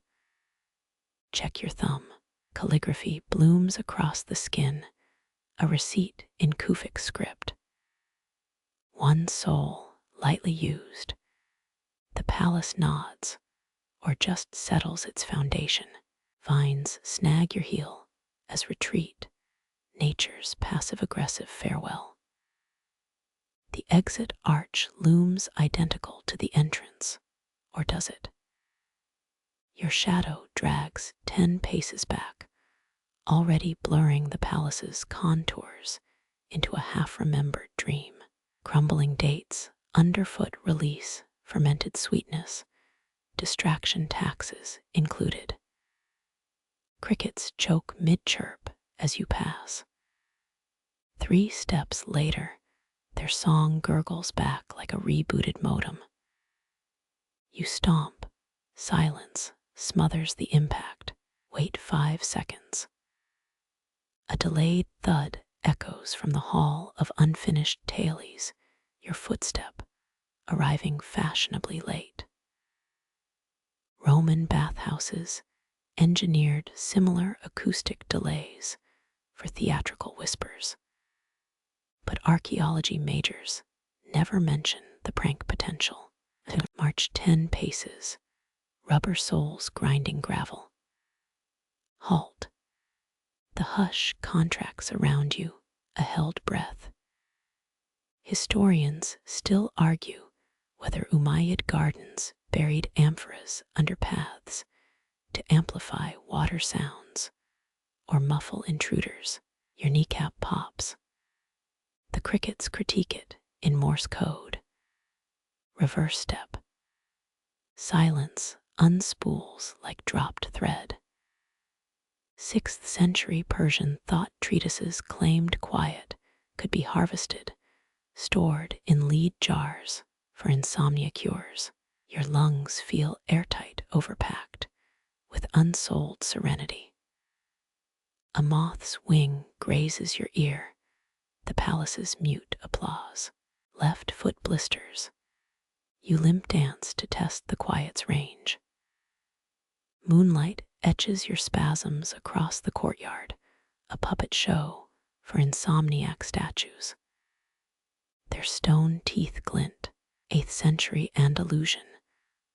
Check your thumb. Calligraphy blooms across the skin, a receipt in Kufic script. One soul lightly used. The palace nods, or just settles its foundation. Vines snag your heel as retreat, nature's passive-aggressive farewell. The exit arch looms identical to the entrance, or does it? Your shadow drags 10 paces back, already blurring the palace's contours into a half-remembered dream. Crumbling dates, underfoot release, fermented sweetness, distraction taxes included. Crickets choke mid-chirp as you pass. 3 steps later, their song gurgles back like a rebooted modem. You stomp. Silence smothers the impact. Wait 5 seconds. A delayed thud echoes from the hall of unfinished tailies, your footstep arriving fashionably late. Roman bathhouses engineered similar acoustic delays for theatrical whispers. But archaeology majors never mention the prank potential. March 10 paces, rubber soles grinding gravel. Halt. The hush contracts around you, a held breath. Historians still argue whether Umayyad gardens buried amphoras under paths to amplify water sounds or muffle intruders. Your kneecap pops. The crickets critique it in Morse code. Reverse step. Silence unspools like dropped thread. 6th century Persian thought treatises claimed quiet could be harvested, stored in lead jars for insomnia cures. Your lungs feel airtight, overpacked with unsold serenity. A moth's wing grazes your ear, the palace's mute applause. Left foot blisters. You limp dance to test the quiet's range. Moonlight etches your spasms across the courtyard, a puppet show for insomniac statues. Their stone teeth glint, 8th century Andalusian,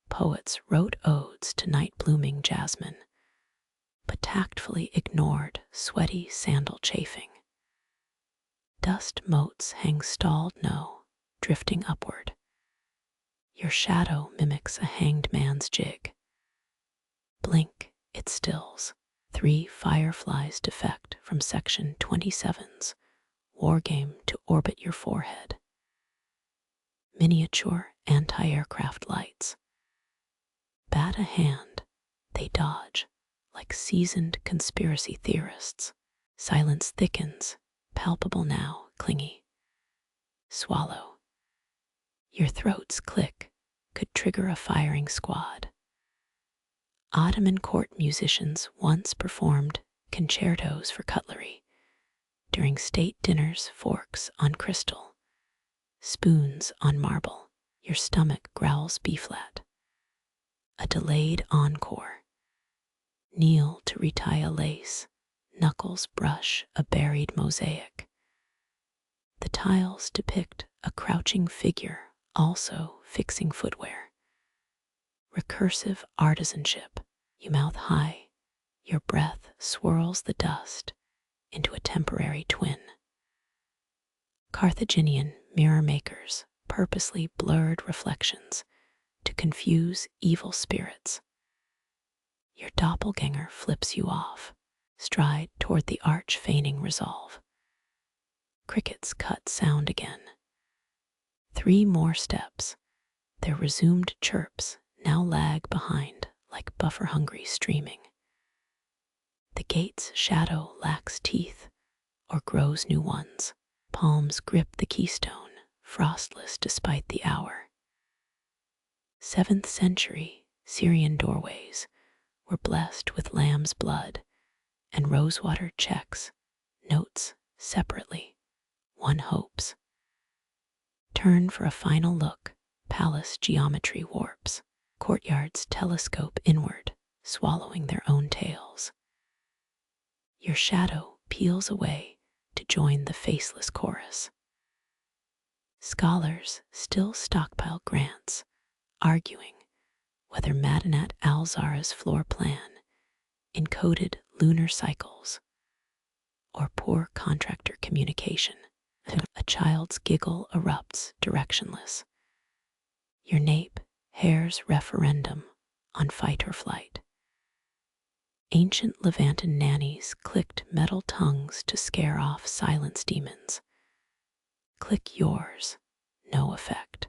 poets wrote odes to night-blooming jasmine, but tactfully ignored sweaty sandal chafing. Dust motes hang stalled drifting upward. Your shadow mimics a hanged man's jig. Blink, it stills. 3 fireflies defect from Section 27's wargame to orbit your forehead. Miniature anti-aircraft lights. Bat a hand, they dodge like seasoned conspiracy theorists. Silence thickens, palpable now, clingy. Swallow. Your throat's click could trigger a firing squad. Ottoman court musicians once performed concertos for cutlery. During state dinners, forks on crystal, spoons on marble. Your stomach growls B-flat. A delayed encore. Kneel to retie a lace, knuckles brush a buried mosaic. The tiles depict a crouching figure, also fixing footwear. Recursive artisanship. You mouth high, your breath swirls the dust into a temporary twin. Carthaginian mirror makers purposely blurred reflections to confuse evil spirits. Your doppelganger flips you off, stride toward the arch feigning resolve. Crickets cut sound again. 3 more steps, their resumed chirps now lag behind like buffer-hungry streaming. The gate's shadow lacks teeth or grows new ones. Palms grip the keystone, frostless despite the hour. 7th century Syrian doorways were blessed with lamb's blood and rosewater checks, notes separately. One hopes. Turn for a final look, palace geometry warps. Courtyards telescope inward, swallowing their own tails. Your shadow peels away to join the faceless chorus. Scholars still stockpile grants, arguing whether Madinat al-Zahra's floor plan encoded lunar cycles or poor contractor communication. A child's giggle erupts directionless. Your nape hares referendum on fight or flight. Ancient Levantan nannies clicked metal tongues to scare off silence demons. Click yours, no effect.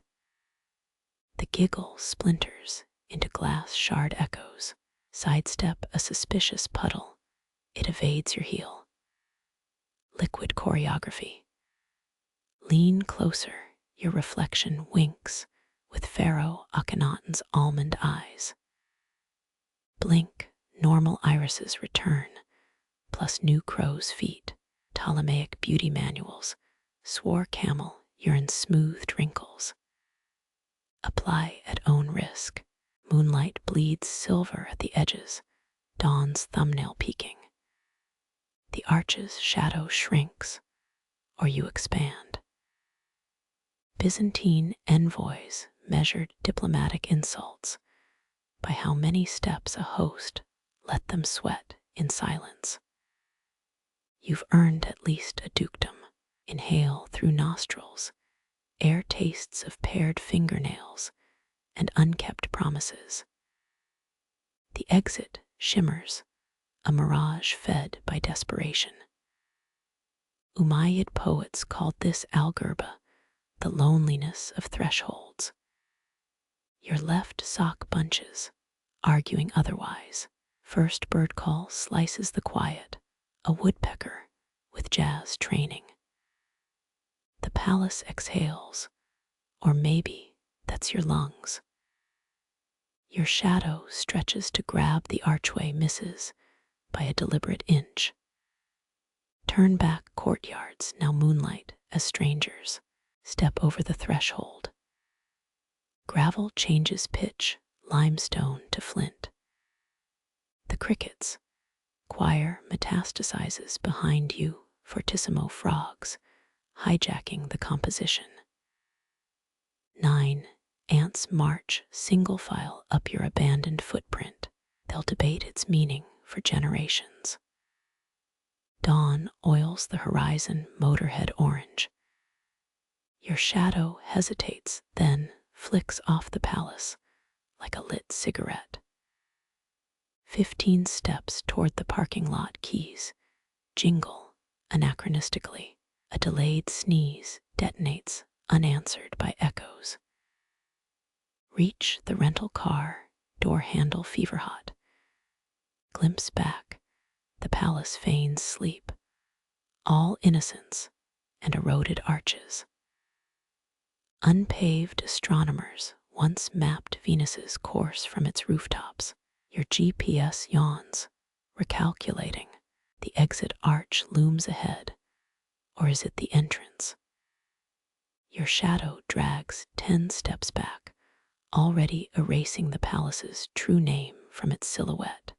The giggle splinters into glass shard echoes. Sidestep a suspicious puddle, it evades your heel. Liquid choreography. Lean closer, your reflection winks with Pharaoh Akhenaten's almond eyes. Blink, normal irises return, plus new crow's feet. Ptolemaic beauty manuals swore camel urine smoothed wrinkles. Apply at own risk. Moonlight bleeds silver at the edges, dawn's thumbnail peeking. The arch's shadow shrinks, or you expand. Byzantine envoys measured diplomatic insults by how many steps a host let them sweat in silence. You've earned at least a dukedom. Inhale through nostrils, air tastes of pared fingernails and unkept promises. The exit shimmers, a mirage fed by desperation. Umayyad poets called this al-Ghurba, the loneliness of thresholds. Your left sock bunches, arguing otherwise. First bird call slices the quiet, a woodpecker with jazz training. The palace exhales, or maybe that's your lungs. Your shadow stretches to grab the archway misses by a deliberate inch. Turn back courtyards now moonlight as strangers. Step over the threshold. Gravel changes pitch, limestone to flint. The crickets, choir metastasizes behind you, fortissimo frogs, hijacking the composition. 9 Ants march single file up your abandoned footprint. They'll debate its meaning for generations. Dawn oils the horizon motorhead orange. Your shadow hesitates, then flicks off the palace like a lit cigarette. 15 steps toward the parking lot keys jingle anachronistically. A delayed sneeze detonates unanswered by echoes. Reach the rental car, door handle fever hot. Glimpse back, the palace feigns sleep, all innocence and eroded arches. Unpaved astronomers once mapped Venus's course from its rooftops. Your GPS yawns, recalculating. The exit arch looms ahead, or is it the entrance? Your shadow drags 10 steps back, already erasing the palace's true name from its silhouette.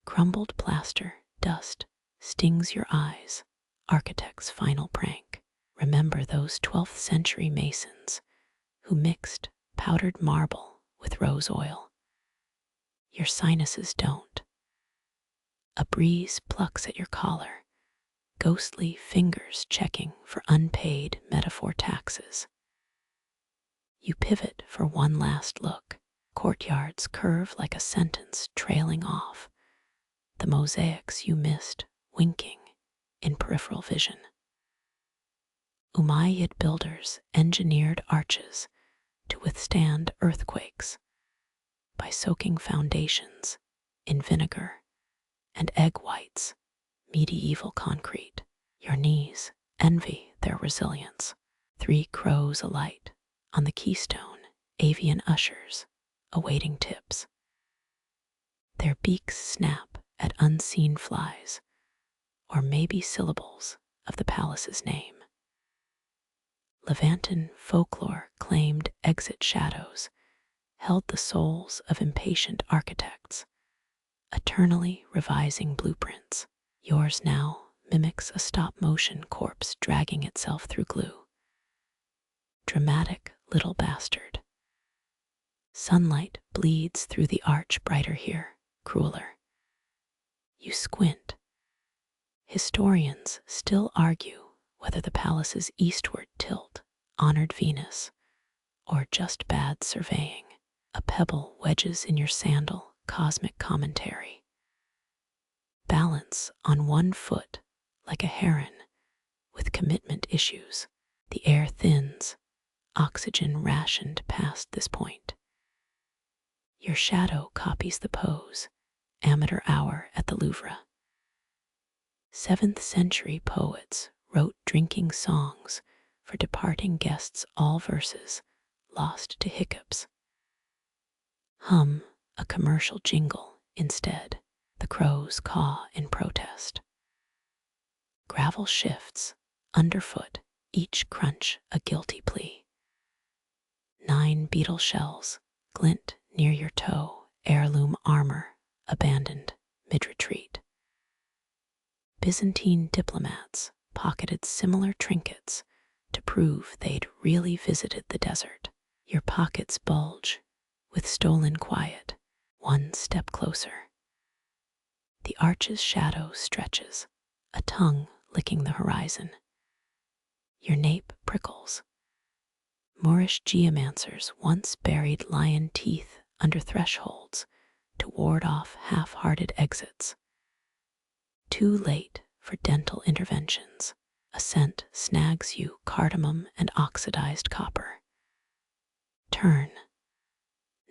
Crumbled plaster, dust, stings your eyes, architect's final prank. Remember those 12th century masons who mixed powdered marble with rose oil. Your sinuses don't. A breeze plucks at your collar, ghostly fingers checking for unpaid metaphor taxes. You pivot for one last look. Courtyards curve like a sentence trailing off, the mosaics you missed winking in peripheral vision. Umayyad builders engineered arches to withstand earthquakes by soaking foundations in vinegar and egg whites, medieval concrete. Your knees envy their resilience. 3 crows alight on the keystone, avian ushers awaiting tips. Their beaks snap at unseen flies, or maybe syllables of the palace's name. Levantan folklore claimed exit shadows held the souls of impatient architects, eternally revising blueprints. Yours now mimics a stop-motion corpse dragging itself through glue. Dramatic little bastard. Sunlight bleeds through the arch brighter here, crueler. You squint. Historians still argue whether the palace's eastward tilt honored Venus or just bad surveying. A pebble wedges in your sandal, cosmic commentary. Balance on one foot like a heron with commitment issues. The air thins, oxygen rationed past this point. Your shadow copies the pose, amateur hour at the Louvre. 7th century poets wrote drinking songs for departing guests, all verses lost to hiccups. Hum a commercial jingle instead. The crows caw in protest. Gravel shifts underfoot, each crunch a guilty plea. 9 beetle shells glint near your toe, heirloom armor abandoned mid-retreat. Byzantine diplomats pocketed similar trinkets to prove they'd really visited the desert. Your pockets bulge with stolen quiet, 1 step closer. The arch's shadow stretches, a tongue licking the horizon. Your nape prickles. Moorish geomancers once buried lion teeth under thresholds to ward off half-hearted exits. Too late for dental interventions. A scent snags you, cardamom and oxidized copper. Turn.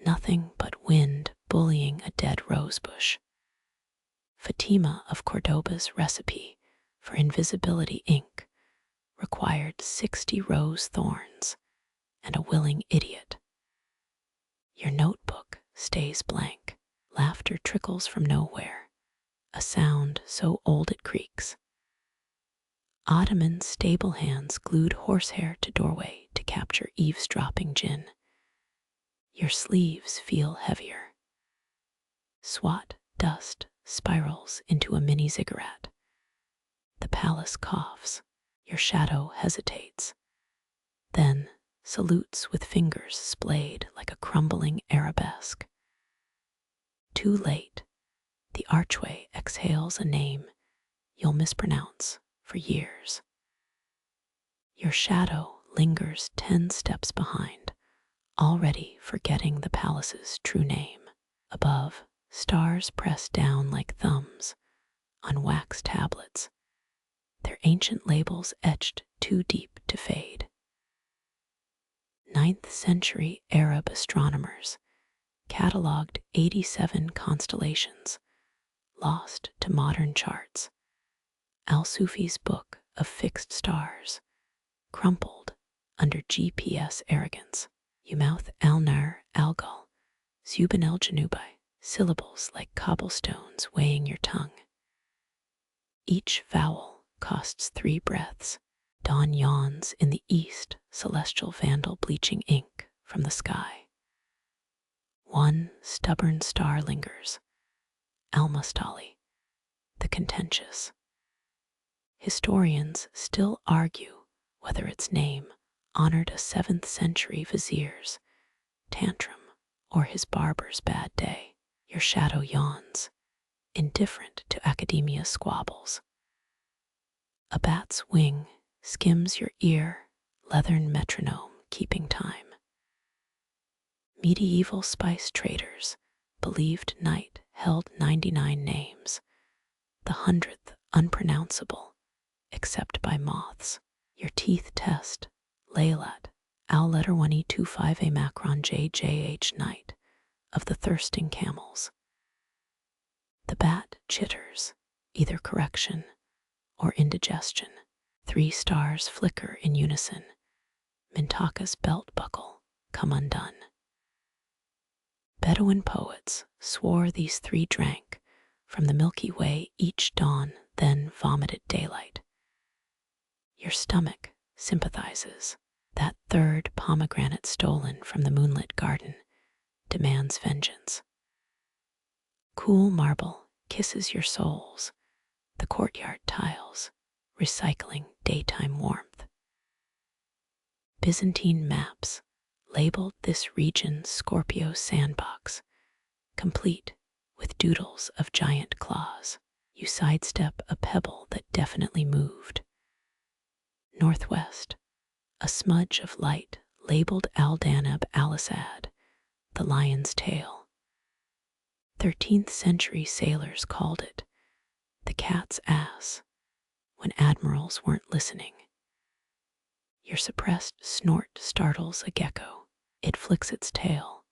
Nothing but wind bullying a dead rosebush. Fatima of Cordoba's recipe for invisibility ink required 60 rose thorns and a willing idiot. Your notebook stays blank. Laughter trickles from nowhere, a sound so old it creaks. Ottoman stable hands glued horsehair to doorway to capture eavesdropping gin. Your sleeves feel heavier. Swat dust spirals into a mini ziggurat. The palace coughs. Your shadow hesitates, then salutes with fingers splayed like a crumbling arabesque. Too late, the archway exhales a name you'll mispronounce for years. Your shadow lingers 10 steps behind, already forgetting the palace's true name. Above, stars press down like thumbs on wax tablets, their ancient labels etched too deep to fade. 9th century Arab astronomers catalogued 87 constellations, lost to modern charts. Al-Sufi's book of fixed stars, crumpled under GPS arrogance. You mouth al-Nar, al-Ghul, Zuban el-Janubi, syllables like cobblestones weighing your tongue. Each vowel costs 3 breaths. Dawn yawns in the east, celestial vandal bleaching ink from the sky. One stubborn star lingers, al-Mustali, the contentious. Historians still argue whether its name honored a 7th century vizier's tantrum or his barber's bad day. Your shadow yawns, indifferent to academia's squabbles. A bat's wing skims your ear, leathern metronome keeping time. Medieval spice traders believed night held 99 names, the 100th unpronounceable, except by moths. Your teeth test Laylat, al letter 1E25 a macron JJH night of the thirsting camels. The bat chitters, either correction or indigestion. 3 stars flicker in unison. Mintaka's belt buckle come undone. Bedouin poets swore these 3 drank from the Milky Way each dawn, then vomited daylight. Your stomach sympathizes. That 3rd pomegranate stolen from the moonlit garden demands vengeance. Cool marble kisses your soles, the courtyard tiles recycling daytime warmth. Byzantine maps labeled this region Scorpio's sandbox, complete with doodles of giant claws. You sidestep a pebble that definitely moved. Northwest, a smudge of light labeled al-Danab al-Assad, the lion's tail. 13th century sailors called it the cat's ass when admirals weren't listening. Your suppressed snort startles a gecko. It flicks its tail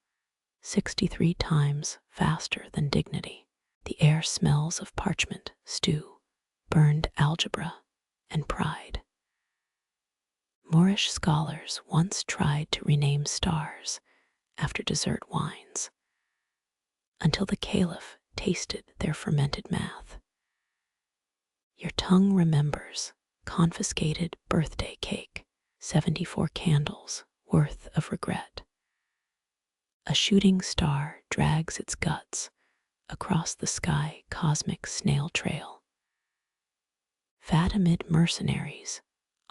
63 times faster than dignity. The air smells of parchment, stew, burned algebra, and pride. Moorish scholars once tried to rename stars after dessert wines, until the caliph tasted their fermented math. Your tongue remembers confiscated birthday cake, 74 candles worth of regret. A shooting star drags its guts across the sky cosmic snail trail. Fatimid mercenaries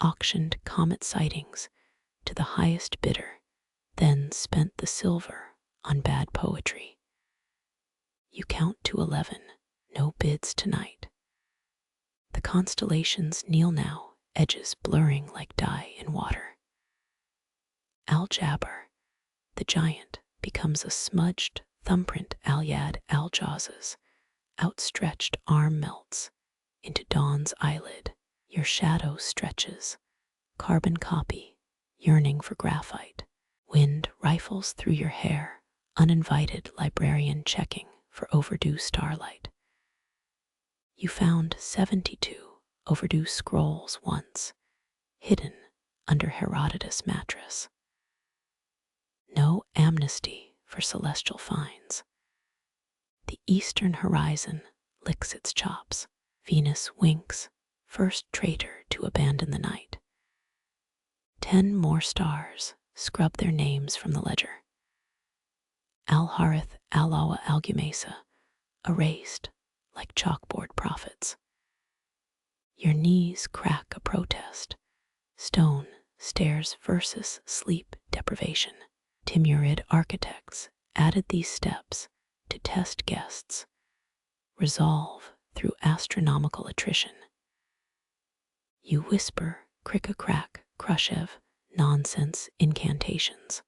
auctioned comet sightings to the highest bidder, then spent the silver on bad poetry. You count to 11, no bids tonight. The constellations kneel now, edges blurring like dye in water. Al-Jabr, the giant, becomes a smudged thumbprint. Al-Yad al-Jawz's outstretched arm melts into dawn's eyelid. Your shadow stretches, carbon copy, yearning for graphite. Wind rifles through your hair, uninvited librarian checking for overdue starlight. You found 72 overdue scrolls once, hidden under Herodotus' mattress. No amnesty for celestial finds. The eastern horizon licks its chops. Venus winks, first traitor to abandon the night. 10 more stars scrub their names from the ledger. Al-Harith al-Awa al-Gumesa, erased like chalkboard prophets. Your knees crack a protest, stone stairs versus sleep deprivation. Timurid architects added these steps to test guests' resolve through astronomical attrition. You whisper crick-a-crack, crushev, nonsense incantations.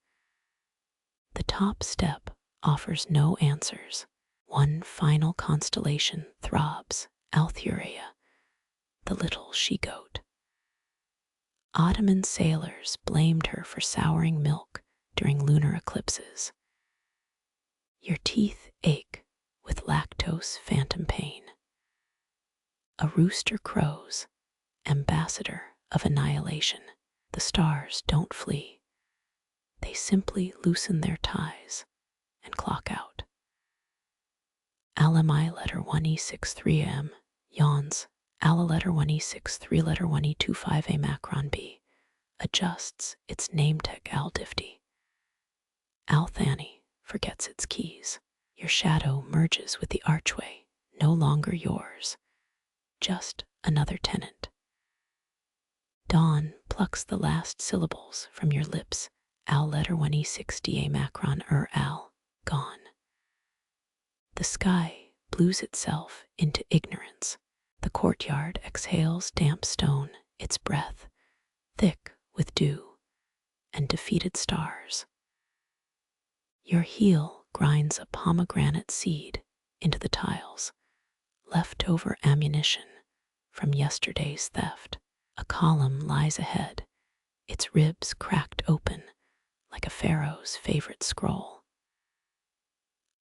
The top step offers no answers. One final constellation throbs, al-Zahra, the little she-goat. Ottoman sailors blamed her for souring milk during lunar eclipses. Your teeth ache with lactose phantom pain. A rooster crows, ambassador of annihilation. The stars don't flee. They simply loosen their ties and clock out. LMI letter 1E63M yawns. Ala letter 1E63 letter 1E25A macron B adjusts its name tag al-Difty. Al-Thani forgets its keys. Your shadow merges with the archway, no longer yours, just another tenant. Dawn plucks the last syllables from your lips. Al letter 1E60A macron al, gone. The sky blues itself into ignorance. The courtyard exhales damp stone, its breath thick with dew and defeated stars. Your heel grinds a pomegranate seed into the tiles, leftover ammunition from yesterday's theft. A column lies ahead, its ribs cracked open like a pharaoh's favorite scroll.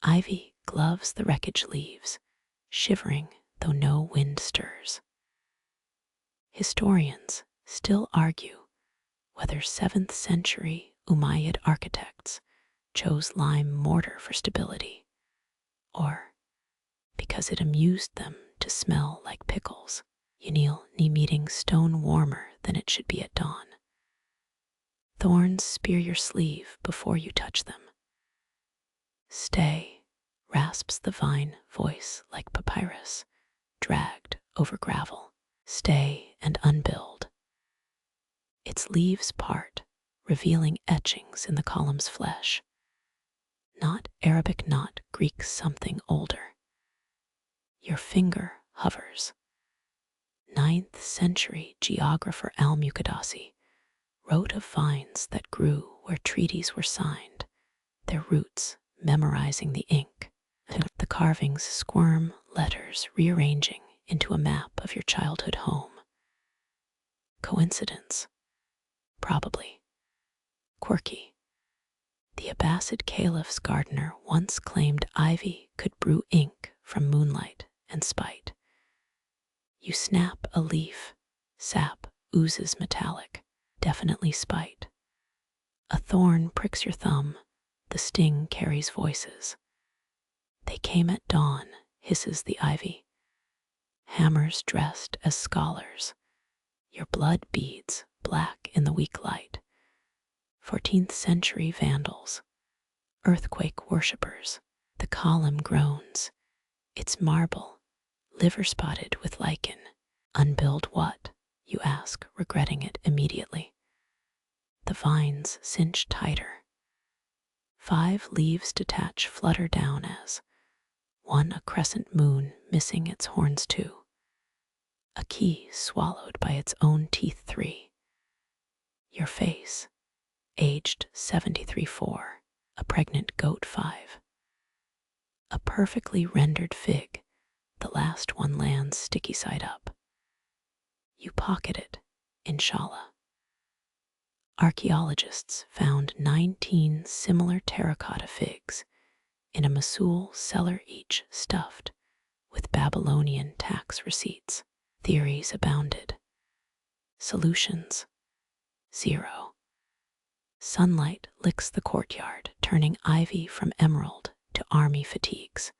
Ivy gloves the wreckage leaves, shivering though no wind stirs. Historians still argue whether 7th century Umayyad architects chose lime mortar for stability, or because it amused them to smell like pickles. Unil ni meeting stone warmer than it should be at dawn. Thorns spear your sleeve before you touch them. Stay, rasps the vine voice like papyrus, dragged over gravel. Stay and unbuild. Its leaves part, revealing etchings in the column's flesh. Not Arabic, not Greek, something older. Your finger hovers. 9th century geographer al-Muqaddasi wrote of vines that grew where treaties were signed, their roots memorizing the ink. The carvings squirm, letters rearranging into a map of your childhood home. Coincidence? Probably. Quirky. The Abbasid caliph's gardener once claimed ivy could brew ink from moonlight and spite. You snap a leaf, sap oozes metallic, definitely spite. A thorn pricks your thumb, the sting carries voices. They came at dawn, hisses the ivy. Hammers dressed as scholars. Your blood beads black in the weak light. 14th century vandals, earthquake worshippers. The column groans, its marble, liver spotted with lichen. Unbuild what? You ask, regretting it immediately. The vines cinch tighter. 5 leaves detach, flutter down as one a crescent moon missing its horns 2. A key swallowed by its own teeth 3. Your face, aged 73-4, a pregnant goat 5. A perfectly rendered fig, the last one lands sticky side up. You pocket it, inshallah. Archaeologists found 19 similar terracotta figs in a Mosul cellar, each stuffed with Babylonian tax receipts. Theories abounded. Solutions: 0. Sunlight licks the courtyard, turning ivy from emerald to army fatigues.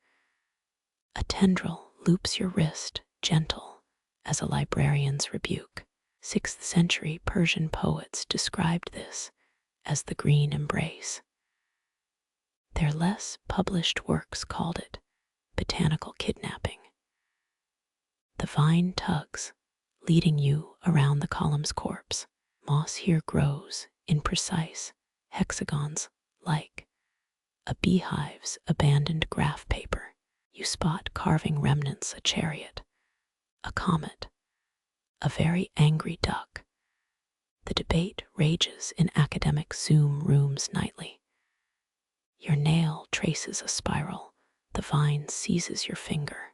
A tendril loops your wrist, gentle as a librarian's rebuke. 6th century Persian poets described this as the green embrace. Their less published works called it botanical kidnapping. The vine tugs, leading you around the column's corpse. Moss here grows in precise hexagons like a beehive's abandoned graph paper. You spot carving remnants, a chariot, a comet, a very angry duck. The debate rages in academic Zoom rooms nightly. Your nail traces a spiral, the vine seizes your finger.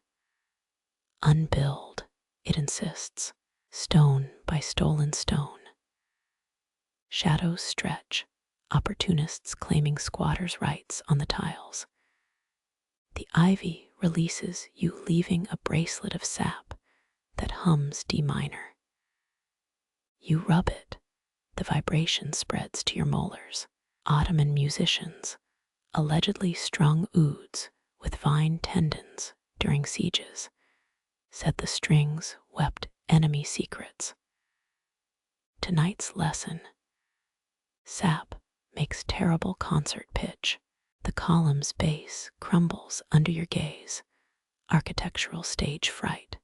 Unbuild, it insists, stone by stolen stone. Shadows stretch, opportunists claiming squatters' rights on the tiles. The ivy releases you, leaving a bracelet of sap that hums D minor. You rub it, the vibration spreads to your molars. Ottoman musicians allegedly strung ouds with vine tendons during sieges, said the strings wept enemy secrets. Tonight's lesson: sap makes terrible concert pitch. The column's base crumbles under your gaze, architectural stage fright.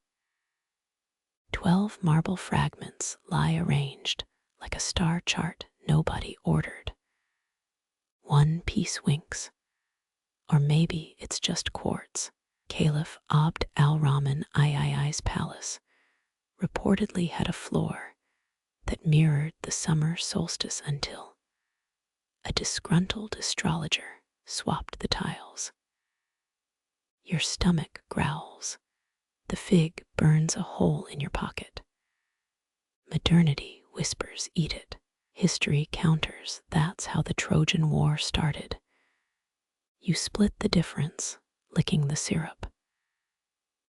12 marble fragments lie arranged like a star chart nobody ordered. One piece winks, or maybe it's just quartz. Caliph Abd al-Rahman III's palace reportedly had a floor that mirrored the summer solstice until a disgruntled astrologer swapped the tiles. Your stomach growls. The fig burns a hole in your pocket. Modernity whispers, eat it. History counters, that's how the Trojan War started. You split the difference, licking the syrup.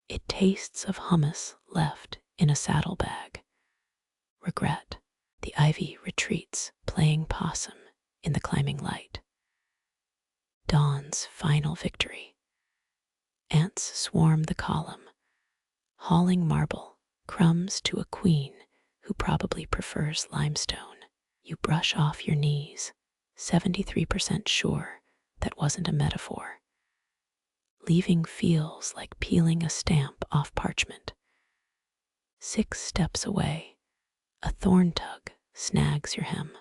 It tastes of hummus left in a saddlebag. Regret. The ivy retreats, playing possum in the climbing light. Dawn's final victory. Ants swarm the column, hauling marble crumbs to a queen who probably prefers limestone. You brush off your knees, 73% sure that wasn't a metaphor. Leaving feels like peeling a stamp off parchment. 6 steps away, a thorn tug snags your hem.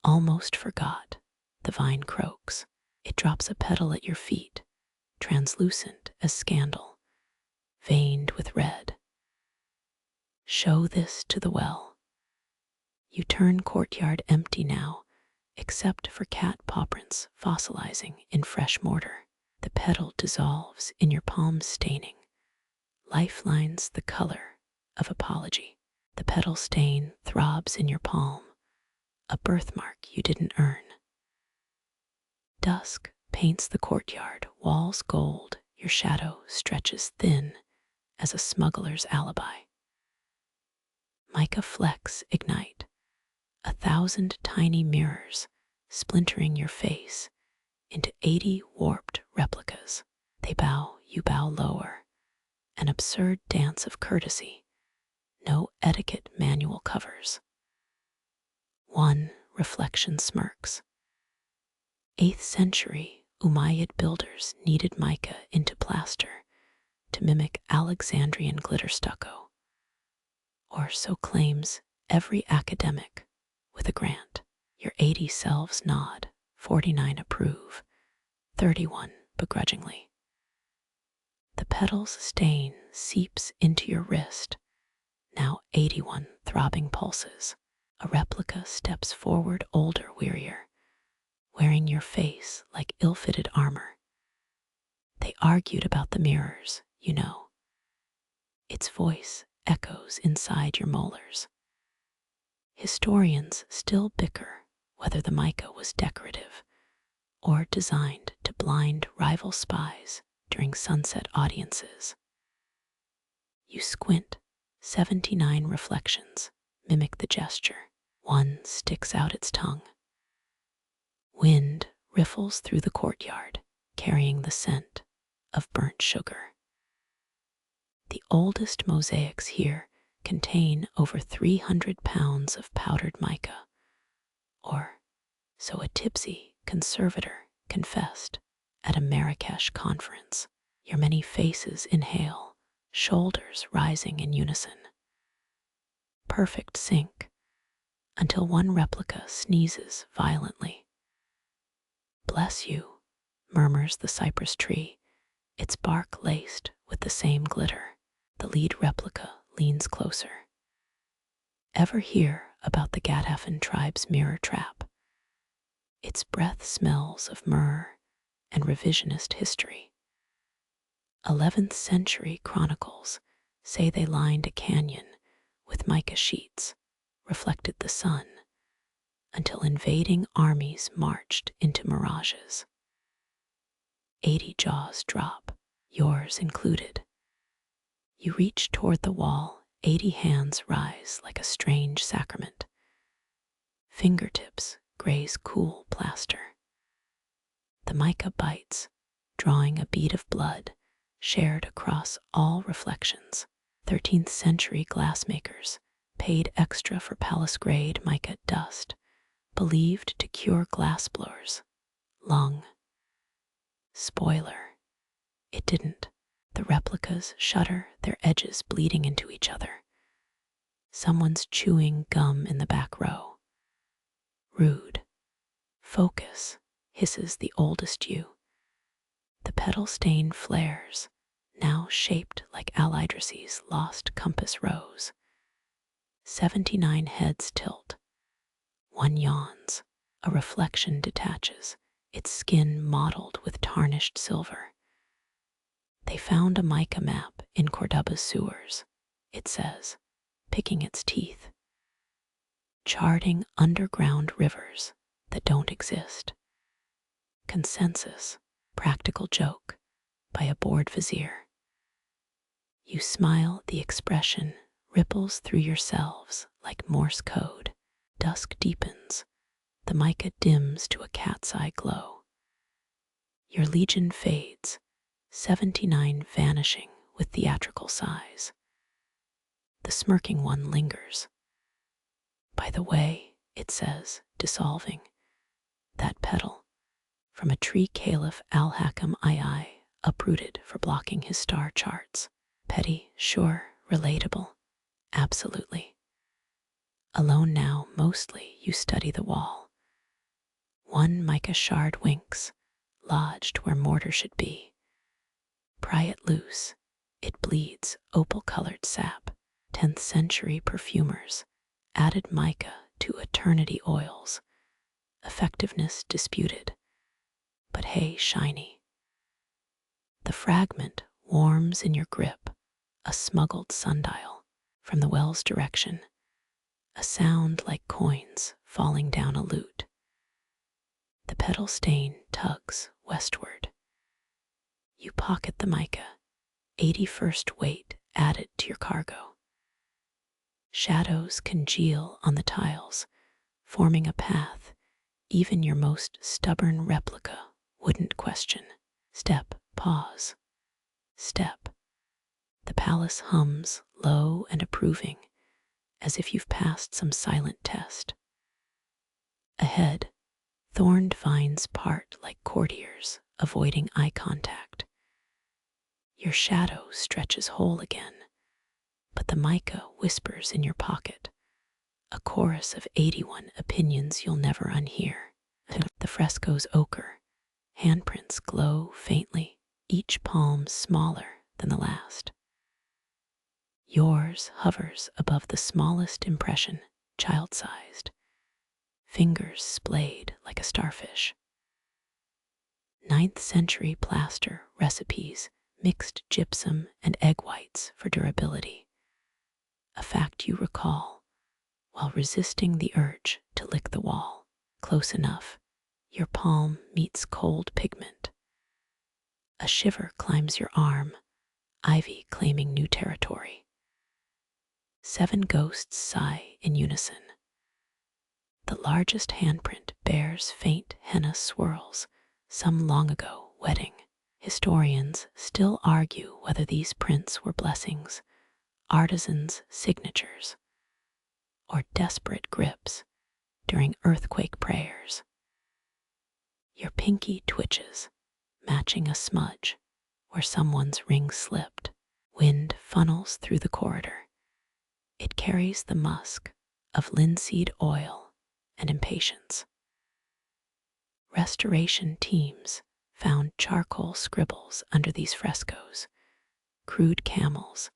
Almost forgot, the vine croaks. It drops a petal at your feet, translucent as scandal, veined with red. Show this to the well. You turn courtyard empty now, except for cat paw prints fossilizing in fresh mortar. The petal dissolves in your palm, staining lifelines the color of apology. The petal stain throbs in your palm, a birthmark you didn't earn. Dusk paints the courtyard, walls gold, your shadow stretches thin as a smuggler's alibi. Mica flecks ignite, 1,000 tiny mirrors splintering your face into 80 warped replicas. They bow, you bow lower, an absurd dance of courtesy, no etiquette manual covers. One reflection smirks. 8th century Umayyad builders kneaded mica into plaster to mimic Alexandrian glitter stucco. Or so claims every academic with a grant. Your 80 selves nod, 49 approve, 31 begrudgingly. The petal's stain seeps into your wrist, now 81 throbbing pulses. A replica steps forward, older, wearier, wearing your face like ill-fitted armor. They argued about the mirrors, you know. Its voice echoes inside your molars. Historians still bicker whether the mica was decorative or designed to blind rival spies during sunset audiences. You squint, 79 reflections mimic the gesture. One sticks out its tongue. Wind riffles through the courtyard, carrying the scent of burnt sugar. The oldest mosaics here contain over 300 pounds of powdered mica, or so a tipsy conservator confessed at a Marrakesh conference. Your many faces inhale, shoulders rising in unison. Perfect sync, until one replica sneezes violently. "Bless you," murmurs the cypress tree, its bark laced with the same glitter. The lead replica leans closer. "Ever hear about the Gadhafen tribe's mirror trap? Its breath smells of myrrh and revisionist history. 11th century chronicles say they lined a canyon with mica sheets, reflected the sun, until invading armies marched into mirages. 80 jaws drop, yours included. You reach toward the wall, 80 hands rise like a strange sacrament. Fingertips graze cool plaster. The mica bites, drawing a bead of blood shared across all reflections. 13th century glassmakers paid extra for palace-grade mica dust, believed to cure glassblowers. Lung. Spoiler. It didn't. The replicas shudder, their edges bleeding into each other. Someone's chewing gum in the back row. "Rude. Focus," hisses the oldest you. The petal stain flares, now shaped like Al-Idrisi's lost compass rose. 79 heads tilt. One yawns. A reflection detaches, its skin mottled with tarnished silver. "They found a mica map in Cordoba's sewers," it says, picking its teeth. "Charting underground rivers that don't exist." Consensus, practical joke, by a bored vizier. You smile, the expression ripples through yourselves like Morse code. Dusk deepens, the mica dims to a cat's eye glow. Your legion fades, 79 vanishing with theatrical sighs. The smirking one lingers. "By the way," it says, dissolving, "that petal, from a tree caliph al-Hakam II, uprooted for blocking his star charts." Petty, sure, relatable, absolutely. Alone now, mostly, you study the wall. One mica shard winks, lodged where mortar should be. Pry it loose, it bleeds opal-colored sap. 10th century perfumers added mica to eternity oils. Effectiveness disputed, but hey, shiny. The fragment warms in your grip, a smuggled sundial from the well's direction, a sound like coins falling down a lute. The petal stain tugs westward. You pocket the mica, 81st weight added to your cargo. Shadows congeal on the tiles, forming a path even your most stubborn replica wouldn't question. Step, pause. Step. The palace hums, low and approving, as if you've passed some silent test. Ahead, thorned vines part like courtiers, avoiding eye contact. Your shadow stretches whole again, but the mica whispers in your pocket, a chorus of 81 opinions you'll never unhear. The fresco's ochre, handprints glow faintly, each palm smaller than the last. Yours hovers above the smallest impression, child-sized, fingers splayed like a starfish. 9th century plaster recipes mixed gypsum and egg whites for durability, a fact you recall while resisting the urge to lick the wall. Close enough, your palm meets cold pigment. A shiver climbs your arm, ivy claiming new territory. 7 ghosts sigh in unison. The largest handprint bears faint henna swirls, some long ago wedding. Historians still argue whether these prints were blessings, artisans' signatures, or desperate grips during earthquake prayers. Your pinky twitches, matching a smudge where someone's ring slipped. Wind funnels through the corridor. It carries the musk of linseed oil and impatience. Restoration teams found charcoal scribbles under these frescoes, crude camels,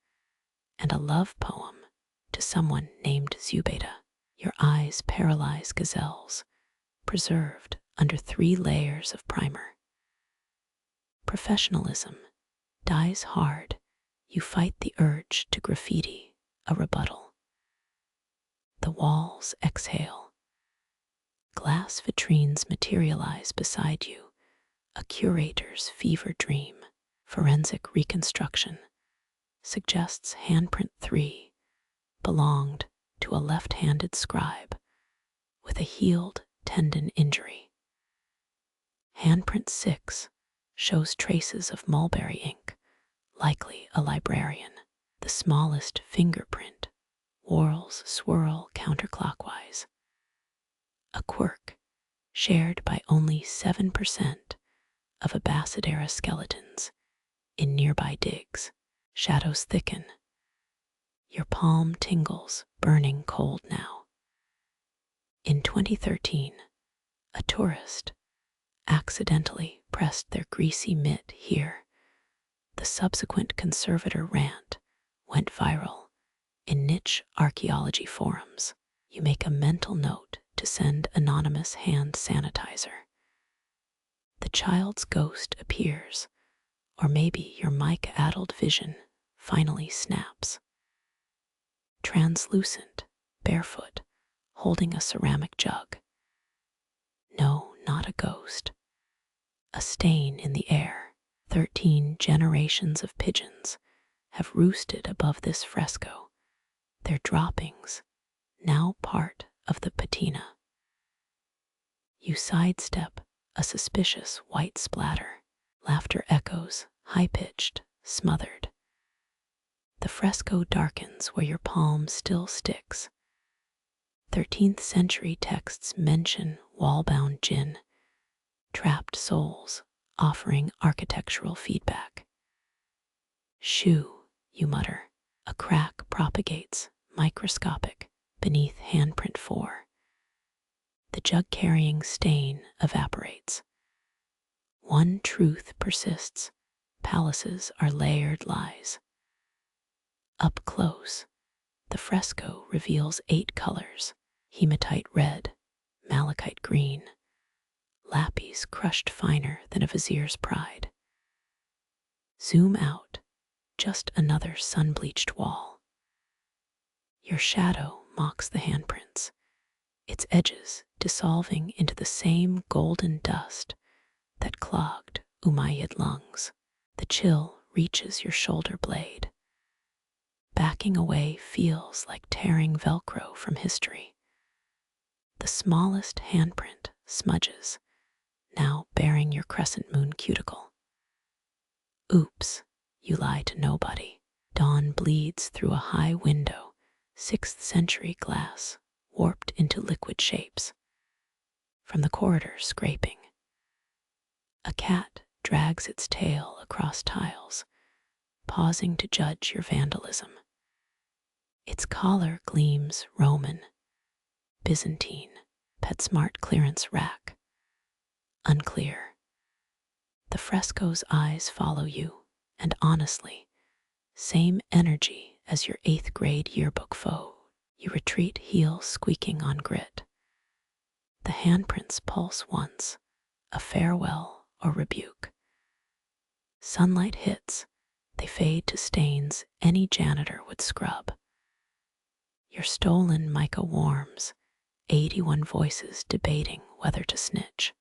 and a love poem to someone named Zubaydah. Your eyes paralyze gazelles, preserved under 3 layers of primer. Professionalism dies hard. You fight the urge to graffiti, a rebuttal. The walls exhale. Glass vitrines materialize beside you, a curator's fever dream. Forensic reconstruction suggests handprint 3 belonged to a left-handed scribe with a healed tendon injury. Handprint 6 shows traces of mulberry ink, likely a librarian. The smallest fingerprint, whorls swirl counterclockwise. A quirk shared by only 7% of Abbasidera skeletons in nearby digs. Shadows thicken. Your palm tingles, burning cold now. In 2013, a tourist accidentally pressed their greasy mitt here. The subsequent conservator rant went viral in niche archaeology forums. You make a mental note to send anonymous hand sanitizer. The child's ghost appears, or maybe your mic-addled vision finally snaps. Translucent, barefoot, holding a ceramic jug. No, not a ghost. A stain in the air. 13 generations of pigeons have roosted above this fresco, their droppings now part of the patina. You sidestep a suspicious white splatter. Laughter echoes, high-pitched, smothered. The fresco darkens where your palm still sticks. 13th century texts mention wall-bound jinn, trapped souls offering architectural feedback. Shoo, you mutter. A crack propagates, microscopic, beneath handprint 4. The jug-carrying stain evaporates. One truth persists. Palaces are layered lies. Up close, the fresco reveals 8 colors: hematite red, malachite green, lapis crushed finer than a vizier's pride. Zoom out, just another sun-bleached wall. Your shadow mocks the handprints, its edges dissolving into the same golden dust that clogged Umayyad lungs. The chill reaches your shoulder blade. Backing away feels like tearing Velcro from history. The smallest handprint smudges, now bearing your crescent moon cuticle. Oops, you lie to nobody. Dawn bleeds through a high window, 6th century glass, warped into liquid shapes. From the corridor scraping. A cat drags its tail across tiles, pausing to judge your vandalism. Its collar gleams Roman, Byzantine, PetSmart clearance rack. Unclear. The fresco's eyes follow you, and honestly, same energy as your 8th grade yearbook foe. You retreat, heels squeaking on grit. The handprints pulse once, a farewell or rebuke. Sunlight hits, they fade to stains any janitor would scrub. Your stolen mica warms, 81 voices debating whether to snitch.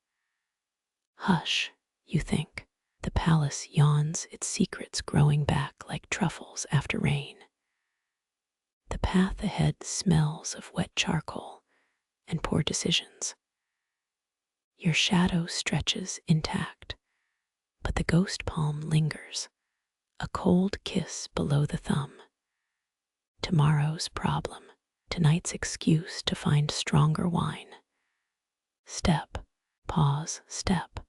Hush, you think. The palace yawns, its secrets growing back like truffles after rain. The path ahead smells of wet charcoal and poor decisions. Your shadow stretches intact, but the ghost palm lingers, a cold kiss below the thumb. Tomorrow's problem, tonight's excuse to find stronger wine. Step, pause, step.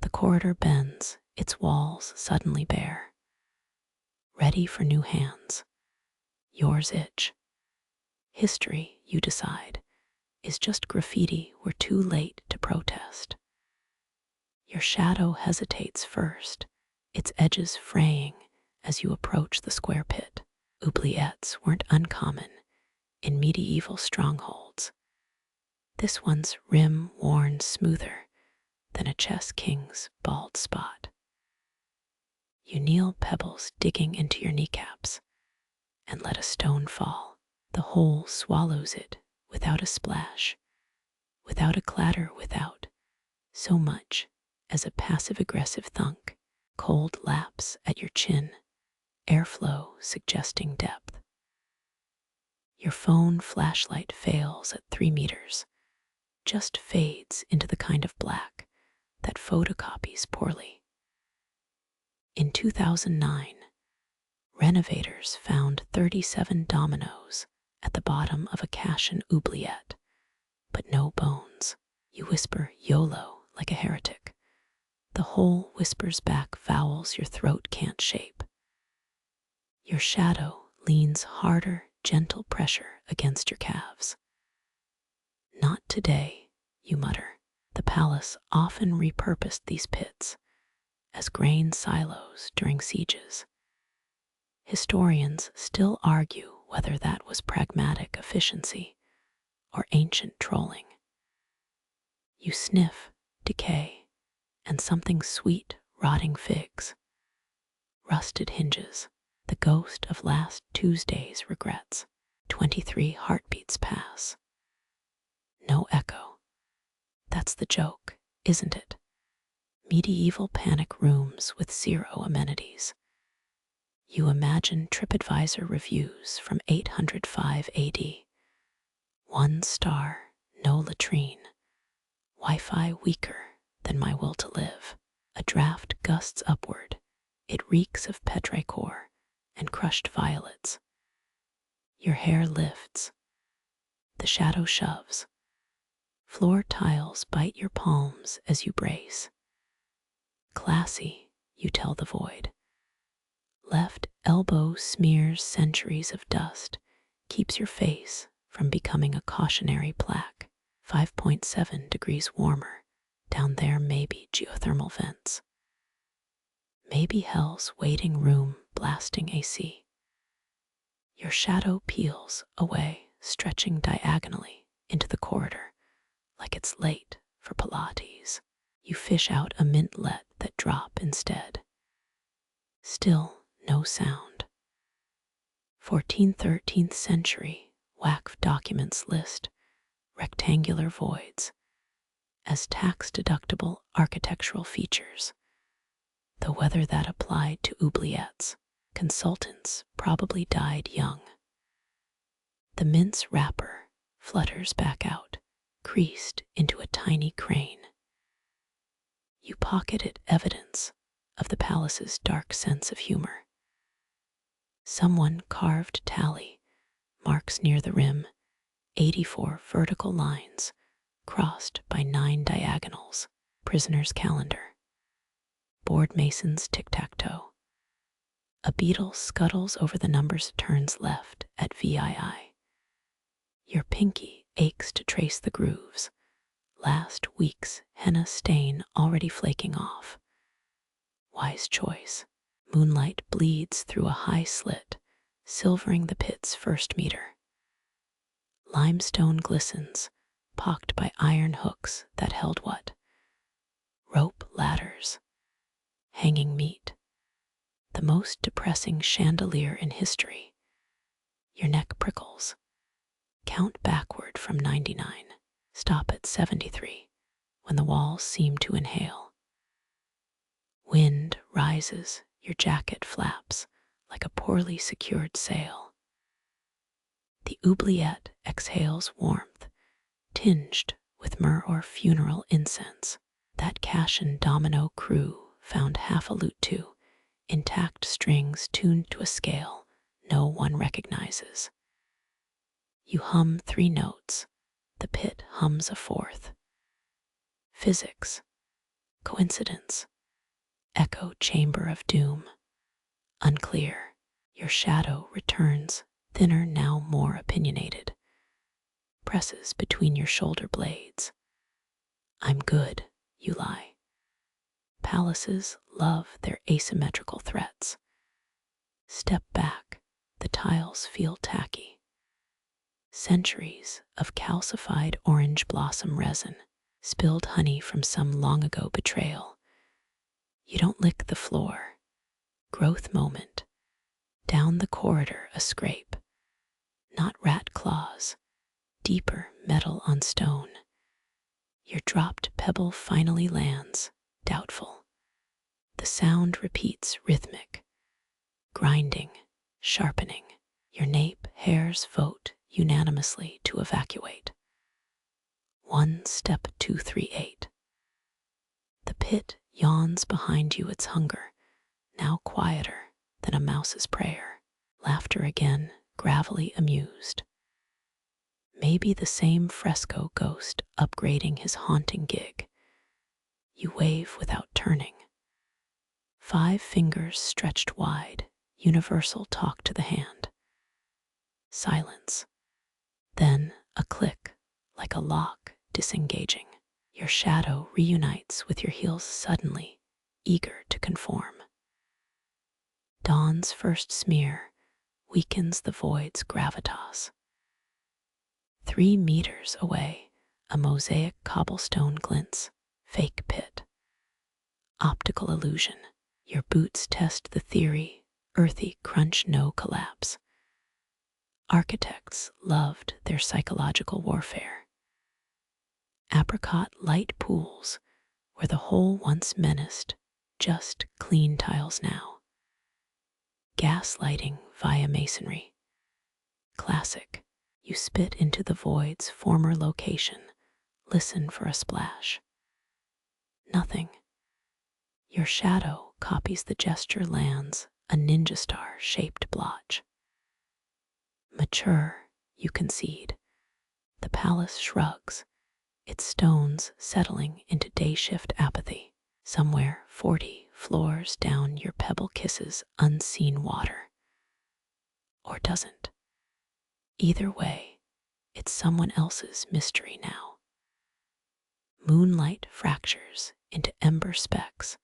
The corridor bends, its walls suddenly bare. Ready for new hands. Yours itch. History, you decide, is just graffiti we're too late to protest. Your shadow hesitates first, its edges fraying as you approach the square pit. Oubliettes weren't uncommon in medieval strongholds. This one's rim worn smoother than a chess king's bald spot. You kneel, pebbles digging into your kneecaps, and let a stone fall. The hole swallows it without a splash, without a clatter, without so much as a passive-aggressive thunk. Cold laps at your chin, airflow suggesting depth. Your phone flashlight fails at 3 meters, just fades into the kind of black that photocopies poorly. In 2009, renovators found 37 dominoes at the bottom of a Cashin oubliette, but no bones. You whisper YOLO like a heretic. The hole whispers back vowels your throat can't shape. Your shadow leans harder, gentle pressure against your calves. Not today, you mutter. The palace often repurposed these pits as grain silos during sieges. Historians still argue whether that was pragmatic efficiency or ancient trolling. You sniff decay and something sweet, rotting figs, rusted hinges, the ghost of last Tuesday's regrets. 23 heartbeats pass. No echo. That's the joke, isn't it? Medieval panic rooms with 0 amenities. You imagine TripAdvisor reviews from 805 AD. 1 star, no latrine. Wi-Fi weaker than my will to live. A draft gusts upward. It reeks of petrichor and crushed violets. Your hair lifts. The shadow shoves. Floor tiles bite your palms as you brace. Classy, you tell the void. Left elbow smears centuries of dust, keeps your face from becoming a cautionary plaque. 5.7 degrees warmer. Down there, maybe geothermal vents. Maybe hell's waiting room blasting AC. Your shadow peels away, stretching diagonally into the corridor, like it's late for Pilates. You fish out a mintlet that drop instead. Still no sound. 13th century WACF documents list rectangular voids as tax-deductible architectural features, though whether that applied to oubliettes, consultants probably died young. The mince wrapper flutters back out, creased into a tiny crane. You pocket it, evidence of the palace's dark sense of humor. Someone carved tally, marks near the rim, 84 vertical lines, crossed by 9 diagonals. Prisoner's calendar. Board mason's tic-tac-toe. A beetle scuttles over the numbers, turns left at VII. Your pinky aches to trace the grooves. Last week's henna stain already flaking off. Wise choice. Moonlight bleeds through a high slit, silvering the pit's first meter. Limestone glistens, pocked by iron hooks that held what? Rope ladders. Hanging meat. The most depressing chandelier in history. Your neck prickles. Count backward from 99. Stop at 73, when the walls seem to inhale. Wind rises, your jacket flaps like a poorly secured sail. The oubliette exhales warmth, tinged with myrrh or funeral incense. That Cashin domino crew found half a lute too, intact strings tuned to a scale no one recognizes. You hum 3 notes, the pit hums a 4th. Physics, coincidence, echo chamber of doom. Unclear. Your shadow returns, thinner, now more opinionated. presses between your shoulder blades. I'm good, you lie. Palaces love their asymmetrical threats. Step back, the tiles feel tacky. Centuries of calcified orange blossom resin, spilled honey from some long ago betrayal. You don't lick the floor. Growth moment. Down the corridor a scrape. Not rat claws, deeper metal on stone. Your dropped pebble finally lands, doubtful. The sound repeats rhythmic, grinding, sharpening. Your nape hairs vote unanimously to evacuate. 1 step 238. The pit yawns behind you its hunger, now quieter than a mouse's prayer. Laughter again, gravelly amused. Maybe the same fresco ghost upgrading his haunting gig. You wave without turning. 5 fingers stretched wide, universal talk to the hand. Silence. Then a click, like a lock disengaging. Your shadow reunites with your heels suddenly, eager to conform. Dawn's first smear weakens the void's gravitas. 3 meters away, a mosaic cobblestone glints, fake pit. Optical illusion. Your boots test the theory, earthy crunch, no collapse. Architects loved their psychological warfare. Apricot light pools, where the hole once menaced, just clean tiles now. Gaslighting via masonry. Classic. You spit into the void's former location, listen for a splash. Nothing. Your shadow copies the gesture, lands a ninja star-shaped blotch. Mature, you concede. The palace shrugs, its stones settling into day shift apathy. Somewhere 40 floors down, your pebble kisses unseen water. Or doesn't. Either way, it's someone else's mystery now. Moonlight fractures into ember specks,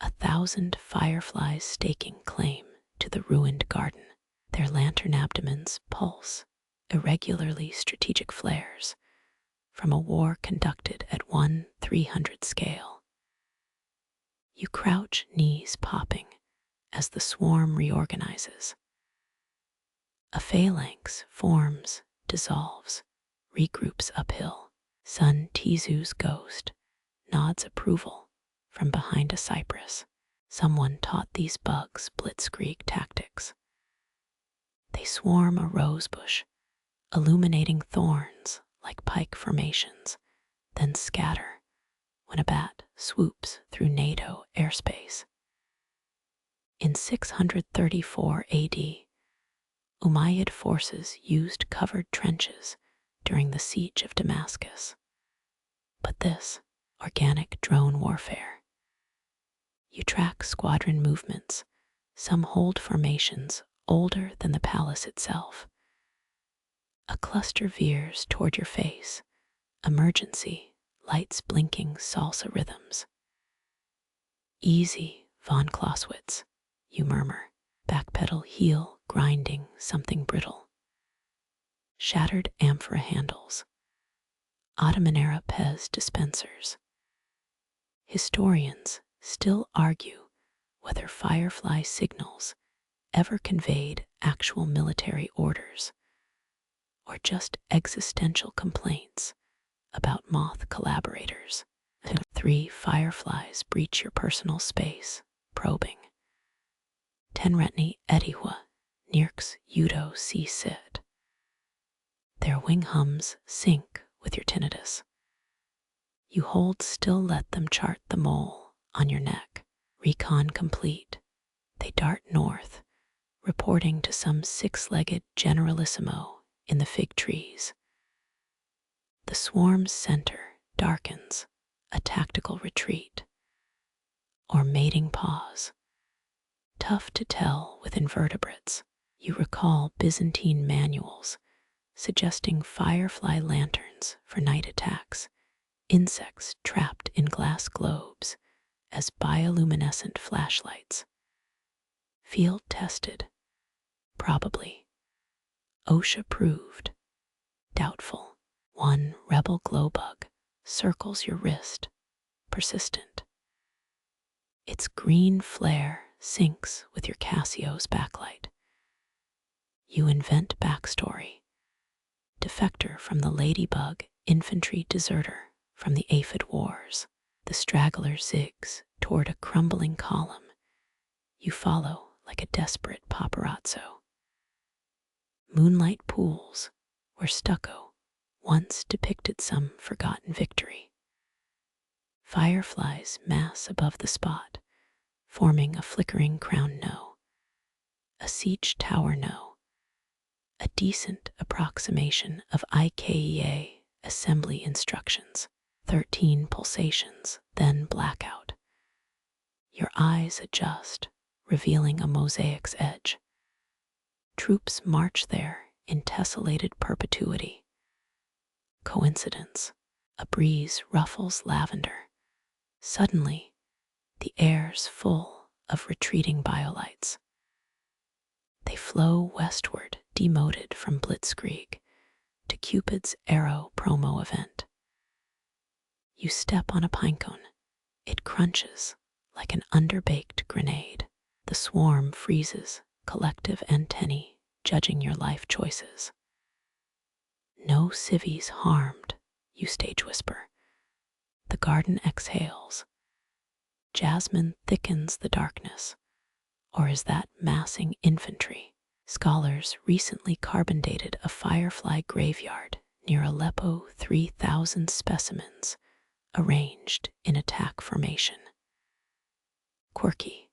1,000 fireflies staking claim to the ruined garden. Their lantern abdomens pulse, irregularly strategic flares, from a war conducted at 1/300 scale. You crouch, knees popping, as the swarm reorganizes. A phalanx forms, dissolves, regroups uphill. Sun Tizu's ghost nods approval from behind a cypress. Someone taught these bugs blitzkrieg tactics. They swarm a rosebush, illuminating thorns like pike formations, then scatter when a bat swoops through NATO airspace. In 634 AD, Umayyad forces used covered trenches during the siege of Damascus. But this, organic drone warfare. You track squadron movements, some hold formations older than the palace itself. A cluster veers toward your face, emergency, lights blinking salsa rhythms. Easy, von Clausewitz, you murmur, backpedal heel grinding something brittle. Shattered amphora handles, Ottoman-era Pez dispensers. Historians still argue whether firefly signals ever conveyed actual military orders or just existential complaints about moth collaborators. 3 fireflies breach your personal space, probing. Tenretni Edihua, Nirks Udo Si Sit. Their wing hums sync with your tinnitus. You hold still, let them chart the mole on your neck. Recon complete. They dart north, reporting to some 6-legged generalissimo in the fig trees. The swarm's center darkens, a tactical retreat. Or mating pause. Tough to tell with invertebrates. You recall Byzantine manuals, suggesting firefly lanterns for night attacks, insects trapped in glass globes as bioluminescent flashlights. Field tested, probably. OSHA proved, doubtful. One rebel glowbug circles your wrist, persistent. Its green flare syncs with your Casio's backlight. You invent backstory. Defector from the ladybug, infantry deserter from the aphid wars. The straggler zigs toward a crumbling column. You follow like a desperate paparazzo. Moonlight pools where stucco once depicted some forgotten victory. Fireflies mass above the spot, forming a flickering crown no. A siege tower no. A decent approximation of IKEA assembly instructions. 13 pulsations, then blackout. Your eyes adjust, revealing a mosaic's edge. Troops march there in tessellated perpetuity. Coincidence. A breeze ruffles lavender. Suddenly, the air's full of retreating biolights. They flow westward, demoted from Blitzkrieg to Cupid's Arrow promo event. You step on a pinecone. It crunches like an underbaked grenade. The swarm freezes, collective antennae judging your life choices. No civvies harmed, you stage whisper. The garden exhales. Jasmine thickens the darkness. Or is that massing infantry? Scholars recently carbon dated a firefly graveyard near Aleppo, 3,000 specimens arranged in attack formation. Quirky.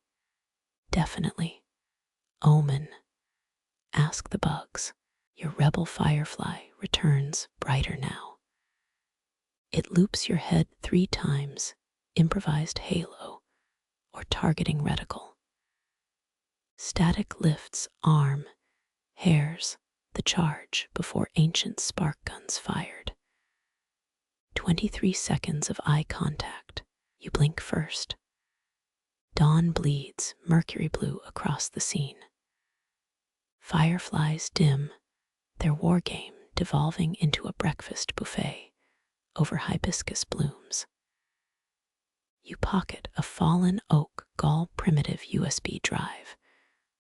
Definitely. Omen. Ask the bugs. Your rebel firefly returns brighter now. It loops your head 3 times, improvised halo, or targeting reticle. Static lifts arm, hairs the charge before ancient spark guns fired. 23 seconds of eye contact. You blink first. Dawn bleeds mercury blue across the scene. Fireflies dim, their war game devolving into a breakfast buffet over hibiscus blooms. You pocket a fallen oak gall primitive USB drive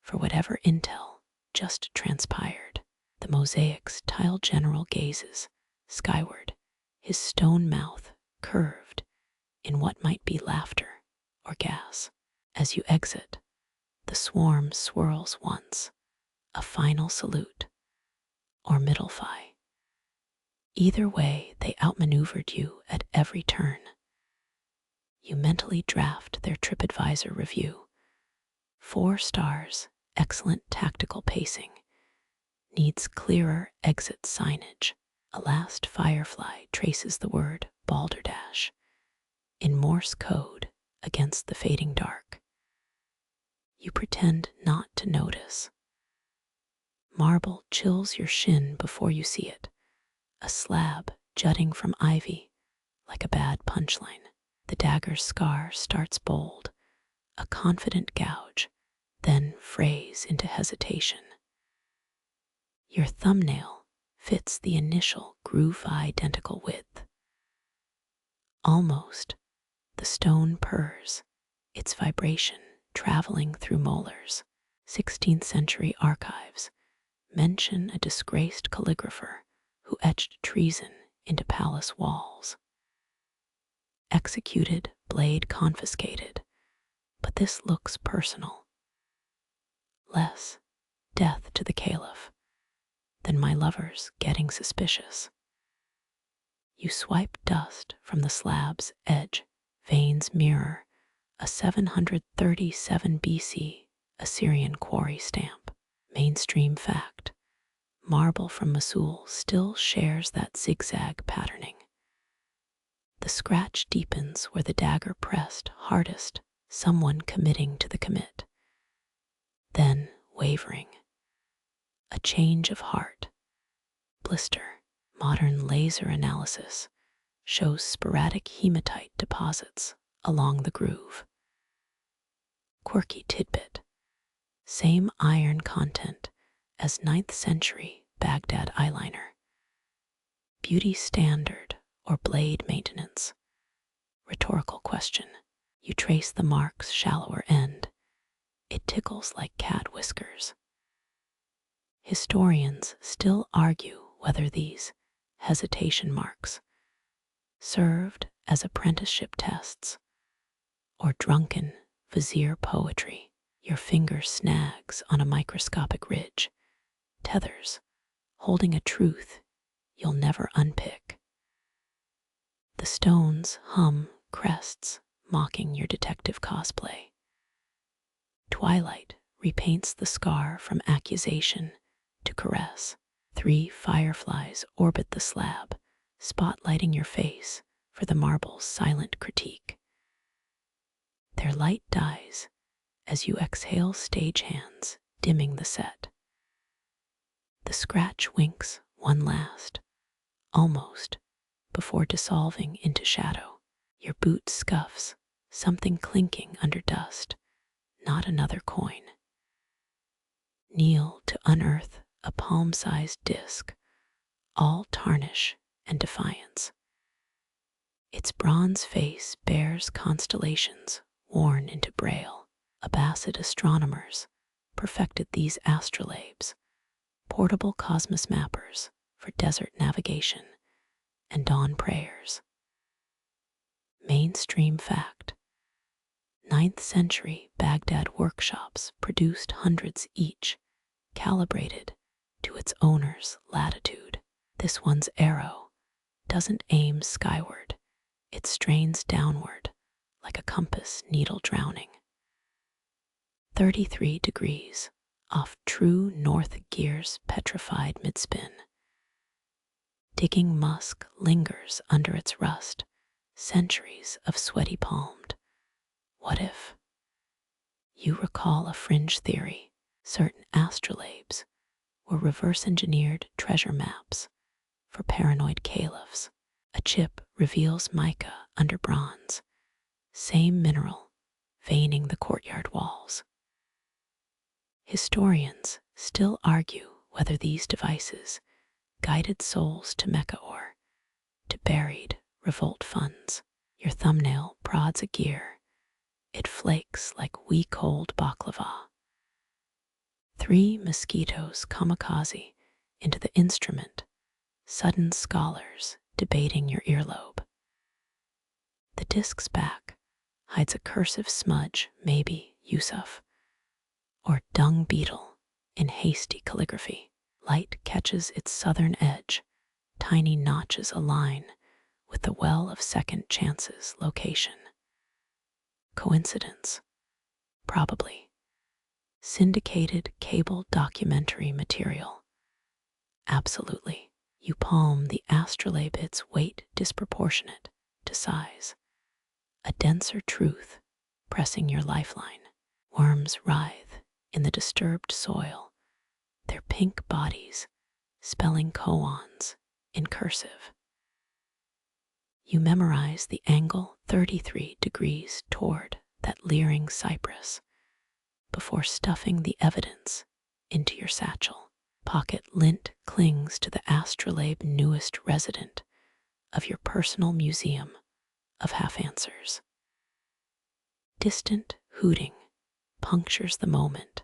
for whatever intel just transpired. The mosaic's tile general gazes skyward, his stone mouth curved in what might be laughter or gas. As you exit, the swarm swirls once, a final salute, or middle fi. Either way, they outmaneuvered you at every turn. You mentally draft their TripAdvisor review. 4 stars, excellent tactical pacing. Needs clearer exit signage. A last firefly traces the word balderdash in Morse code against the fading dark. You pretend not to notice. Marble chills your shin before you see it, a slab jutting from ivy like a bad punchline. The dagger's scar starts bold, a confident gouge, then frays into hesitation. Your thumbnail fits the initial groove-identical width. Almost, the stone purrs, its vibration traveling through molars. 16th century archives mention a disgraced calligrapher who etched treason into palace walls. Executed, blade confiscated, but this looks personal. Less death to the caliph than my lovers getting suspicious. You swipe dust from the slab's edge, veins mirror a 737 BC Assyrian quarry stamp. Mainstream fact, marble from Mosul still shares that zigzag patterning. The scratch deepens where the dagger pressed hardest, someone committing to the commit. Then wavering. A change of heart. blister. Modern laser analysis shows sporadic hematite deposits along the groove. Quirky tidbit. Same iron content as 9th century Baghdad eyeliner. Beauty standard or blade maintenance? Rhetorical question. You trace the mark's shallower end. It tickles like cat whiskers. Historians still argue whether these hesitation marks served as apprenticeship tests or drunken vizier poetry. Your finger snags on a microscopic ridge, tethers, holding a truth you'll never unpick. The stones hum crests, mocking your detective cosplay. Twilight repaints the scar from accusation to caress. 3 fireflies orbit the slab, spotlighting your face for the marble's silent critique. Their light dies as you exhale stagehands, dimming the set. The scratch winks one last, almost, before dissolving into shadow. Your boot scuffs, something clinking under dust, not another coin. Kneel to unearth a palm-sized disc, all tarnish and defiance. Its bronze face bears constellations worn into braille. Abbasid astronomers perfected these astrolabes, portable cosmos mappers for desert navigation and dawn prayers. Mainstream fact. 9th century Baghdad workshops produced hundreds each, calibrated to its owner's latitude. This one's arrow doesn't aim skyward, it strains downward like a compass needle drowning. 33 degrees off true north gear's petrified midspin. Digging musk lingers under its rust, centuries of sweaty palmed. What if? You recall a fringe theory. Certain astrolabes were reverse-engineered treasure maps for paranoid caliphs. A chip reveals mica under bronze, same mineral veining the courtyard walls. Historians still argue whether these devices guided souls to Mecca or to buried revolt funds. Your thumbnail prods a gear. It flakes like week-old baklava. 3 mosquitoes kamikaze into the instrument, sudden scholars debating your earlobe. The disc's back hides a cursive smudge, maybe Yusuf, or dung beetle in hasty calligraphy. Light catches its southern edge, tiny notches align with the well of second chances location. Coincidence? Probably. Syndicated cable documentary material? Absolutely. You palm the astrolabe, its weight disproportionate to size. A denser truth pressing your lifeline. Worms writhe in the disturbed soil, their pink bodies spelling koans in cursive. You memorize the angle 33 degrees toward that leering cypress before stuffing the evidence into your satchel. Pocket lint clings to the astrolabe newest resident of your personal museum of half-answers. Distant hooting punctures the moment.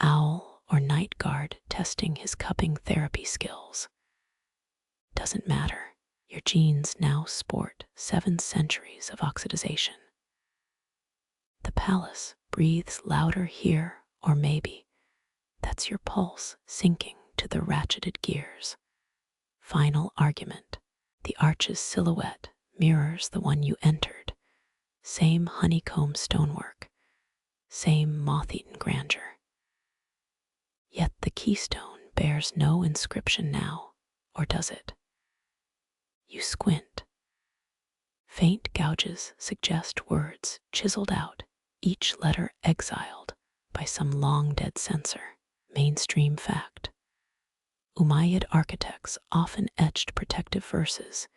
Owl or night guard testing his cupping therapy skills. Doesn't matter. Your jeans now sport 7 centuries of oxidization. The palace breathes louder here, or maybe that's your pulse sinking to the ratcheted gears. Final argument. The arch's silhouette mirrors the one you entered. Same honeycomb stonework, same moth-eaten grandeur. Yet the keystone bears no inscription now, or does it? You squint. Faint gouges suggest words chiseled out, each letter exiled by some long-dead censor. Mainstream fact. Umayyad architects often etched protective verses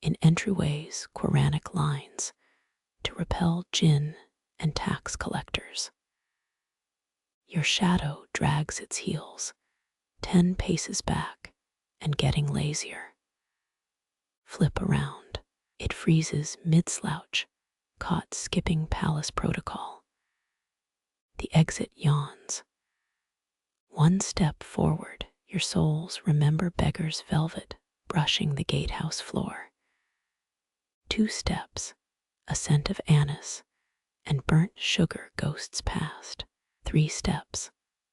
in entryways, Quranic lines, to repel jinn and tax collectors. Your shadow drags its heels, 10 paces back and getting lazier. Flip around. It freezes mid-slouch, caught skipping palace protocol. The exit yawns. 1 step forward, your souls remember beggar's velvet brushing the gatehouse floor. 2 steps, a scent of anise and burnt sugar ghosts past. 3 steps,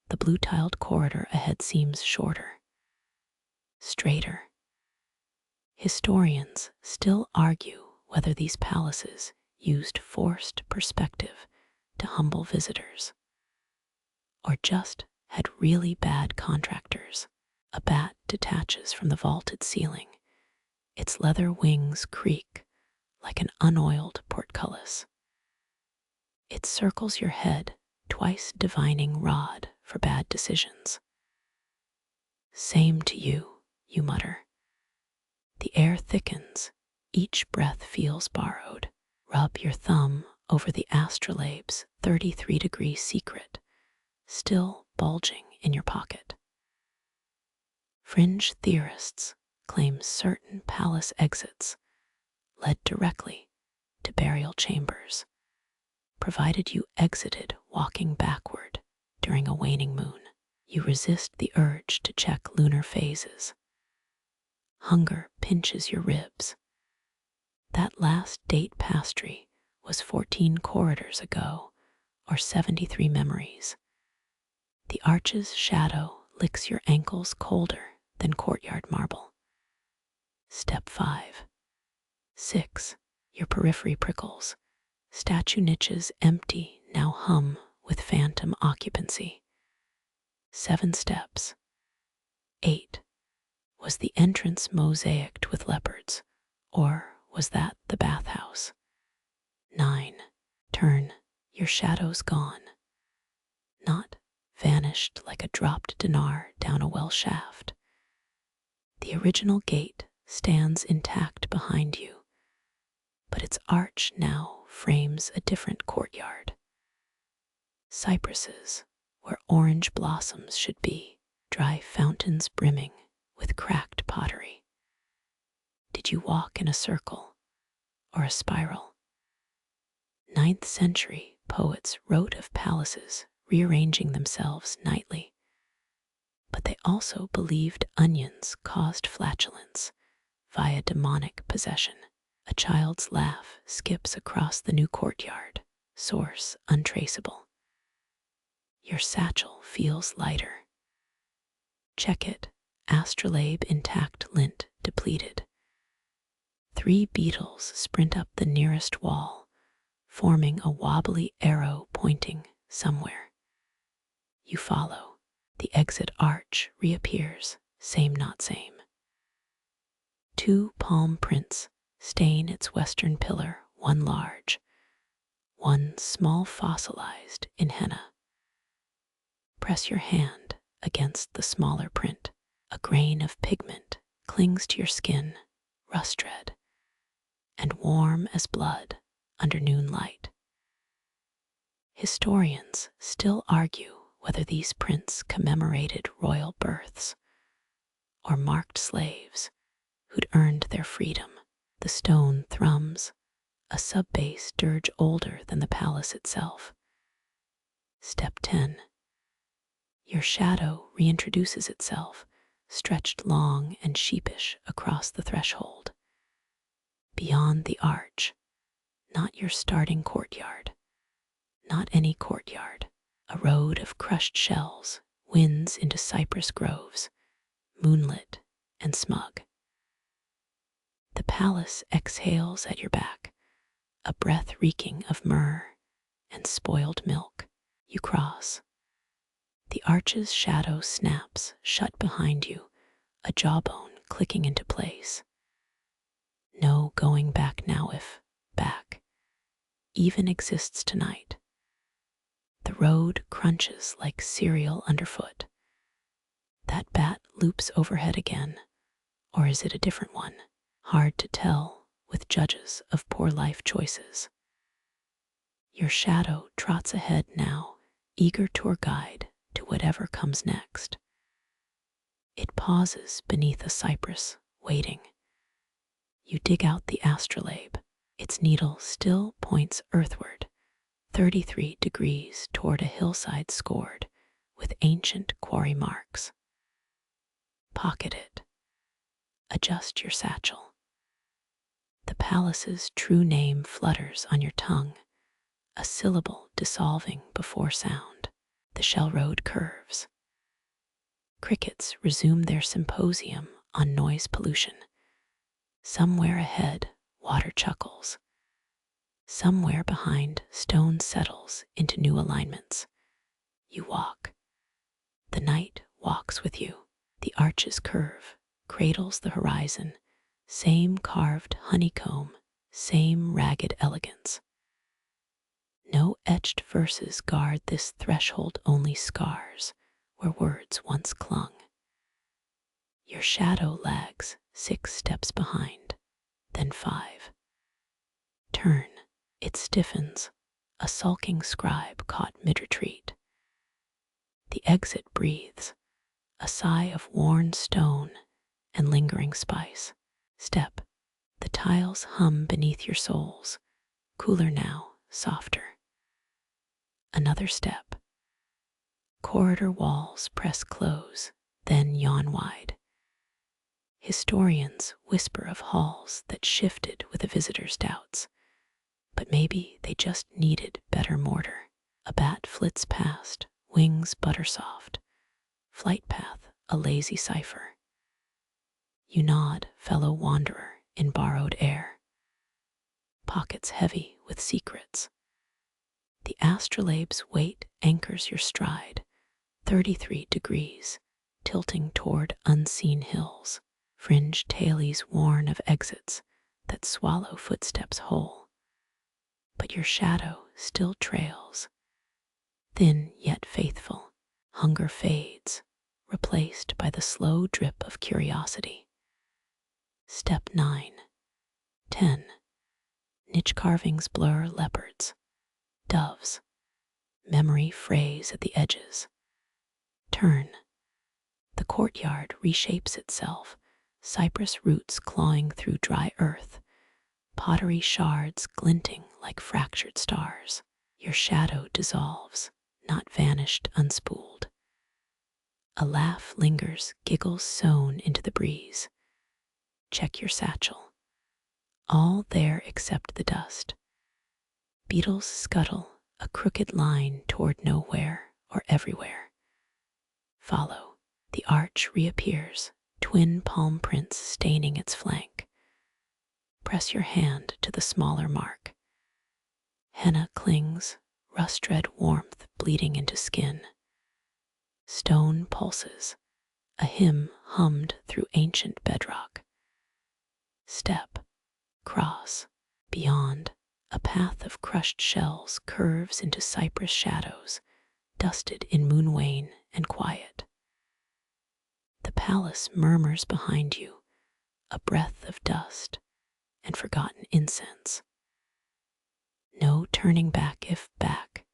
the blue-tiled corridor ahead seems shorter, straighter. Historians still argue whether these palaces used forced perspective to humble visitors, or just had really bad contractors. A bat detaches from the vaulted ceiling. Its leather wings creak like an unoiled portcullis. It circles your head, twice divining rod for bad decisions. Same to you, you mutter. The air thickens, each breath feels borrowed. Rub your thumb over the Astrolabe's 33-degree secret, still bulging in your pocket. Fringe theorists claim certain palace exits led directly to burial chambers, provided you exited walking backward during a waning moon. You resist the urge to check lunar phases. Hunger pinches your ribs. That last date pastry was 14 corridors ago, or 73 memories. The arch's shadow licks your ankles colder than courtyard marble. Step 5. 6. Your periphery prickles. Statue niches empty now hum with phantom occupancy. 7 steps. 8. Was the entrance mosaicked with leopards, or was that the bathhouse? 9. Turn, your shadow's gone. Not vanished like a dropped dinar down a well shaft. The original gate stands intact behind you, but its arch now frames a different courtyard. Cypresses, where orange blossoms should be, dry fountains brimming with cracked pottery. Did you walk in a circle or a spiral? 9th century poets wrote of palaces rearranging themselves nightly, but they also believed onions caused flatulence via demonic possession. A child's laugh skips across the new courtyard, source untraceable. Your satchel feels lighter. Check it, Astrolabe intact, lint depleted. 3 beetles sprint up the nearest wall, forming a wobbly arrow pointing somewhere. You follow. The exit arch reappears, same not same. 2 palm prints stain its western pillar, one large, one small fossilized in henna. Press your hand against the smaller print. A grain of pigment clings to your skin, rust red, and warm as blood under noon light. Historians still argue whether these prints commemorated royal births or marked slaves who'd earned their freedom. The stone thrums, a sub-bass dirge older than the palace itself. Step 10. Your shadow reintroduces itself, stretched long and sheepish across the threshold. Beyond the arch, not your starting courtyard, not any courtyard, a road of crushed shells winds into cypress groves, moonlit and smug. The palace exhales at your back, a breath reeking of myrrh and spoiled milk. You cross. The arch's shadow snaps shut behind you, a jawbone clicking into place. No going back now if back even exists tonight. The road crunches like cereal underfoot. That bat loops overhead again, or is it a different one? Hard to tell with judges of poor life choices. Your shadow trots ahead now, eager tour guide to whatever comes next. It pauses beneath a cypress, waiting. You dig out the astrolabe. Its needle still points earthward, 33 degrees toward a hillside scored with ancient quarry marks. Pocket it. Adjust your satchel. The palace's true name flutters on your tongue, a syllable dissolving before sound. The shell road curves. Crickets resume their symposium on noise pollution. Somewhere ahead, water chuckles. Somewhere behind, stone settles into new alignments. You walk. The night walks with you. The arches curve, cradles the horizon. Same carved honeycomb, same ragged elegance. No etched verses guard this threshold, only scars where words once clung. Your shadow lags 6 steps behind, then 5. Turn, it stiffens, a sulking scribe caught mid-retreat. The exit breathes, a sigh of worn stone and lingering spice. Step, the tiles hum beneath your soles, cooler now, softer. Another step. Corridor walls press close, then yawn wide. Historians whisper of halls that shifted with a visitor's doubts, but maybe they just needed better mortar. A bat flits past, wings buttersoft, flight path a lazy cipher. You nod, fellow wanderer, in borrowed air. Pockets heavy with secrets. The astrolabe's weight anchors your stride, 33 degrees, tilting toward unseen hills. Fringe tailies worn of exits that swallow footsteps whole. But your shadow still trails, thin yet faithful. Hunger fades, replaced by the slow drip of curiosity. Step 9. 10. Niche carvings blur leopards, doves. Memory frays at the edges. Turn. The courtyard reshapes itself, cypress roots clawing through dry earth, pottery shards glinting like fractured stars. Your shadow dissolves, not vanished unspooled. A laugh lingers, giggles sewn into the breeze. Check your satchel. All there except the dust. Beetles scuttle, a crooked line toward nowhere or everywhere. Follow. The arch reappears, twin palm prints staining its flank. Press your hand to the smaller mark. Henna clings, rust-red warmth bleeding into skin. Stone pulses, a hymn hummed through ancient bedrock. Step, cross, beyond, a path of crushed shells curves into cypress shadows, dusted in moon wane and quiet. The palace murmurs behind you, a breath of dust and forgotten incense. No turning back if back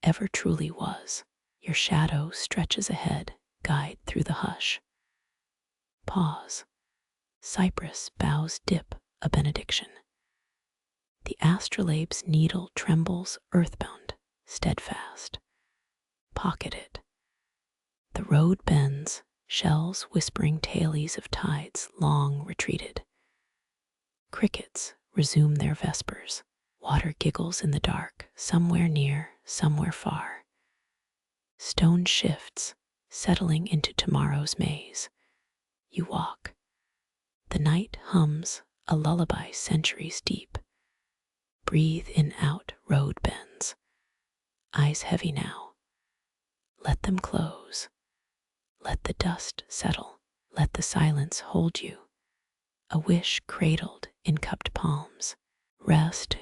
ever truly was. Your shadow stretches ahead, guide through the hush. Pause. Cypress boughs dip a benediction. The astrolabe's needle trembles earthbound, steadfast. Pocket it. The road bends, shells whispering tailies of tides long retreated. Crickets resume their vespers. Water giggles in the dark, somewhere near, somewhere far. Stone shifts, settling into tomorrow's maze. You walk. The night hums, a lullaby centuries deep. Breathe in out road bends. Eyes heavy now. Let them close. Let the dust settle. Let the silence hold you. A wish cradled in cupped palms. Rest